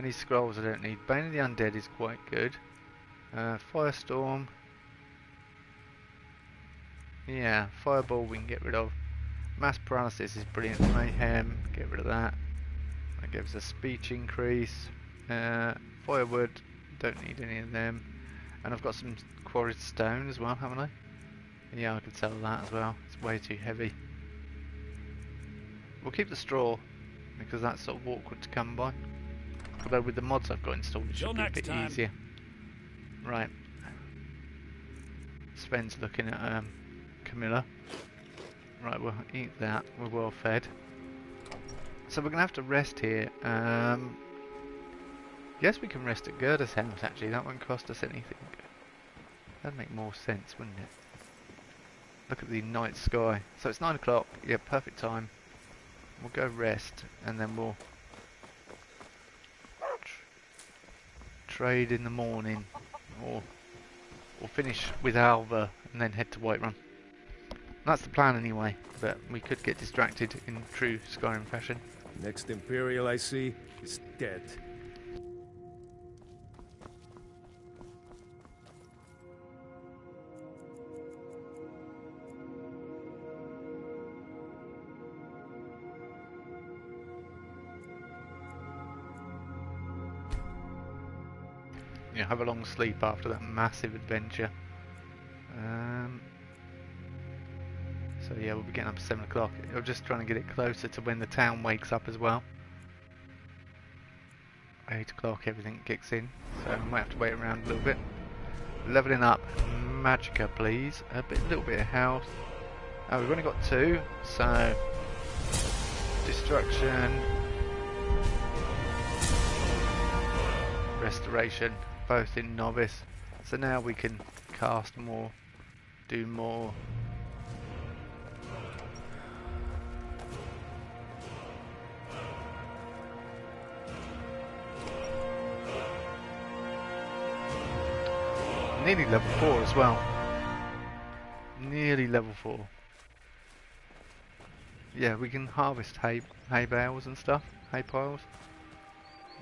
Any scrolls I don't need. Bane of the Undead is quite good. Firestorm. Yeah, Fireball we can get rid of. Mass Paralysis is brilliant. Mayhem, get rid of that. That gives us speech increase. Firewood, don't need any of them. And I've got some quarried stone as well, haven't I? Yeah, I could sell that as well. It's way too heavy. We'll keep the straw, because that's sort of awkward to come by. Although with the mods I've got installed, it should be a bit easier. Right. Sven's looking at Camilla. Right, we'll eat that. We're well fed. So we're going to have to rest here. Yes, we can rest at Gerda's house, actually. That won't cost us anything. That'd make more sense, wouldn't it? Look at the night sky. So it's 9 o'clock. Yeah, perfect time. We'll go rest, and then we'll trade in the morning, or we'll finish with Alva and then head to Whiterun. That's the plan anyway, but we could get distracted in true Skyrim fashion. Next Imperial I see is dead. Yeah, have a long sleep after that massive adventure. So yeah, we'll be getting up at 7 o'clock. I'm just trying to get it closer to when the town wakes up as well. 8 o'clock everything kicks in, so we might have to wait around a little bit. Leveling up, Magicka please, little bit of health. Oh, we've only got 2, so destruction, restoration, both in novice. So now we can cast more, do more. Nearly level 4 as well. Nearly level 4. Yeah, we can harvest hay bales and stuff, hay piles,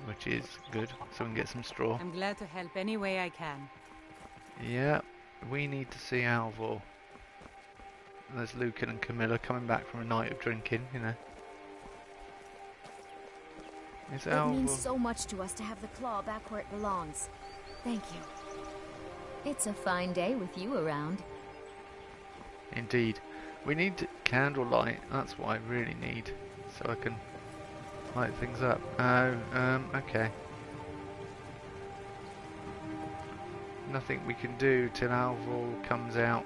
which is good, so we can get some straw. I'm glad to help any way I can. Yeah, we need to see Alvor. There's Lucan and Camilla coming back from a night of drinking, you know. It means so much to us to have the claw back where it belongs. Thank you. It's a fine day with you around. Indeed. We need candlelight, that's what I really need, so I can light things up. Okay. Nothing we can do till Alvor comes out.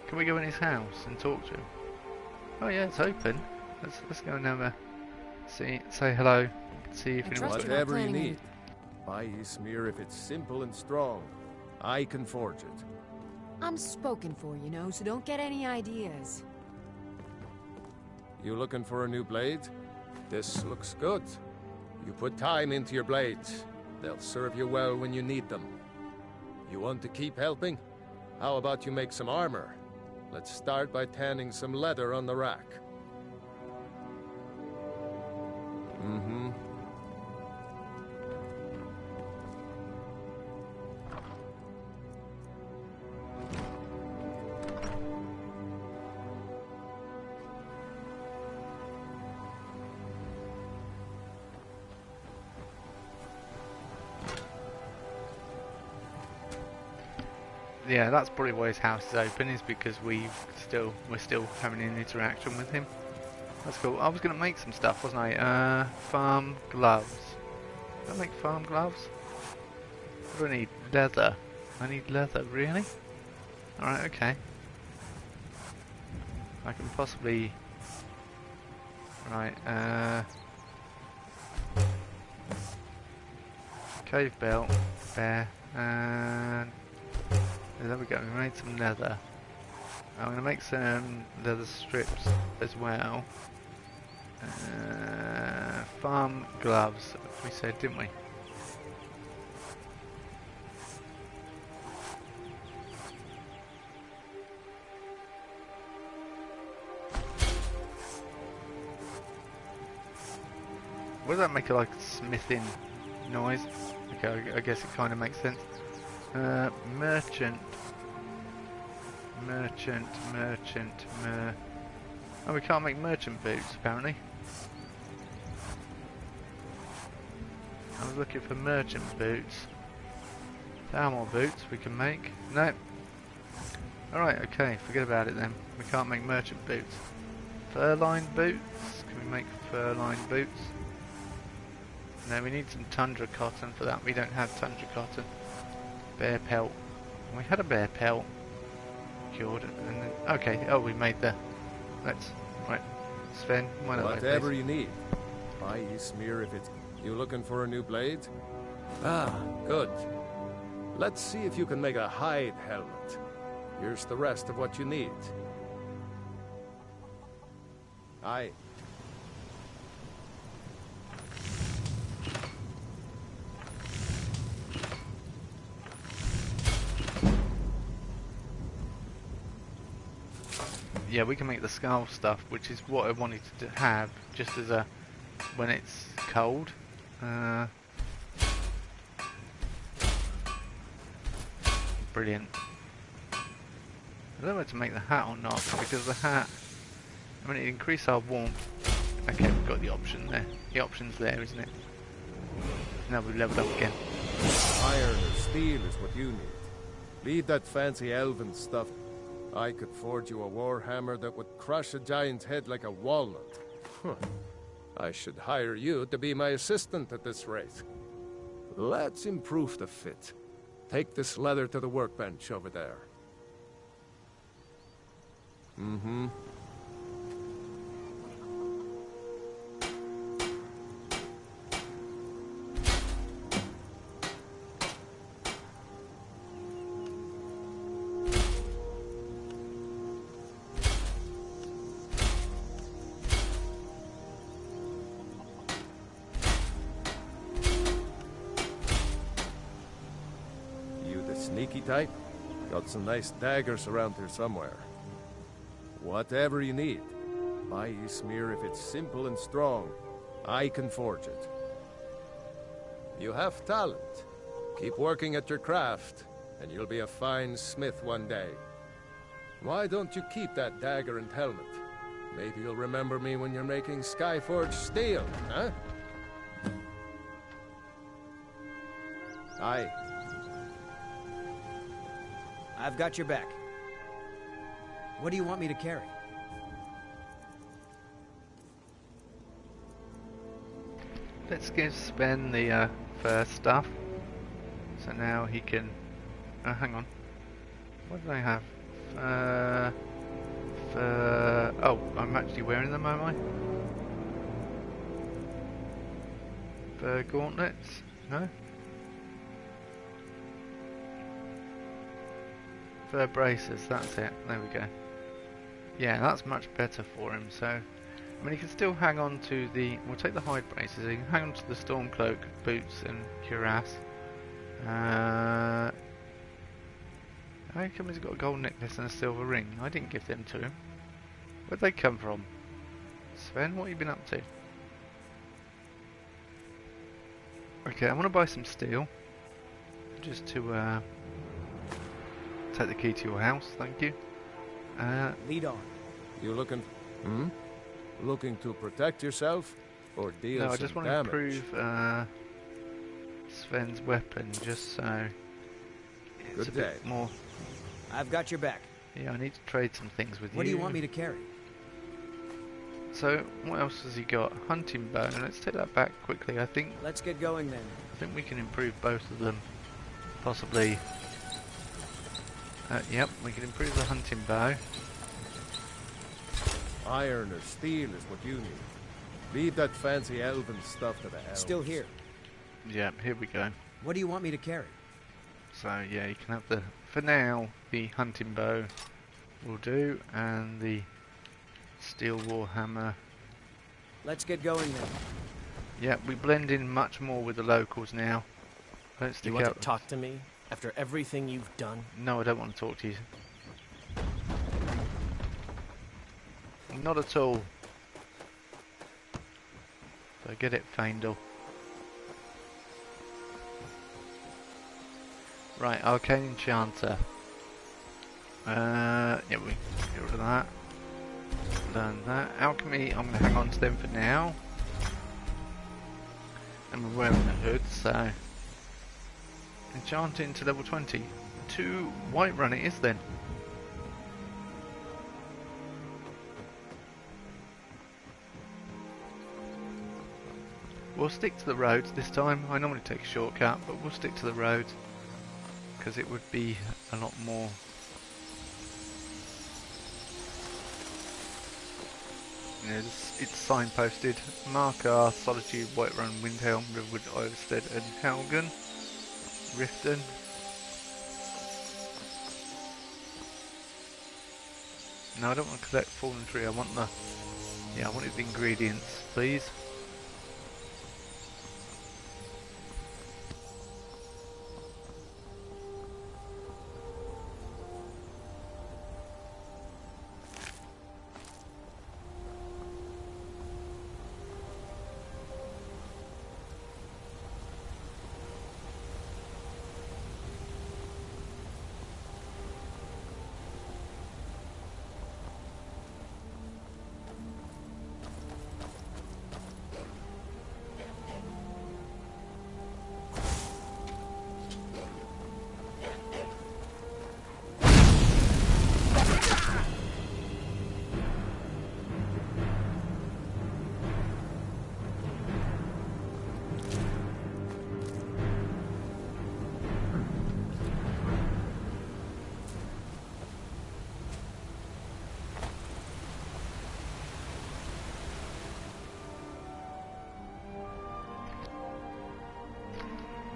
Can we go in his house and talk to him? Oh yeah, it's open. Let's go and have a say hello. See if anyone's whatever you need. Buy Ysmir if it's simple and strong. I can forge it. I'm spoken for, you know, so don't get any ideas. You looking for a new blade? This looks good. You put time into your blades. They'll serve you well when you need them. You want to keep helping? How about you make some armor? Let's start by tanning some leather on the rack. Mm-hmm. Yeah, that's probably why his house is open, is because we're still having an interaction with him. That's cool. I was going to make some stuff, wasn't I? Farm gloves. Did I make farm gloves? What do I need? Leather. I need leather, really? Alright, okay. I can possibly... Right, cave belt, bear, and... There we go, we made some leather. I'm going to make some leather strips as well. Farm gloves, we said, didn't we? What does that make, like smithing noise? Okay, I guess it kind of makes sense. Merchant. Oh, we can't make merchant boots, apparently. I was looking for merchant boots. Armor boots we can make. No. Alright, okay, forget about it then. We can't make merchant boots. Fur-lined boots? Can we make fur-lined boots? No, we need some tundra cotton for that. We don't have tundra cotton. Bear pelt. We had a bear pelt. Cured. And then, okay, oh, we made the... Right. Sven, whatever you need. Buy you smear if it's... You looking for a new blade? Ah, good. Let's see if you can make a hide helmet. Here's the rest of what you need. Aye. Yeah, we can make the skull stuff, which is what I wanted to have, just as a... when it's cold. Brilliant. I don't know whether to make the hat or not, because the hat... I mean, it increases our warmth. Okay, we've got the option there. The option's there, isn't it? Now we've leveled up again. Iron or steel is what you need. Leave that fancy elven stuff. I could forge you a warhammer that would crush a giant's head like a walnut. Huh. I should hire you to be my assistant at this rate. Let's improve the fit. Take this leather to the workbench over there. Mm-hmm. Sneaky type? Got some nice daggers around here somewhere. Whatever you need. Buy you smear if it's simple and strong. I can forge it. You have talent. Keep working at your craft, and you'll be a fine smith one day. Why don't you keep that dagger and helmet? Maybe you'll remember me when you're making Skyforged steel, huh? Aye. I've got your back. What do you want me to carry? Let's give Sven the first stuff. So now he can... Oh, hang on. What do I have? Oh, I'm actually wearing them, am I? Fur gauntlets? No? Fur braces, that's it. There we go. Yeah, that's much better for him. So, I mean, he can still hang on to the... We'll take the hide braces. He can hang on to the storm cloak, boots, and cuirass. How come he's got a gold necklace and a silver ring? I didn't give them to him. Where'd they come from? Sven, what have you been up to? Okay, I want to buy some steel. Just to, take the key to your house, thank you. Lead on. You looking... Looking to protect yourself? Or deal some damage? No, I just want to improve Sven's weapon, just so it's Good a bit more I've got your back. Yeah, I need to trade some things with you. What do you want me to carry? So, what else has he got? Hunting bow. Let's take that back quickly. I think. Let's get going then. I think we can improve both of them. Possibly. Yep, we can improve the hunting bow. Iron or steel is what you need. Leave that fancy elven stuff to the elves. Still here. Yeah, here we go. What do you want me to carry? So yeah, you can have the, for now, the hunting bow will do, and the steel warhammer. Let's get going then. Yeah, we blend in much more with the locals now. Don't stick You want out. to talk to me after everything you've done? No, I don't want to talk to you. Not at all. So get it, Faendal. Right, Arcane Enchanter. Yeah, we get rid of that. Learn that. Alchemy, I'm going to hang on to them for now. And we're wearing the hood, so... Enchanting to level 20. 2 Whiterun it is then. We'll stick to the roads this time. I normally take a shortcut, but we'll stick to the roads because it would be a lot more. You know, it's signposted. Markar, Solitude, Whiterun, Windhelm, Riverwood, Overstead, and Helgen. Riften. No, I don't want to collect fallen tree. I want the. Yeah, I wanted the ingredients, please.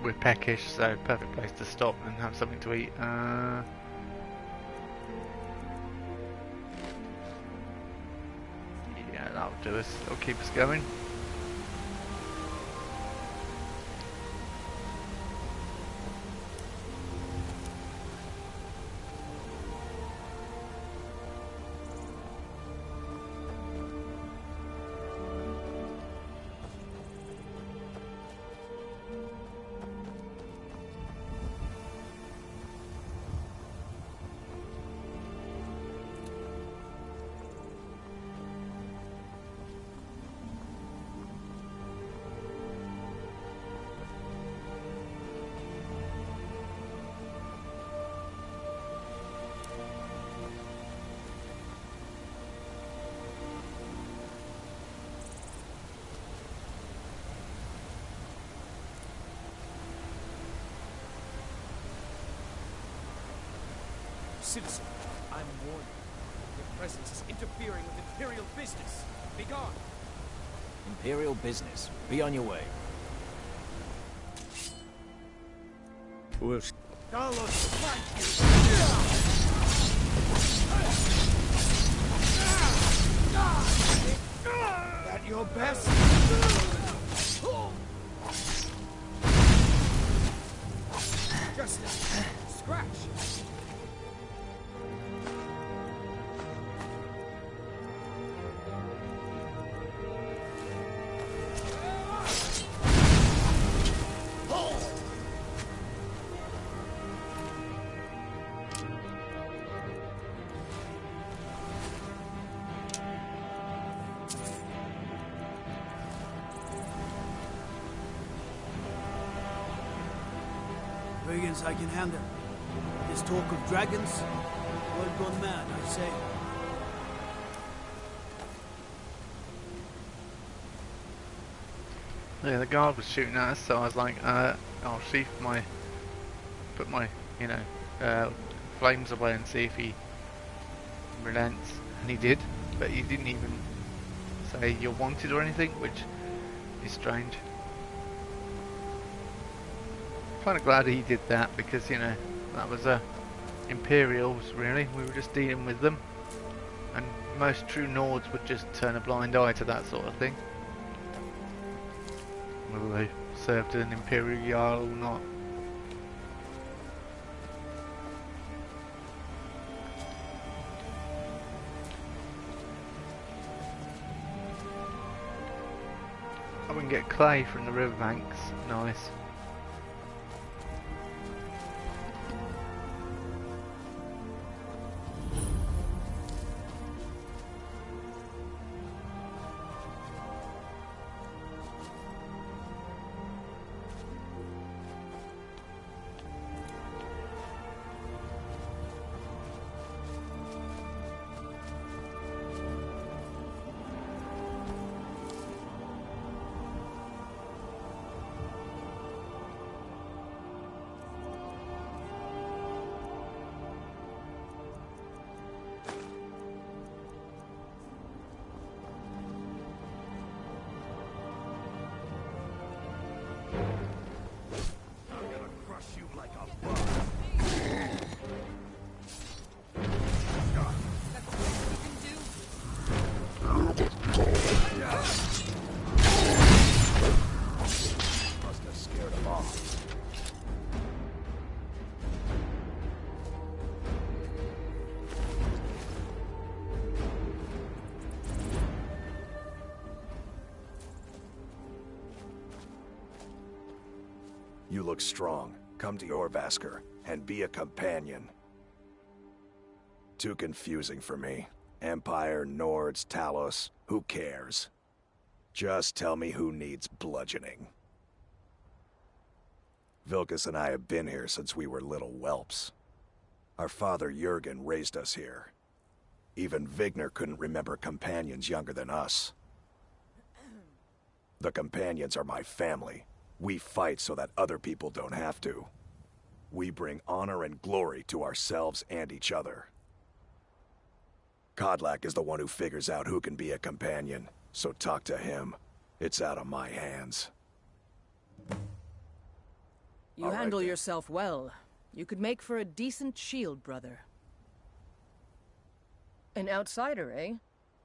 We're peckish, so perfect place to stop and have something to eat. Yeah, that'll do us. That'll keep us going. Citizen, I'm warning you. Your presence is interfering with Imperial business. Be gone. Imperial business. Be on your way. We'll Carlos, fight you! At your best? Justice. Scratch. Brigands I can handle. There's talk of dragons. World gone mad, I say. Yeah, the guard was shooting at us, so I was like, I'll put my, flames away and see if he relents. And he did, but he didn't even say you're wanted or anything, which is strange. Kind of glad he did that because, that was Imperials, really. We were just dealing with them. And most true Nords would just turn a blind eye to that sort of thing. Whether they served an Imperial Jarl or not. I can get clay from the riverbanks. Nice. You look strong. Come to Orvasker and be a companion. Too confusing for me. Empire, Nords, Talos, who cares? Just tell me who needs bludgeoning. Vilkas and I have been here since we were little whelps. Our father Jurgen raised us here. Even Vigner couldn't remember companions younger than us. The companions are my family. We fight so that other people don't have to. We bring honor and glory to ourselves and each other. Kodlak is the one who figures out who can be a companion, so talk to him. It's out of my hands. You handle yourself well. You could make for a decent shield, brother. An outsider, eh?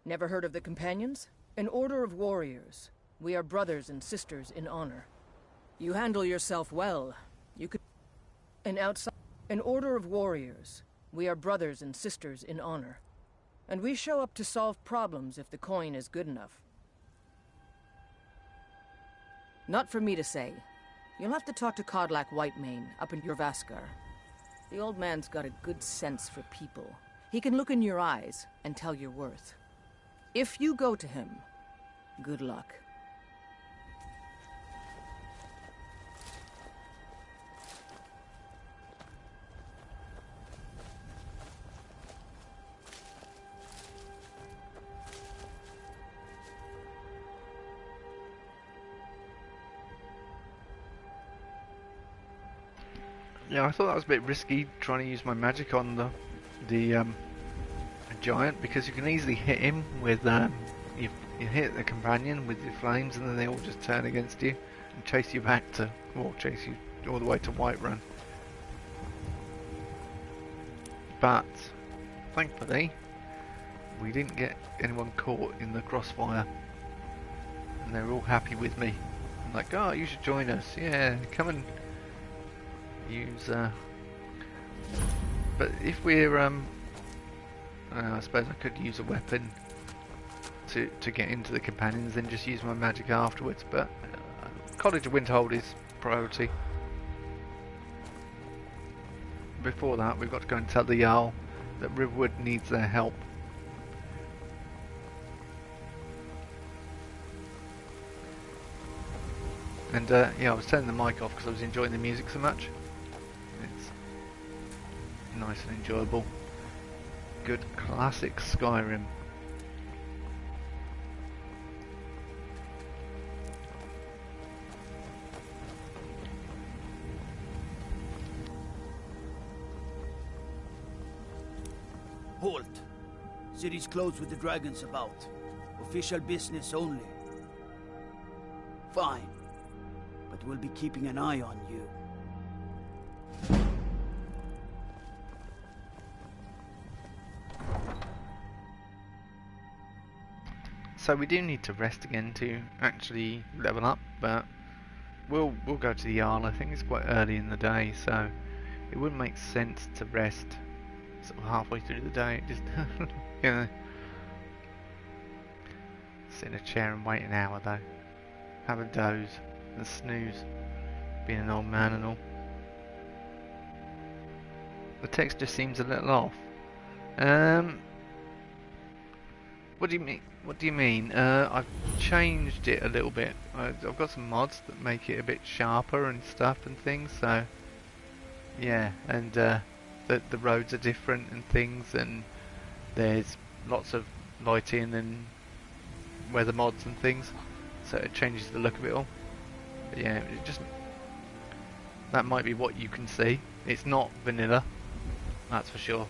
Never heard of the Companions? An order of warriors. We are brothers and sisters in honor. You handle yourself well. You could... An order of warriors. We are brothers and sisters in honor. And we show up to solve problems if the coin is good enough. Not for me to say. You'll have to talk to Kodlak Whitemane up in Jorvaskar. The old man's got a good sense for people. He can look in your eyes and tell your worth. If you go to him, good luck. Yeah, I thought that was a bit risky trying to use my magic on the giant, because you can easily hit him with you hit the companion with your flames, and then they all just turn against you and chase you back to, or chase you all the way to Whiterun. But thankfully, we didn't get anyone caught in the crossfire, and they were all happy with me. I'm like, oh, you should join us. Yeah, come and use. But if we're, I suppose I could use a weapon to get into the companions, then just use my magic afterwards. But College of Winterhold is priority. Before that, we've got to go and tell the Jarl that Riverwood needs their help. And yeah, I was turning the mic off because I was enjoying the music so much. nice and enjoyable. Good classic Skyrim. Halt! City's closed with the dragons about. Official business only. Fine. But we'll be keeping an eye on you. So we do need to rest again to actually level up, but we'll go to the Jarl. I think it's quite early in the day, so it wouldn't make sense to rest sort of halfway through the day. Just you know, sit in a chair and wait an hour though. Have a doze and snooze, being an old man and all. The text just seems a little off. What do you mean? What do you mean? I've changed it a little bit. I've got some mods that make it a bit sharper and stuff and things. So yeah, and the roads are different and things, and there's lots of lighting and weather mods and things. So it changes the look of it all. But yeah, it just, that might be what you can see. It's not vanilla, that's for sure.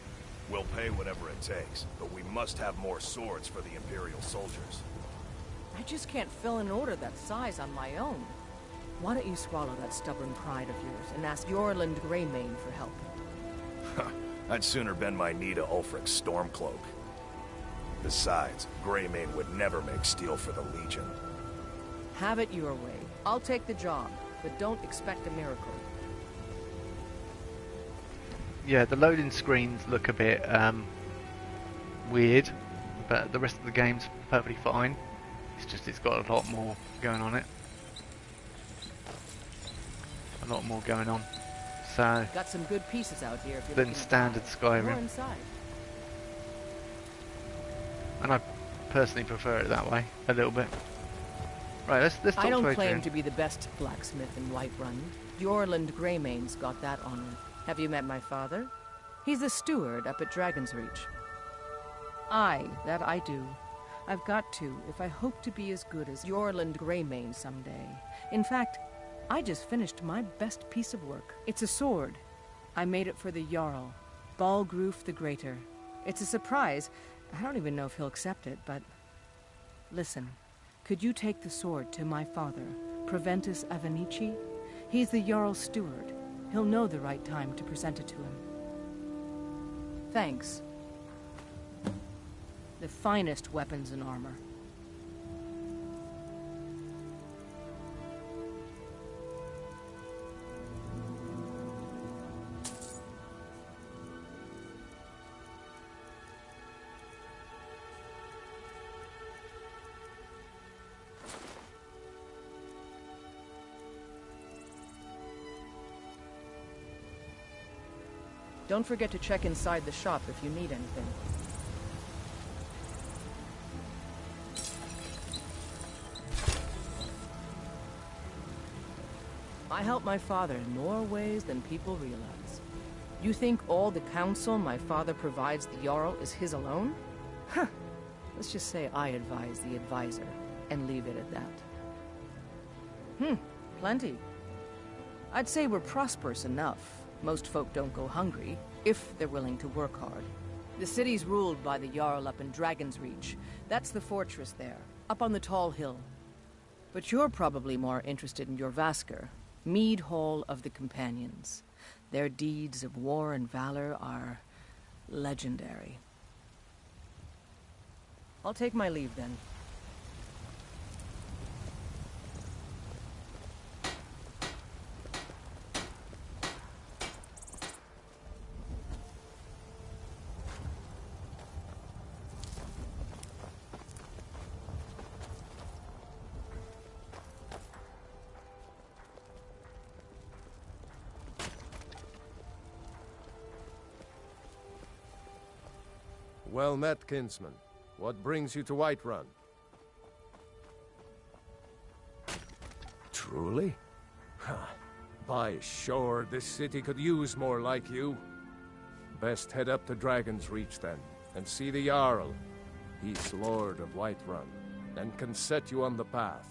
We'll pay whatever it takes, but we must have more swords for the Imperial soldiers. I just can't fill an order that size on my own. Why don't you swallow that stubborn pride of yours and ask Yorland Greymane for help? I'd sooner bend my knee to Ulfric's Stormcloak. Besides, Greymane would never make steel for the Legion. Have it your way. I'll take the job, but don't expect a miracle. Yeah, the loading screens look a bit weird, but the rest of the game's perfectly fine. It's just it's got a lot more going on it. A lot more going on. So got some good pieces out here if you're than standard Skyrim. Inside. And I personally prefer it that way a little bit. Right, let's talk to I don't Adrian. claim to be the best blacksmith in Whiterun. Yorland Greymane's got that honor. Have you met my father? He's the steward up at Dragon's Reach. Aye, that I do. I've got to, if I hope to be as good as Yorland Greymane someday. In fact, I just finished my best piece of work. It's a sword. I made it for the Jarl, Balgroof the Greater. It's a surprise. I don't even know if he'll accept it, but... Listen, could you take the sword to my father, Proventus Avenici? He's the Jarl's steward. He'll know the right time to present it to him. Thanks. The finest weapons and armor. Don't forget to check inside the shop if you need anything. I help my father in more ways than people realize. You think all the counsel my father provides the Jarl is his alone? Huh. Let's just say I advise the advisor, and leave it at that. Plenty. I'd say we're prosperous enough. Most folk don't go hungry, if they're willing to work hard. The city's ruled by the Jarl up in Dragon's Reach. That's the fortress there, up on the tall hill. But you're probably more interested in your Vasker, Mead Hall of the Companions. Their deeds of war and valor are legendary. I'll take my leave then. Well met, kinsman. What brings you to Whiterun? Truly? By sure, this city could use more like you. Best head up to Dragon's Reach then, and see the Jarl. He's Lord of Whiterun, and can set you on the path.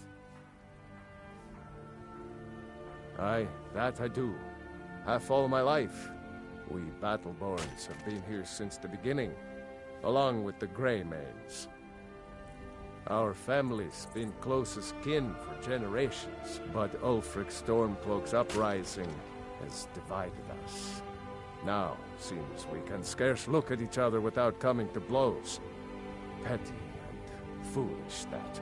Aye, that I do. Half all my life. We Battleborns have been here since the beginning, along with the Greymanes. Our family's been closest kin for generations, but Ulfric Stormcloak's uprising has divided us. Now, seems we can scarce look at each other without coming to blows. Petty and foolish, that.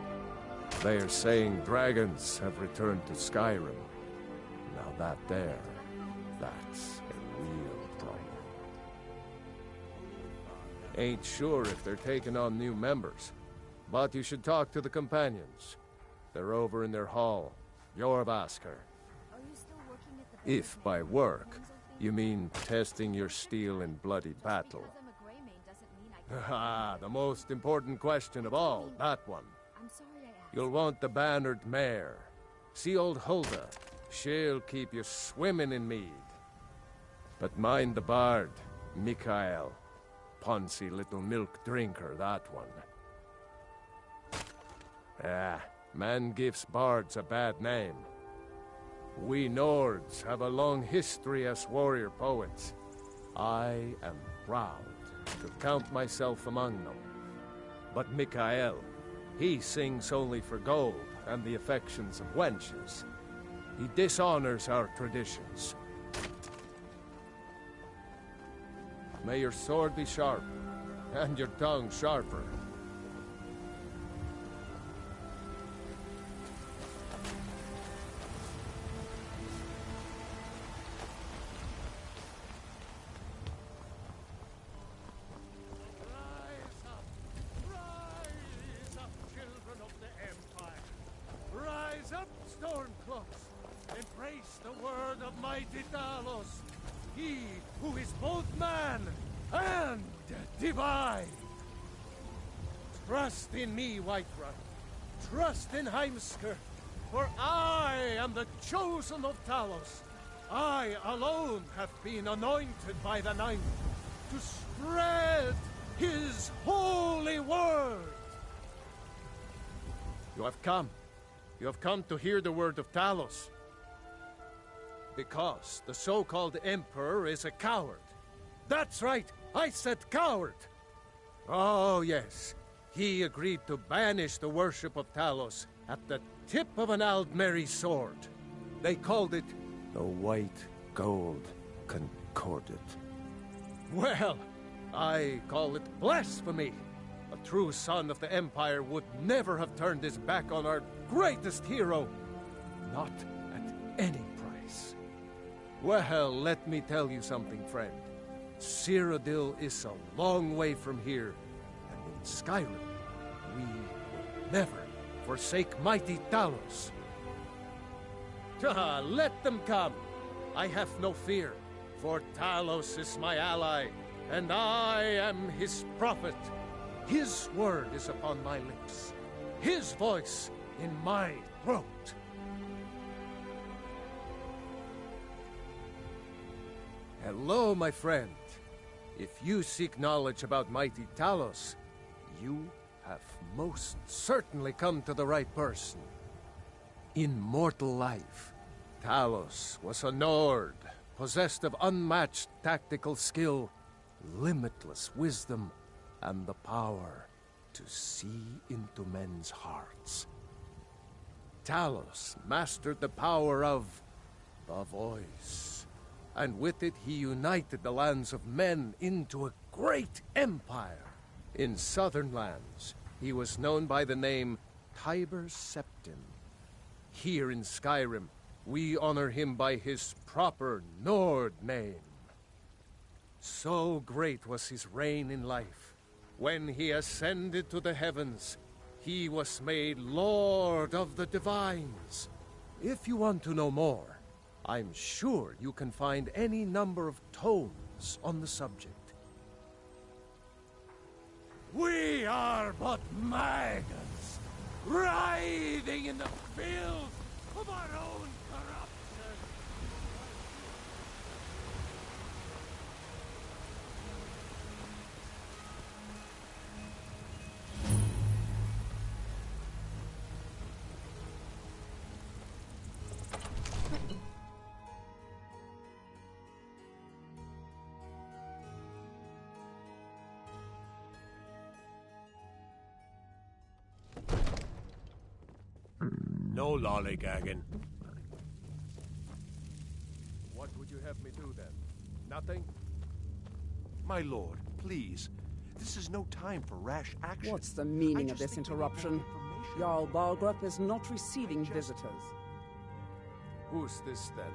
They are saying dragons have returned to Skyrim. Now that's a real problem. Ain't sure if they're taking on new members, but you should talk to the companions. They're over in their hall. Jorvaskr. If by work, you mean testing your steel in bloody battle. Ah, the most important question of all, that one. You'll want the bannered mare. See old Hulda. She'll keep you swimming in mead. But mind the bard, Mikael. Poncy little milk drinker, that one. Ah, man gives bards a bad name. We Nords have a long history as warrior poets. I am proud to count myself among them. But Mikael, he sings only for gold and the affections of wenches. He dishonors our traditions. May your sword be sharp, and your tongue sharper. Trust in me, Whiterun. Trust in Heimskr, for I am the chosen of Talos. I alone have been anointed by the Ninth to spread his holy word. You have come. You have come to hear the word of Talos. Because the so-called Emperor is a coward. That's right, I said coward. Oh, yes. He agreed to banish the worship of Talos at the tip of an Aldmeri sword. They called it the White Gold Concordat. Well, I call it blasphemy. A true son of the Empire would never have turned his back on our greatest hero. Not at any price. Well, let me tell you something, friend. Cyrodiil is a long way from here, and in Skyrim, we will never forsake mighty Talos. Let them come. I have no fear, for Talos is my ally, and I am his prophet. His word is upon my lips, his voice in my throat. Hello, my friend. If you seek knowledge about mighty Talos, you have most certainly come to the right person. In mortal life, Talos was a Nord, possessed of unmatched tactical skill, limitless wisdom, and the power to see into men's hearts. Talos mastered the power of the voice, and with it he united the lands of men into a great empire. In southern lands, he was known by the name Tiber Septim. Here in Skyrim, we honor him by his proper Nord name. So great was his reign in life. When he ascended to the heavens, he was made Lord of the Divines. If you want to know more, I'm sure you can find any number of tomes on the subject. We are but maggots, writhing in the filth of our own corruption. No lollygagging. What would you have me do then? Nothing? My lord, please. This is no time for rash action. What's the meaning of this interruption? Jarl Balgrup is not receiving visitors. Who's this then?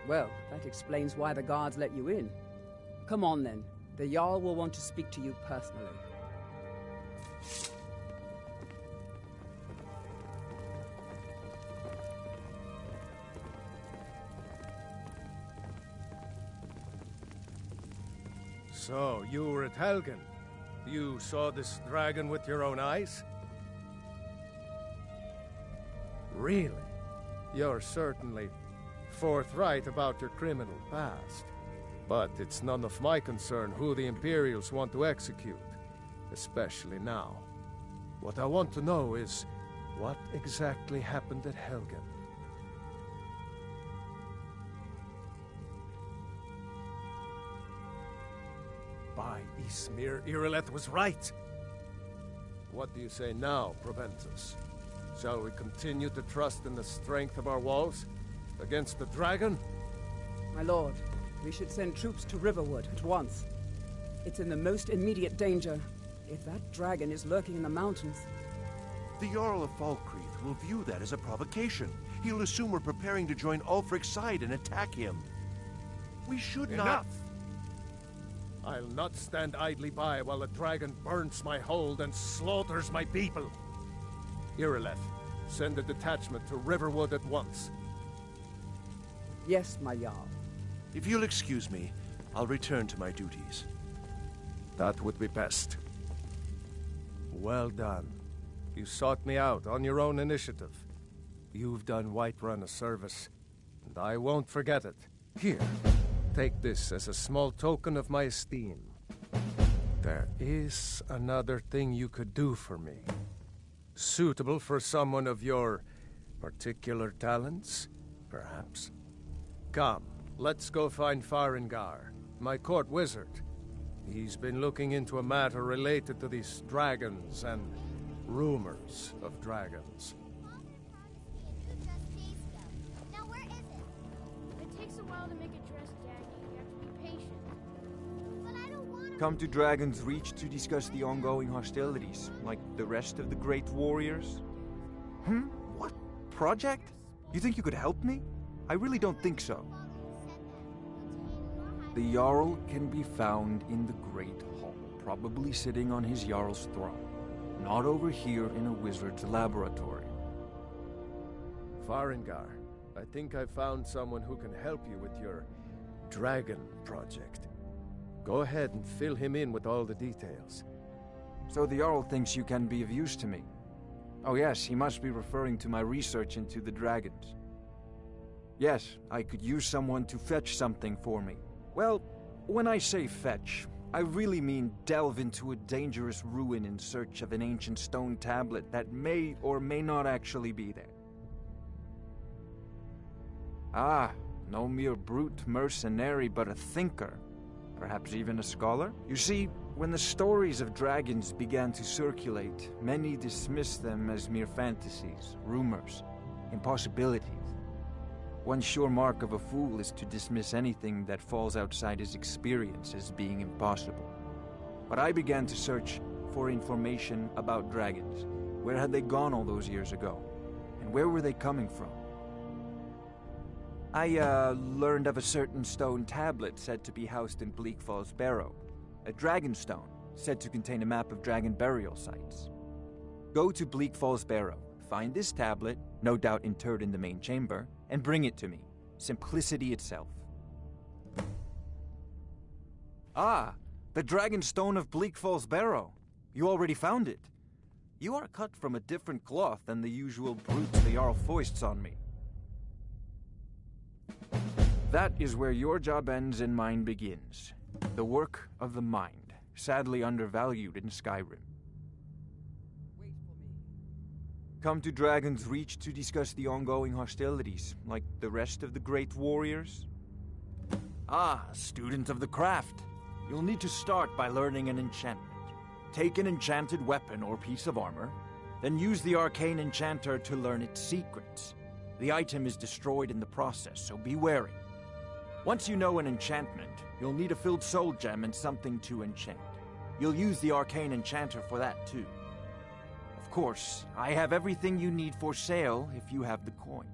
Well, that explains why the guards let you in. Come on then. The Jarl will want to speak to you personally. So, you were at Helgen. You saw this dragon with your own eyes? Really? You're certainly forthright about your criminal past. But it's none of my concern who the Imperials want to execute, especially now. What I want to know is, what exactly happened at Helgen? By Ysmir, Irileth was right! What do you say now, Proventus? Shall we continue to trust in the strength of our walls against the dragon? My lord, we should send troops to Riverwood at once. It's in the most immediate danger. If that dragon is lurking in the mountains... The Jarl of Falkreath will view that as a provocation. He'll assume we're preparing to join Ulfric's side and attack him. We should not... Enough! I'll not stand idly by while the dragon burns my hold and slaughters my people. Irileth, send a detachment to Riverwood at once. Yes, my Jarl. If you'll excuse me, I'll return to my duties. That would be best. Well done. You sought me out on your own initiative. You've done Whiterun a service, and I won't forget it. Here, take this as a small token of my esteem. There is another thing you could do for me. Suitable for someone of your particular talents, perhaps. Come, let's go find Farengar, my court wizard. He's been looking into a matter related to these dragons and rumors of dragons. Now where is it? It takes a while to make a dress, Daddy. You have to be patient. But I don't want to... Come to Dragon's Reach to discuss the ongoing hostilities, like the rest of the great warriors? What? Project? You think you could help me? I really don't think so. The Jarl can be found in the Great Hall, probably sitting on his Jarl's throne. Not over here in a wizard's laboratory. Farengar, I think I found someone who can help you with your dragon project. Go ahead and fill him in with all the details. So the Jarl thinks you can be of use to me. Oh yes, he must be referring to my research into the dragons. Yes, I could use someone to fetch something for me. Well, when I say fetch, I really mean delve into a dangerous ruin in search of an ancient stone tablet that may or may not actually be there. Ah, no mere brute mercenary, but a thinker. Perhaps even a scholar? You see, when the stories of dragons began to circulate, many dismissed them as mere fantasies, rumors, impossibilities. One sure mark of a fool is to dismiss anything that falls outside his experience as being impossible. But I began to search for information about dragons. Where had they gone all those years ago? And where were they coming from? I learned of a certain stone tablet said to be housed in Bleak Falls Barrow. A dragon stone, said to contain a map of dragon burial sites. Go to Bleak Falls Barrow, find this tablet, no doubt interred in the main chamber, and bring it to me. Simplicity itself. Ah, the dragon stone of Bleak Falls Barrow. You already found it. You are cut from a different cloth than the usual brutes the Jarl foists on me. That is where your job ends and mine begins. The work of the mind, sadly undervalued in Skyrim. Come to Dragon's Reach to discuss the ongoing hostilities, like the rest of the great warriors? Ah, student of the craft. You'll need to start by learning an enchantment. Take an enchanted weapon or piece of armor, Then use the arcane enchanter to learn its secrets. The item is destroyed in the process, so be wary. Once you know an enchantment, you'll need a filled soul gem and something to enchant. You'll use the arcane enchanter for that too. Of course, I have everything you need for sale if you have the coin.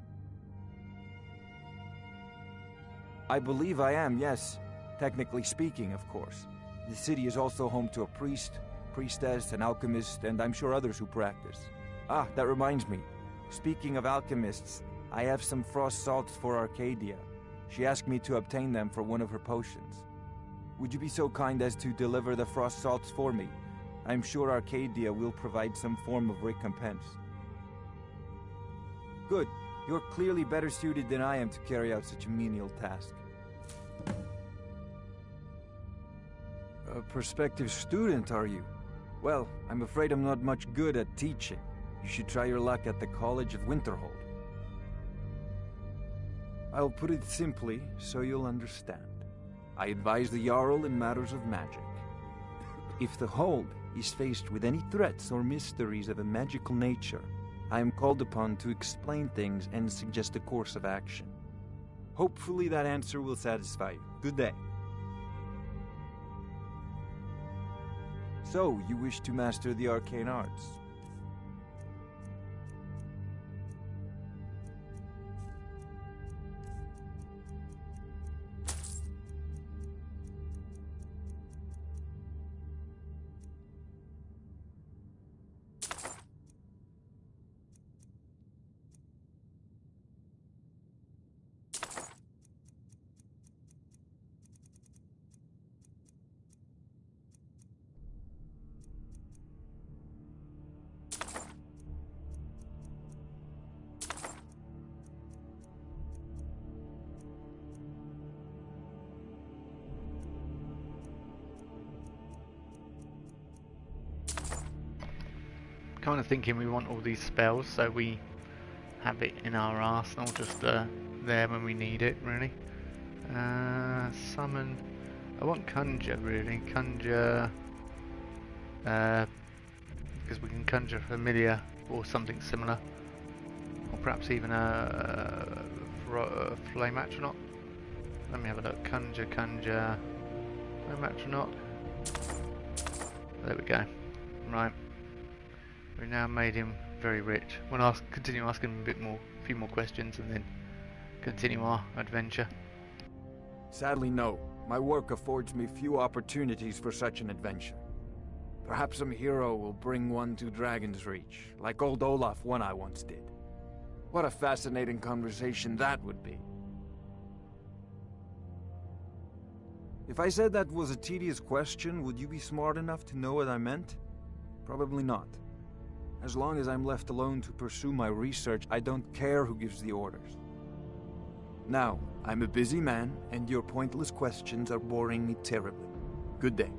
I believe I am, yes. Technically speaking, of course. The city is also home to a priest, priestess, an alchemist, and I'm sure others who practice. Ah, that reminds me. Speaking of alchemists, I have some frost salts for Arcadia. She asked me to obtain them for one of her potions. Would you be so kind as to deliver the frost salts for me? I'm sure Arcadia will provide some form of recompense. Good. You're clearly better suited than I am to carry out such a menial task. A prospective student, are you? Well, I'm afraid I'm not much good at teaching. You should try your luck at the College of Winterhold. I'll put it simply so you'll understand. I advise the Jarl in matters of magic. If the Hold is faced with any threats or mysteries of a magical nature, I am called upon to explain things and suggest a course of action. Hopefully that answer will satisfy you. Good day. So, you wish to master the arcane arts? Kind of thinking we want all these spells so we have it in our arsenal, just there when we need it, really. Summon. I want conjure, really. Conjure, because we can conjure familiar or something similar, or perhaps even a flame astronaut. Let me have a look. Conjure, flame astronaut. There we go. Right. We now made him very rich. We'll continue asking him a few more questions, and then continue our adventure. Sadly, no. My work affords me few opportunities for such an adventure. Perhaps some hero will bring one to Dragon's Reach, like old Olaf one I once did. What a fascinating conversation that would be. If I said that was a tedious question, would you be smart enough to know what I meant? Probably not. As long as I'm left alone to pursue my research, I don't care who gives the orders. Now, I'm a busy man, and your pointless questions are boring me terribly. Good day.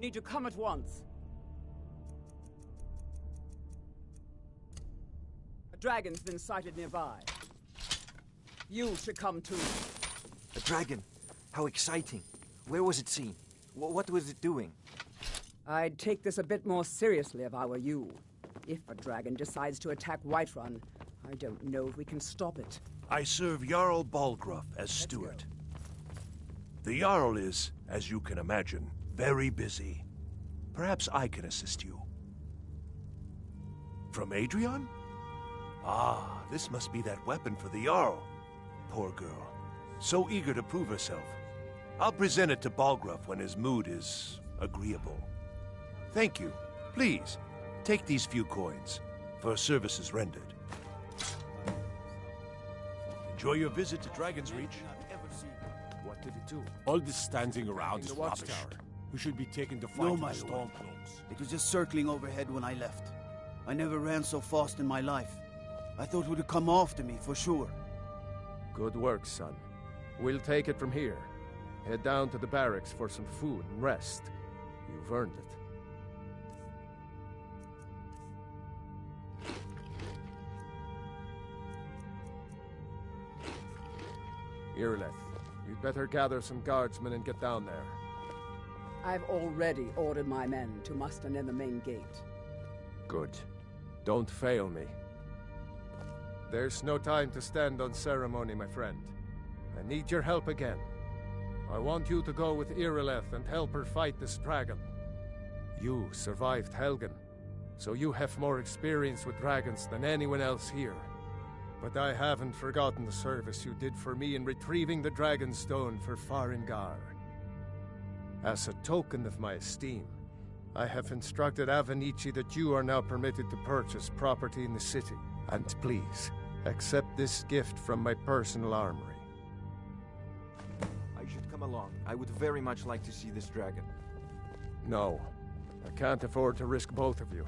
Need to come at once. A dragon's been sighted nearby. You should come too. A dragon? How exciting. Where was it seen? What was it doing? I'd take this a bit more seriously if I were you. If a dragon decides to attack Whiterun, I don't know if we can stop it. I serve Jarl Balgruuf as steward. The Jarl is, as you can imagine, very busy. Perhaps I can assist you. From Adrian? Ah, this must be that weapon for the Jarl. Poor girl. So eager to prove herself. I'll present it to Balgruuf when his mood is agreeable. Thank you. Please, take these few coins for services rendered. Enjoy your visit to Dragon's Reach. What did it do? All this standing around is rubbish. who should be taken to fight No, in my the lord. Stormcloaks. It was just circling overhead when I left. I never ran so fast in my life. I thought it would have come after me, for sure. Good work, son. We'll take it from here. Head down to the barracks for some food and rest. You've earned it. Irileth, you'd better gather some guardsmen and get down there. I've already ordered my men to muster near the main gate. Good. Don't fail me. There's no time to stand on ceremony, my friend. I need your help again. I want you to go with Irileth and help her fight this dragon. You survived Helgen, so you have more experience with dragons than anyone else here. But I haven't forgotten the service you did for me in retrieving the Dragon Stone for Farengar. As a token of my esteem, I have instructed Avenici that you are now permitted to purchase property in the city. And please, accept this gift from my personal armory. I should come along. I would very much like to see this dragon. No, I can't afford to risk both of you.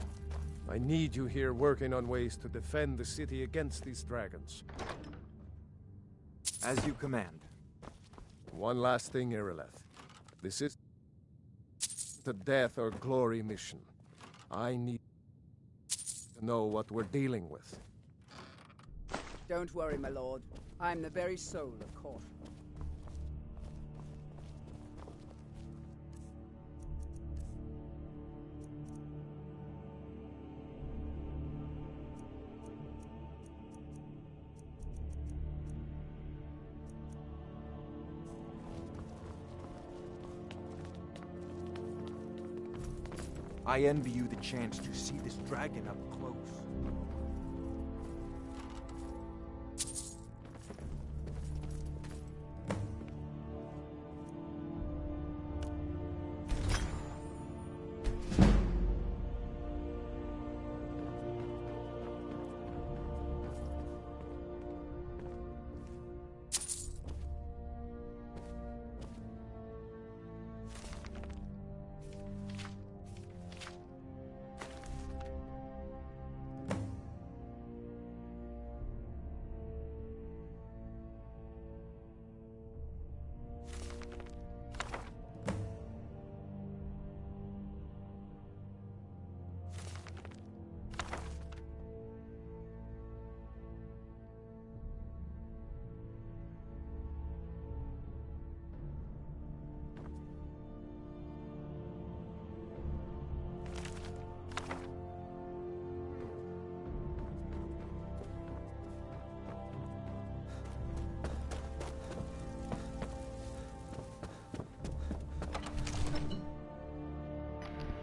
I need you here working on ways to defend the city against these dragons. As you command. One last thing, Irileth. This is the death or glory mission. I need to know what we're dealing with. Don't worry, my lord. I'm the very soul of caution. I envy you the chance to see this dragon up close.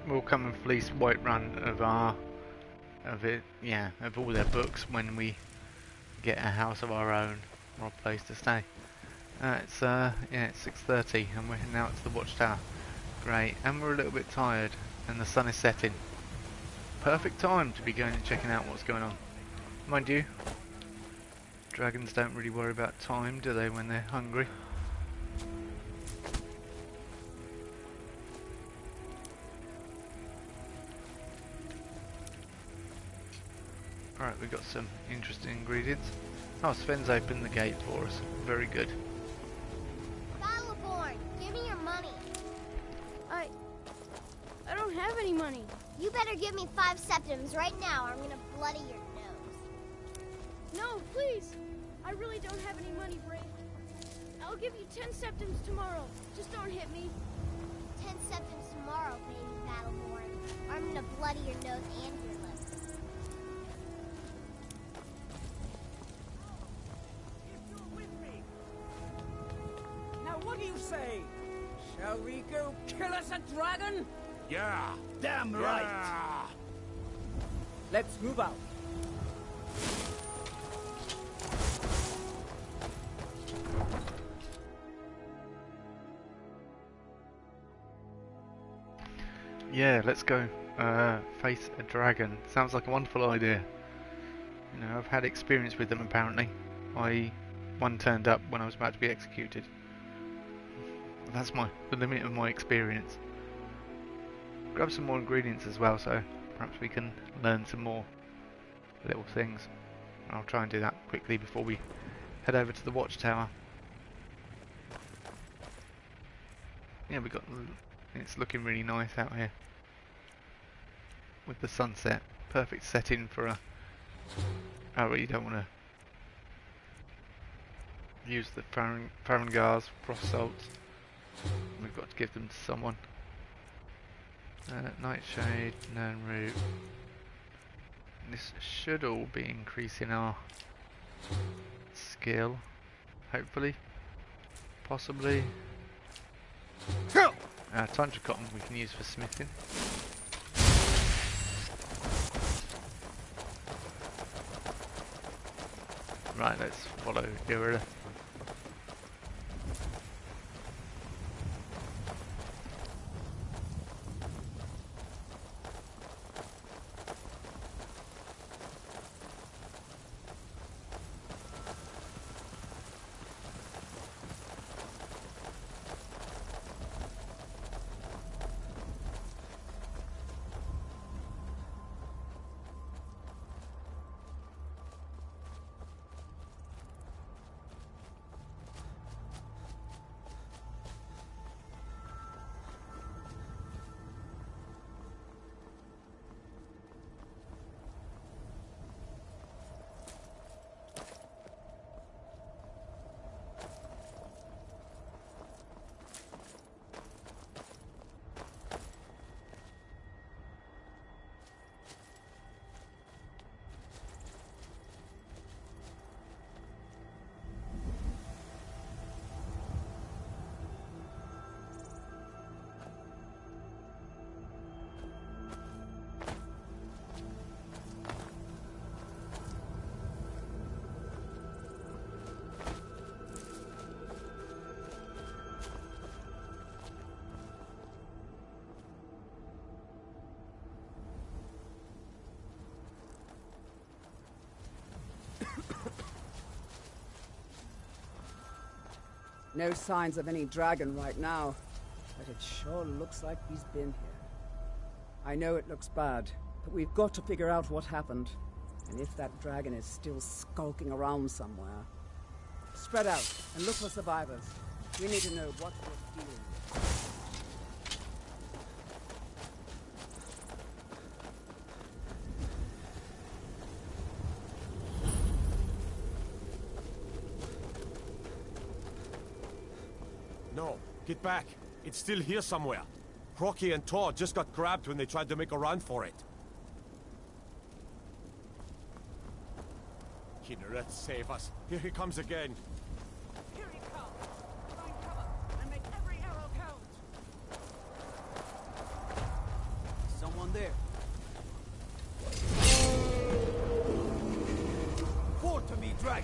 We'll come and fleece Whiterun of all their books when we get a house of our own or a place to stay. It's 6:30 and we're now to the watchtower. Great, and we're a little bit tired and the sun is setting. Perfect time to be going and checking out what's going on. Mind you, dragons don't really worry about time, do they, when they're hungry? Alright, we've got some interesting ingredients. Oh, Sven's opened the gate for us. Very good. Battleborn, give me your money. I don't have any money. You better give me 5 septims right now or I'm gonna bloody your nose. No, please. I really don't have any money, Brave. I'll give you 10 septims tomorrow. Just don't hit me. 10 septims tomorrow, baby Battleborn. Or I'm gonna bloody your nose and your lips. Now what do you say? Shall we go kill us a dragon? Yeah! Damn right! Let's move out. Yeah, let's go face a dragon. Sounds like a wonderful idea. You know, I've had experience with them apparently. One turned up when I was about to be executed. That's the limit of my experience. grab some more ingredients as well, so perhaps we can learn some more little things. I'll try and do that quickly before we head over to the watchtower. Yeah, it's looking really nice out here with the sunset. Perfect setting for a... Oh, well, you don't want to use the Farangars frost salts. We've got to give them to someone. Nightshade, Nernroot. This should all be increasing our skill, hopefully, possibly. Tundra cotton we can use for smithing. Right, let's follow Gorilla. No signs of any dragon right now, but it sure looks like he's been here. I know it looks bad, but we've got to figure out what happened, and if that dragon is still skulking around somewhere. Spread out and look for survivors. We need to know what we're dealing with. No, get back. It's still here somewhere. Crocky and Todd just got grabbed when they tried to make a run for it. Kinneret, save us. Here he comes again. Here he comes. Find cover and make every arrow count. Someone there. Forward to me, dragon.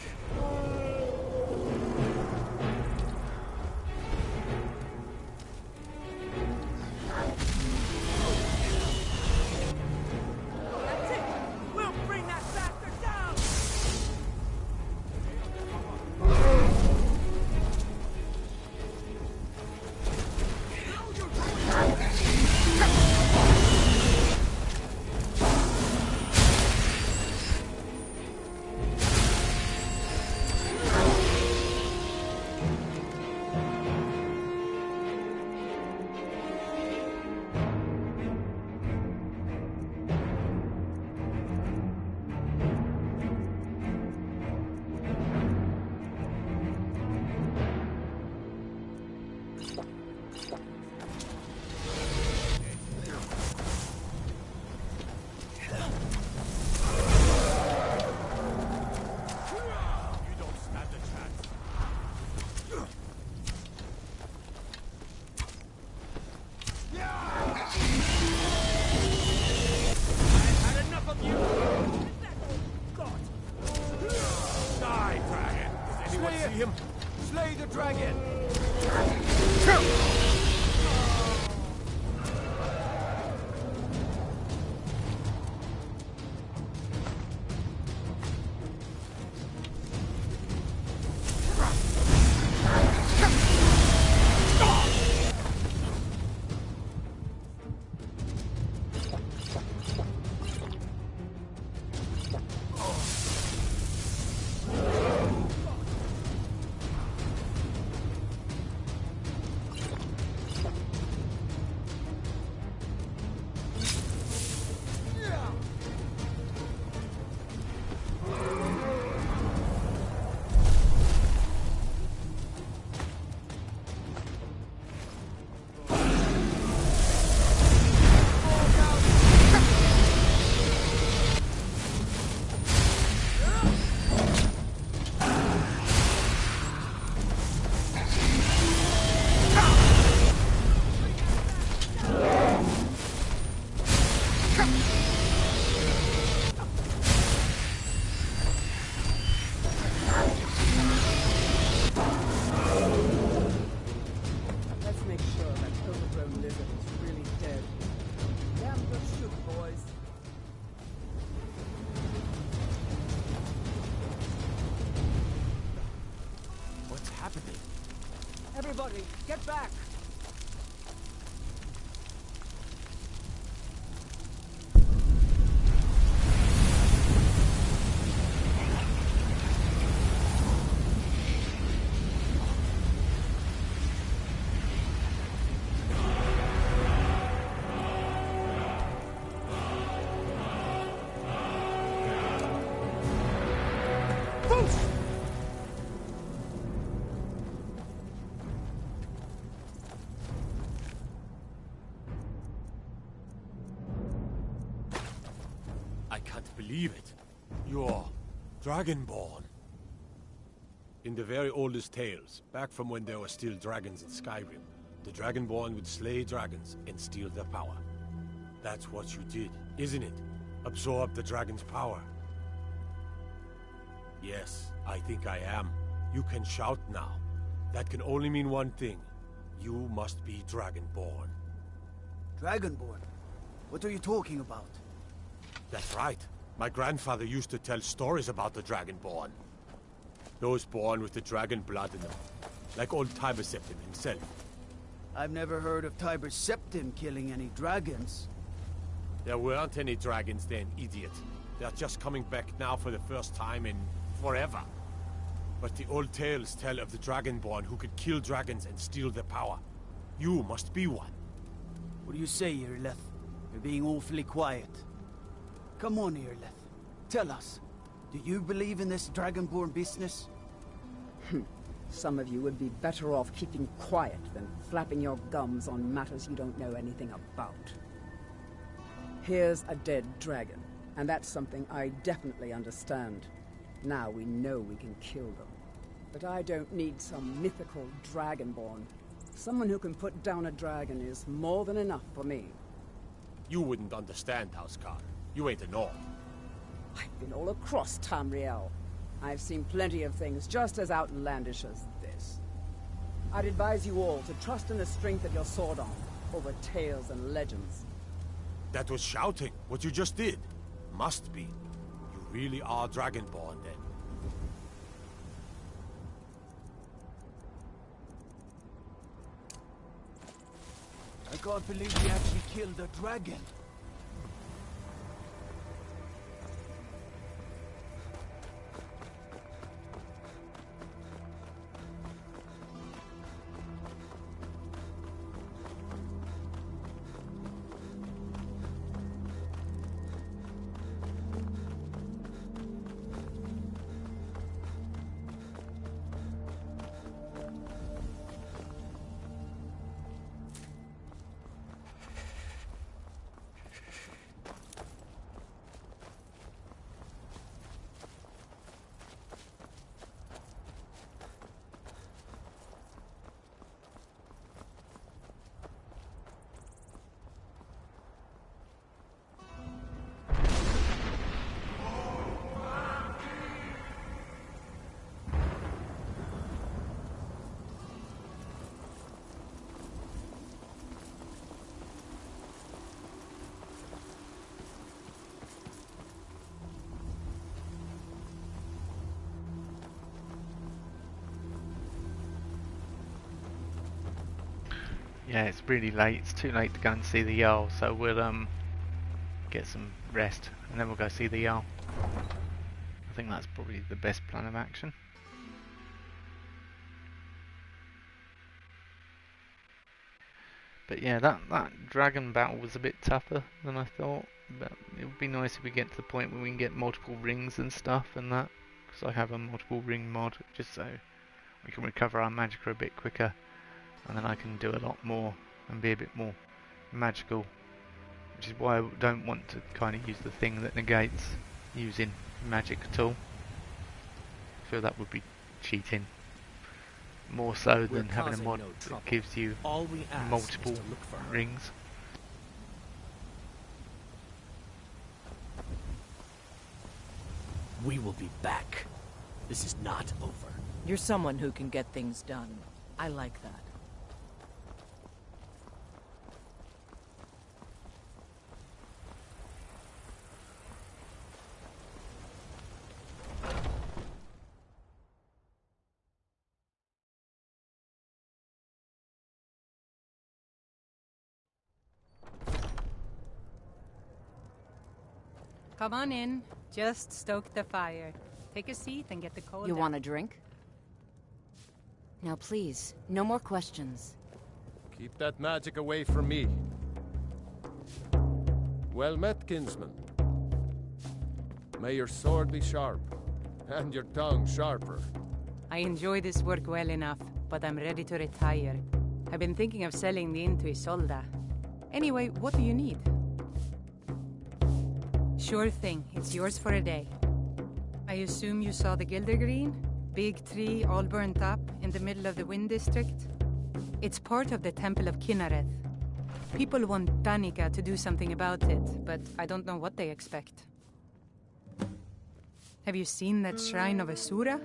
Slay the dragon! Let's make sure that overgrown lizard is really dead. Damn good shoot, boys. What's happening? Everybody, get back! I can't believe it. You're Dragonborn. In the very oldest tales, back from when there were still dragons in Skyrim, the Dragonborn would slay dragons and steal their power. That's what you did, isn't it? Absorb the dragon's power. Yes, I think I am. You can shout now. That can only mean one thing. You must be Dragonborn. Dragonborn? What are you talking about? That's right. My grandfather used to tell stories about the Dragonborn. Those born with the dragon blood in them. Like old Tiber Septim himself. I've never heard of Tiber Septim killing any dragons. There weren't any dragons then, idiot. They're just coming back now for the first time in forever. But the old tales tell of the Dragonborn who could kill dragons and steal their power. You must be one. What do you say, Irleth? You're being awfully quiet. Come on, Irleth. Tell us. Do you believe in this Dragonborn business? Some of you would be better off keeping quiet than flapping your gums on matters you don't know anything about. Here's a dead dragon, and that's something I definitely understand. Now we know we can kill them. But I don't need some mythical Dragonborn. Someone who can put down a dragon is more than enough for me. You wouldn't understand, Housecarl. You ain't a North. I've been all across Tamriel. I've seen plenty of things just as outlandish as this. I'd advise you all to trust in the strength of your sword arm over tales and legends. That was shouting, what you just did. Must be. You really are Dragonborn, then. I can't believe we actually killed a dragon. Yeah, it's really late. It's too late to go and see the Jarl, so we'll get some rest and then we'll go see the Jarl. I think that's probably the best plan of action. But yeah, that dragon battle was a bit tougher than I thought. But it would be nice if we get to the point where we can get multiple rings and stuff and that. Because I have a multiple ring mod, just so we can recover our magicka a bit quicker. And then I can do a lot more and be a bit more magical. Which is why I don't want to kind of use the thing that negates using magic at all. I feel that would be cheating. More so than having a mod that gives you multiple rings. We will be back. This is not over. You're someone who can get things done. I like that. Come on in. Just stoke the fire. Take a seat and get the cold You out. want a drink? Now please, no more questions. Keep that magic away from me. Well met, kinsman. May your sword be sharp, and your tongue sharper. I enjoy this work well enough, but I'm ready to retire. I've been thinking of selling the inn to Isolda. Anyway, what do you need? Sure thing. It's yours for a day. I assume you saw the Gildergreen? Big tree, all burnt up, in the middle of the Wind District? It's part of the Temple of Kinnareth. People want Danica to do something about it, but I don't know what they expect. Have you seen that shrine of Asura?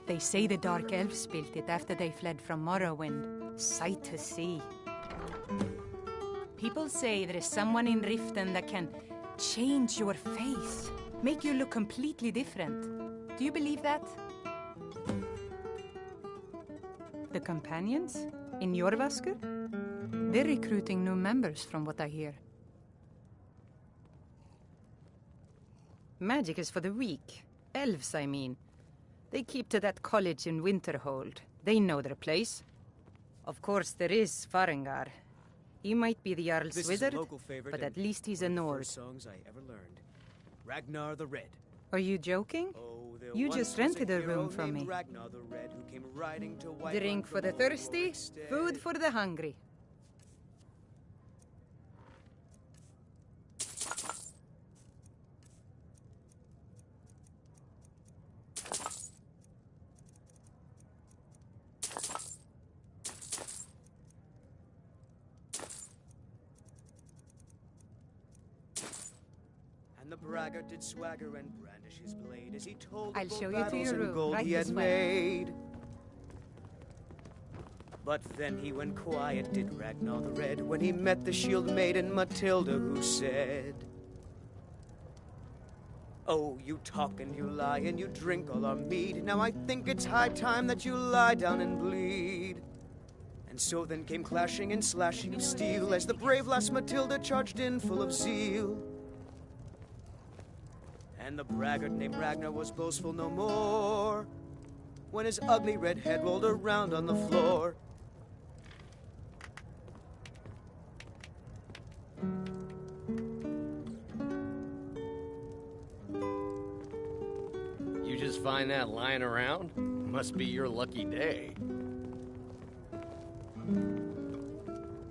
They say the Dark Elves built it after they fled from Morrowind. Sight to see. People say there is someone in Riften that can change your face, make you look completely different. Do you believe that? The companions? In Jorvaskr? They're recruiting new members from what I hear. Magic is for the weak. Elves, I mean. They keep to that college in Winterhold. They know their place. Of course, there is Farengar. He might be the Jarl's This is wizard, a local favorite, but at and least he's a one of the Nord. first songs I ever learned. Ragnar the Red. Are you joking? There You once just was rented a hero room from named me. Ragnar the Red, who came riding to Whiterun Drink for from the thirsty, Orlor's food for the hungry. And the braggart did swagger and brandish his blade as he told of I'll bold show you to battles your and room, gold right he had this way. made. But then he went quiet, did Ragnar the Red, when he met the shield maiden Matilda, who said, "Oh, you talk and you lie and you drink all our mead. Now I think it's high time that you lie down and bleed." And so then came clashing and slashing of steel as the brave lass Matilda charged in full of zeal. And the braggart named Ragnar was boastful no more when his ugly red head rolled around on the floor. You just find that lying around? Must be your lucky day.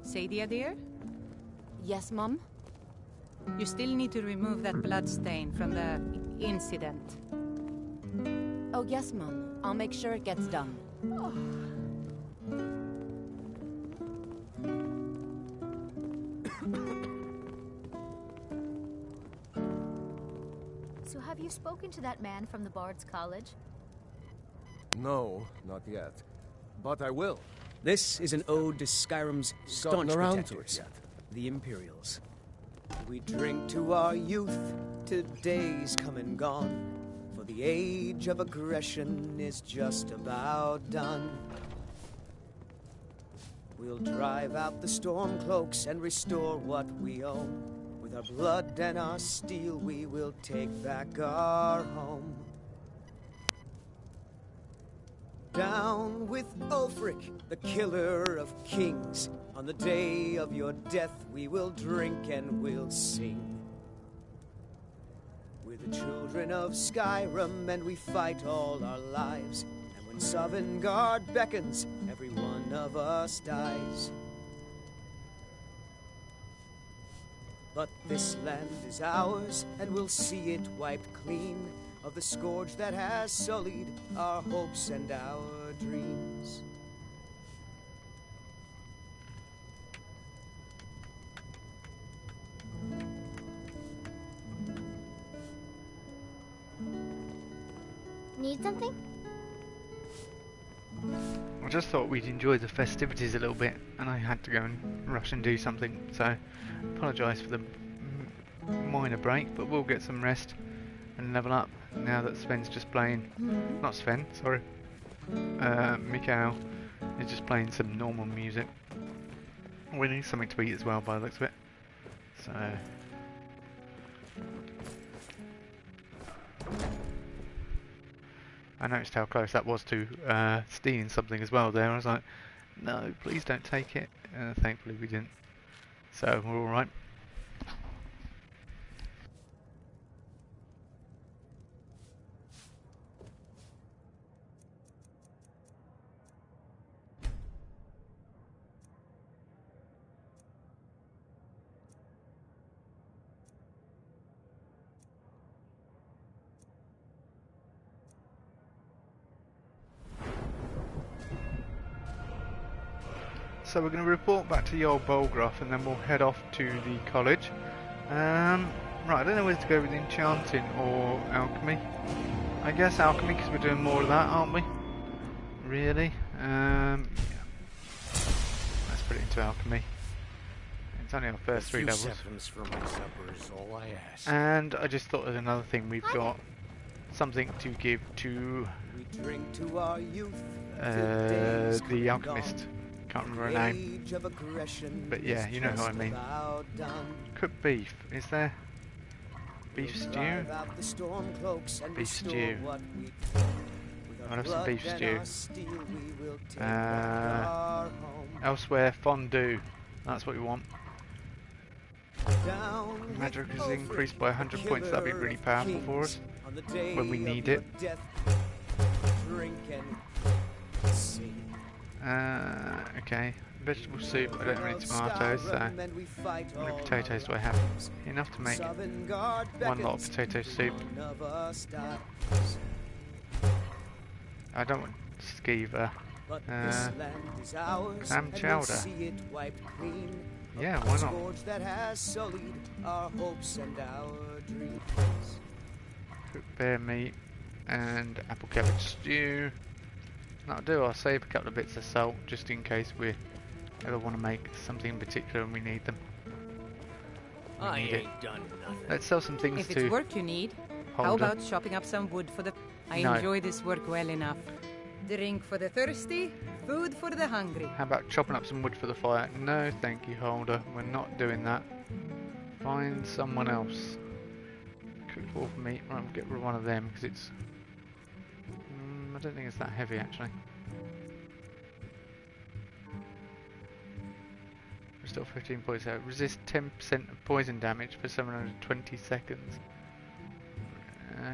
Sadia, dear? Yes, Mum? You still need to remove that blood stain from the incident. Oh, yes, Mum. I'll make sure it gets done. So have you spoken to that man from the Bard's College? No, not yet. But I will. This is an ode to Skyrim's staunch Gotten around to protectors, it yet. the Imperials. We drink to our youth, to days come and gone, for the age of aggression is just about done. We'll drive out the stormcloaks and restore what we own. With our blood and our steel, we will take back our home. Down with Ulfric, the killer of kings. On the day of your death, we will drink and we'll sing. We're the children of Skyrim, and we fight all our lives. And when Sovngarde beckons, every one of us dies. But this land is ours, and we'll see it wiped clean of the scourge that has sullied our hopes and our dreams. Need something? I just thought we'd enjoy the festivities a little bit, and I had to go and rush and do something, so apologise for the minor break, but we'll get some rest and level up now that Sven's just playing, not Sven, sorry, Mikael is just playing some normal music. We need something to eat as well by the looks of it, so... I noticed how close that was to stealing something as well there. I was like, no, please don't take it. Thankfully we didn't. So we're alright. So we're going to report back to the old Bolgraf and then we'll head off to the college. Right, I don't know whether to go with enchanting or alchemy. I guess alchemy because we're doing more of that, aren't we? Really? Yeah. Let's put it into alchemy. It's only our first 3 levels. For my supper is all I ask. And I just thought of another thing. We've got something to give to the alchemist. Can't remember her name, but yeah, you know who I mean. Cooked beef, is there? Beef stew? Beef stew. I'll have some beef stew. Elsewhere, fondue. That's what we want. Magic is increased by 100 points, that'd be really powerful for us when we need it. Okay, vegetable soup, I don't have any tomatoes, so how many potatoes do I have? Enough to make 1 lot of potato soup. I don't want skeever. Clam chowder. Yeah, why not? Cooked bear meat and apple cabbage stew. That'll do. I'll save a couple of bits of salt just in case we ever want to make something in particular and we need them. I ain't done nothing. Let's sell some things if to it's work you need, how about chopping up some wood for the... I enjoy this work well enough. Drink for the thirsty, food for the hungry. How about chopping up some wood for the fire? No, thank you, Holder. We're not doing that. Find someone else. Cooked wolf meat. Right, we'll get rid of one of them because it's... I don't think it's that heavy actually. Restore 15 points out. Resist 10% of poison damage for 720 seconds.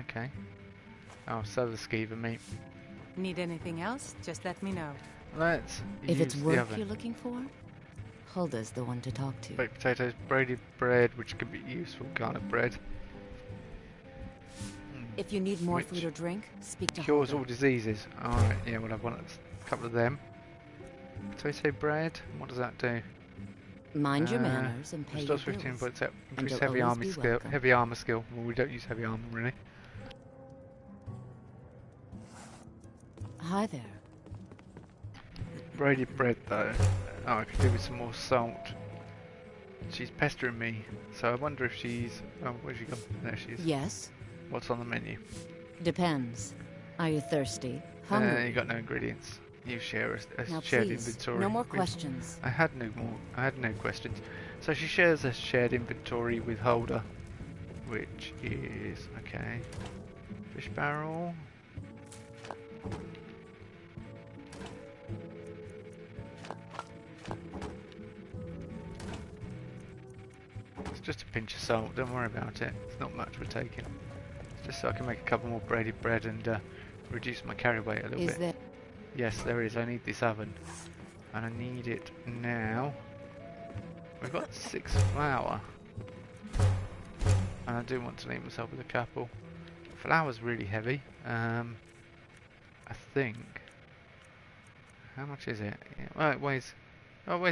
Okay. Oh, so the skeever meat. Need anything else? Just let me know. Let's If it's use work the oven. you're looking for, Hulda's the one to talk to. Baked potatoes, braided bread, which could be useful kind of bread. If you need more food or drink, speak to Cures Hulda. all diseases. Alright, yeah, we'll have a couple of them. Potato bread, what does that do? Mind your manners and pay your restores 15 bills. points out. And Increase you'll heavy always army be skill. welcome. Heavy armor skill. Well, we don't use heavy armor really. Hi there. Braided bread though. Oh, I could do with some more salt. She's pestering me, so I wonder if she's... Oh, where's she gone? There she is. Yes? What's on the menu? Depends. Are you thirsty? Hungry? You got no ingredients. You share a Now shared please, inventory. no more questions. I had no questions. So she shares a shared inventory with Holder, which is okay. Fish barrel. It's just a pinch of salt. Don't worry about it. It's not much we're taking. It's just so I can make a couple more braided bread and reduce my carry weight a little bit. Is there... Yes, there is. I need this oven. And I need it now. We've got 6 flour. And I do want to leave myself with a couple. Flour's really heavy. I think. How much is it? Yeah, well, it weighs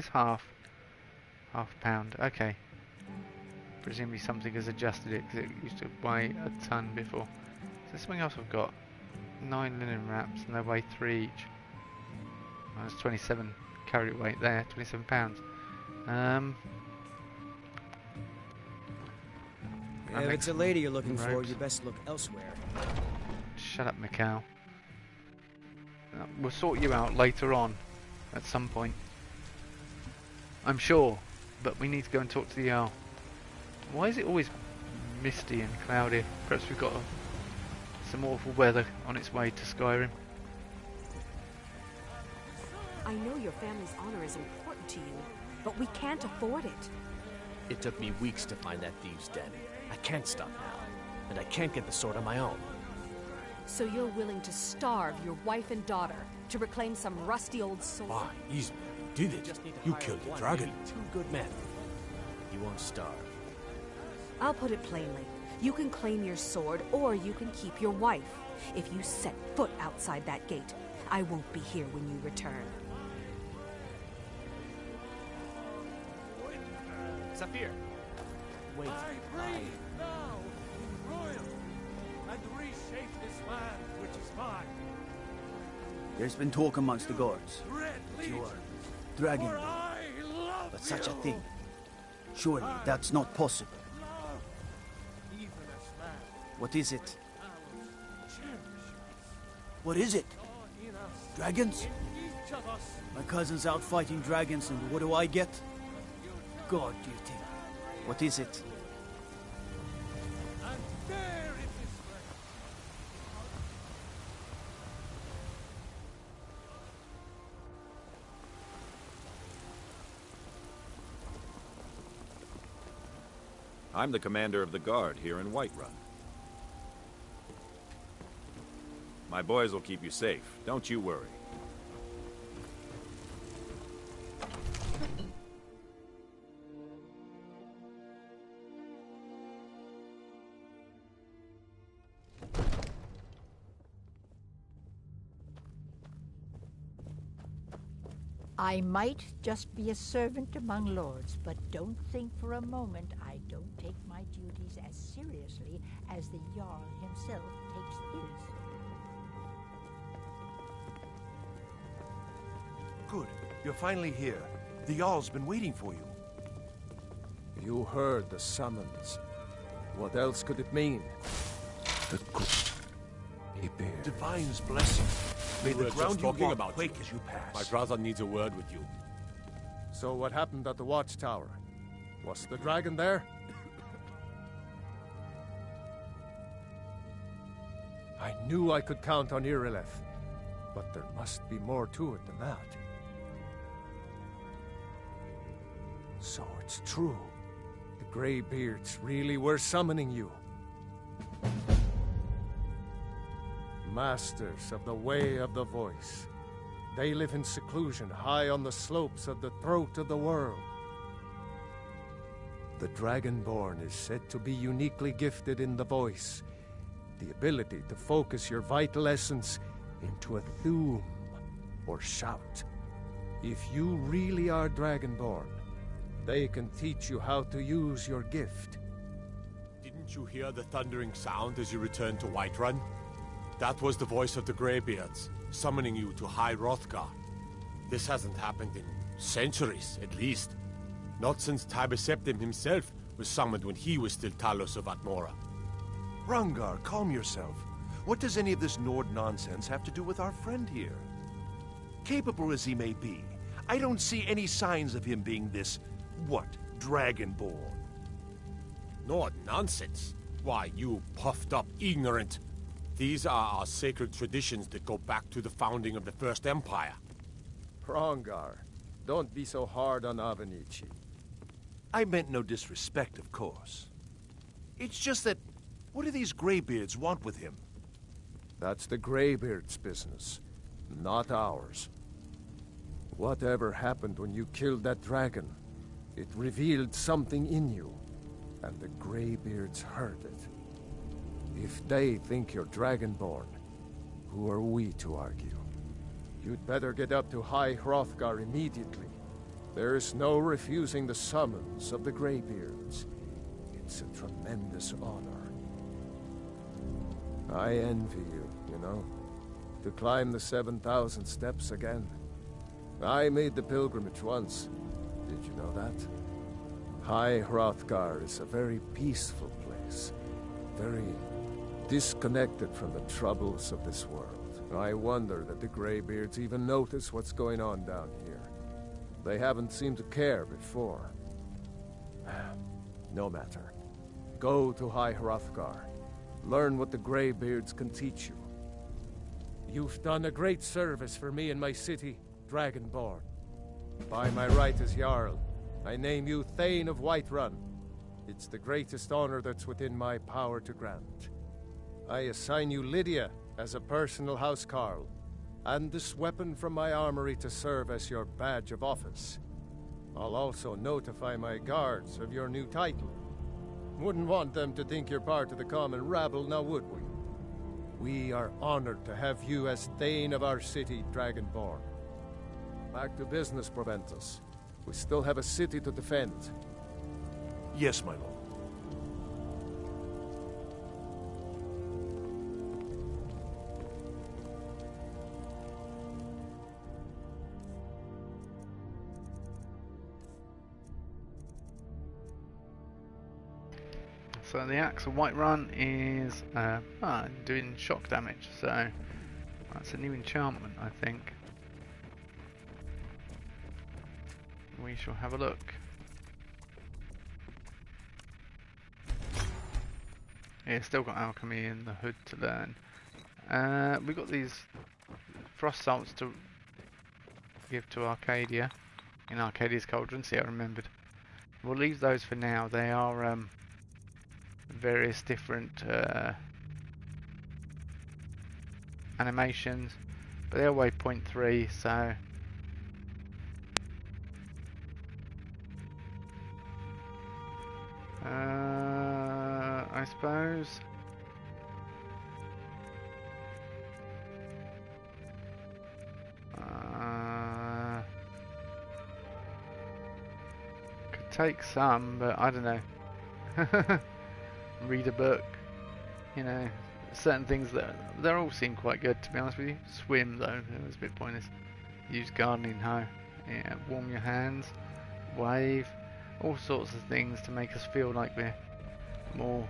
half a pound. Okay. Presumably something has adjusted it because it used to weigh a ton before. Is there something else I've got? 9 linen wraps, and they weigh 3 each. Oh, that's 27 carry weight there, 27 pounds. If it's a lady you're looking for, you best look elsewhere. Shut up, Mikhail. We'll sort you out later on, at some point. I'm sure, but we need to go and talk to the Jarl. Why is it always misty and cloudy? Perhaps we've got some awful weather on its way to Skyrim. I know your family's honor is important to you, but we can't afford it. It took me weeks to find that thieves' den. I can't stop now, and I can't get the sword on my own. So you're willing to starve your wife and daughter to reclaim some rusty old sword? Why, Ismael, you did it. You killed the dragon. 2 good men. You won't starve. I'll put it plainly. You can claim your sword, or you can keep your wife. If you set foot outside that gate, I won't be here when you return. Zafir! Wait. I breathe now, royal, and reshape this land which is mine. There's been talk amongst the guards. You are dragon, but such a thing. Surely that's not possible. What is it? What is it? Dragons? My cousin's out fighting dragons, and what do I get? God, do you think? What is it? I'm the commander of the guard here in Whiterun. My boys will keep you safe. Don't you worry. I might just be a servant among lords, but don't think for a moment I don't take my duties as seriously as the Jarl himself takes his. Good. You're finally here. The Jarl's been waiting for you. You heard the summons. What else could it mean? The Divine's blessing. May the ground you walk quake as you pass. My brother needs a word with you. So what happened at the watchtower? Was the dragon there? I knew I could count on Irileth, but there must be more to it than that. So it's true. The Greybeards really were summoning you. Masters of the Way of the Voice. They live in seclusion high on the slopes of the throat of the world. The Dragonborn is said to be uniquely gifted in the voice, the ability to focus your vital essence into a thum, or shout. If you really are Dragonborn, they can teach you how to use your gift. Didn't you hear the thundering sound as you returned to Whiterun? That was the voice of the Greybeards, summoning you to High Hrothgar. This hasn't happened in centuries, at least. Not since Tiber Septim himself was summoned when he was still Talos of Atmora. Hrongar, calm yourself. What does any of this Nord nonsense have to do with our friend here? Capable as he may be, I don't see any signs of him being this, Dragonborn. Nord nonsense? Why, you puffed up ignorant. These are our sacred traditions that go back to the founding of the First Empire. Hrongar, don't be so hard on Avenici. I meant no disrespect, of course. It's just that, what do these Greybeards want with him? That's the Greybeards' business, not ours. Whatever happened when you killed that dragon, it revealed something in you, and the Greybeards heard it. If they think you're Dragonborn, who are we to argue? You'd better get up to High Hrothgar immediately. There's no refusing the summons of the Greybeards. It's a tremendous honor. I envy you, you know. to climb the 7,000 steps again. I made the pilgrimage once. Did you know that? High Hrothgar is a very peaceful place. Very disconnected from the troubles of this world. I wonder that the Greybeards even notice what's going on down here. They haven't seemed to care before. No matter. Go to High Hrothgar. Learn what the Greybeards can teach you. You've done a great service for me and my city, Dragonborn. By my right as Jarl, I name you Thane of Whiterun. It's the greatest honor that's within my power to grant. I assign you Lydia as a personal housecarl, and this weapon from my armory to serve as your badge of office. I'll also notify my guards of your new title. Wouldn't want them to think you're part of the common rabble, now would we? We are honored to have you as Thane of our city, Dragonborn. Back to business, Proventus. We still have a city to defend. Yes, my lord. So the Axe of Whiterun is doing shock damage, so that's a new enchantment, I think. We shall have a look. Yeah, still got alchemy in the hood to learn. We've got these frost salts to give to Arcadia in Arcadia's Cauldron. See, I remembered. We'll leave those for now. They are various different animations, but they'll weigh 0.3, so I suppose could take some, but I don't know. Read a book, you know, certain things that they all seem quite good, to be honest with you. Swim though, it was a bit pointless. Use gardening hoe, yeah, warm your hands, wave, all sorts of things to make us feel like we're more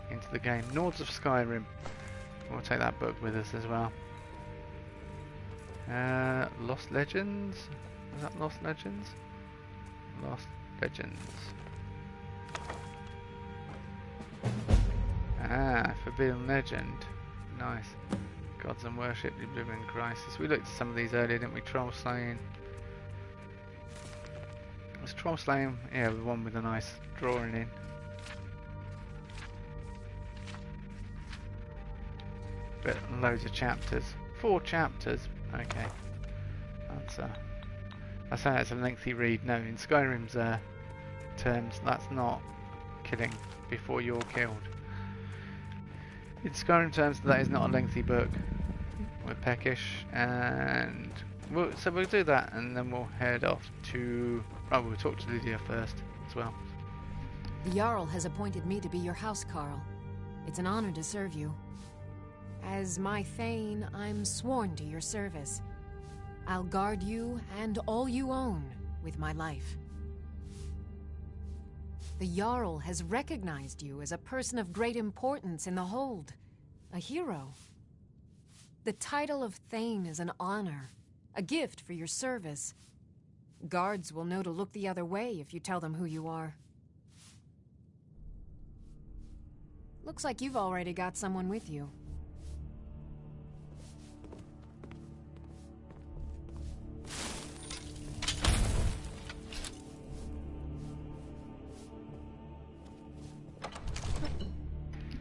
into the game. Nords of Skyrim, we'll take that book with us as well. Lost Legends, is that Lost Legends? Lost Legends. Ah, Forbidden Legend. Nice. Gods and Worship, the Oblivion Crisis. We looked at some of these earlier, didn't we? Troll Slaying. Was Troll Slaying? Yeah, the one with a nice drawing in. But loads of chapters. 4 chapters. Okay. I say that's a lengthy read. No, in Skyrim's terms, that's not killing before you're killed. In Skyrim terms, that is not a lengthy book. We're peckish, and so we'll do that, and then we'll head off to. Oh, we'll talk to Lydia first as well. The Jarl has appointed me to be your housecarl. It's an honor to serve you. As my Thane, I'm sworn to your service. I'll guard you and all you own with my life. The Jarl has recognized you as a person of great importance in the Hold, a hero. The title of Thane is an honor, a gift for your service. Guards will know to look the other way if you tell them who you are. Looks like you've already got someone with you.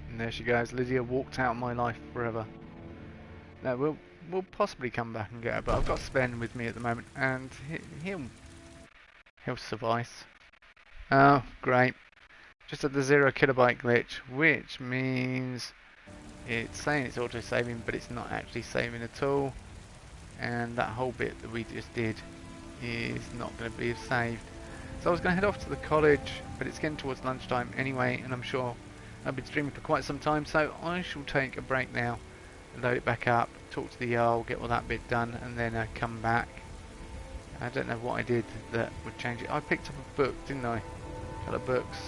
And there she goes. Lydia walked out of my life forever. No, we'll possibly come back and get her, but I've got Sven with me at the moment, and he'll suffice. Oh, great! Just at the 0 kilobyte glitch, which means it's saying it's auto saving, but it's not actually saving at all. And that whole bit that we just did is not going to be saved. So I was going to head off to the college, but it's getting towards lunchtime anyway, and I'm sure I've been streaming for quite some time, so I shall take a break now load it back up, talk to the Jarl, get all that bit done, and then come back. I don't know what I did that would change it. I picked up a book, didn't I? A couple of books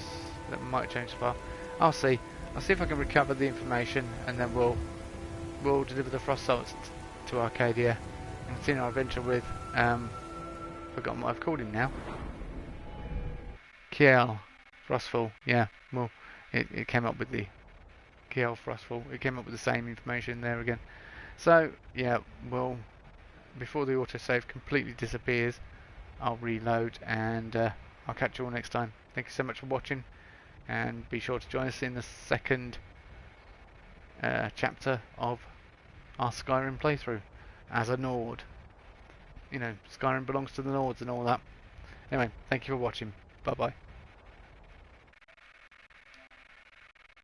that might change the file. I'll see. I'll see if I can recover the information, and then we'll deliver the frost salts to Arcadia and continue our adventure with forgotten what I've called him now. Kiel Frostfall. Yeah, well, it came up with the Kiel Frostfall. It came up with the same information there again. So yeah, well, before the autosave completely disappears, I'll reload, and I'll catch you all next time. Thank you so much for watching, and be sure to join us in the second chapter of our Skyrim playthrough as a Nord. You know, Skyrim belongs to the Nords and all that. Anyway, thank you for watching. Bye bye.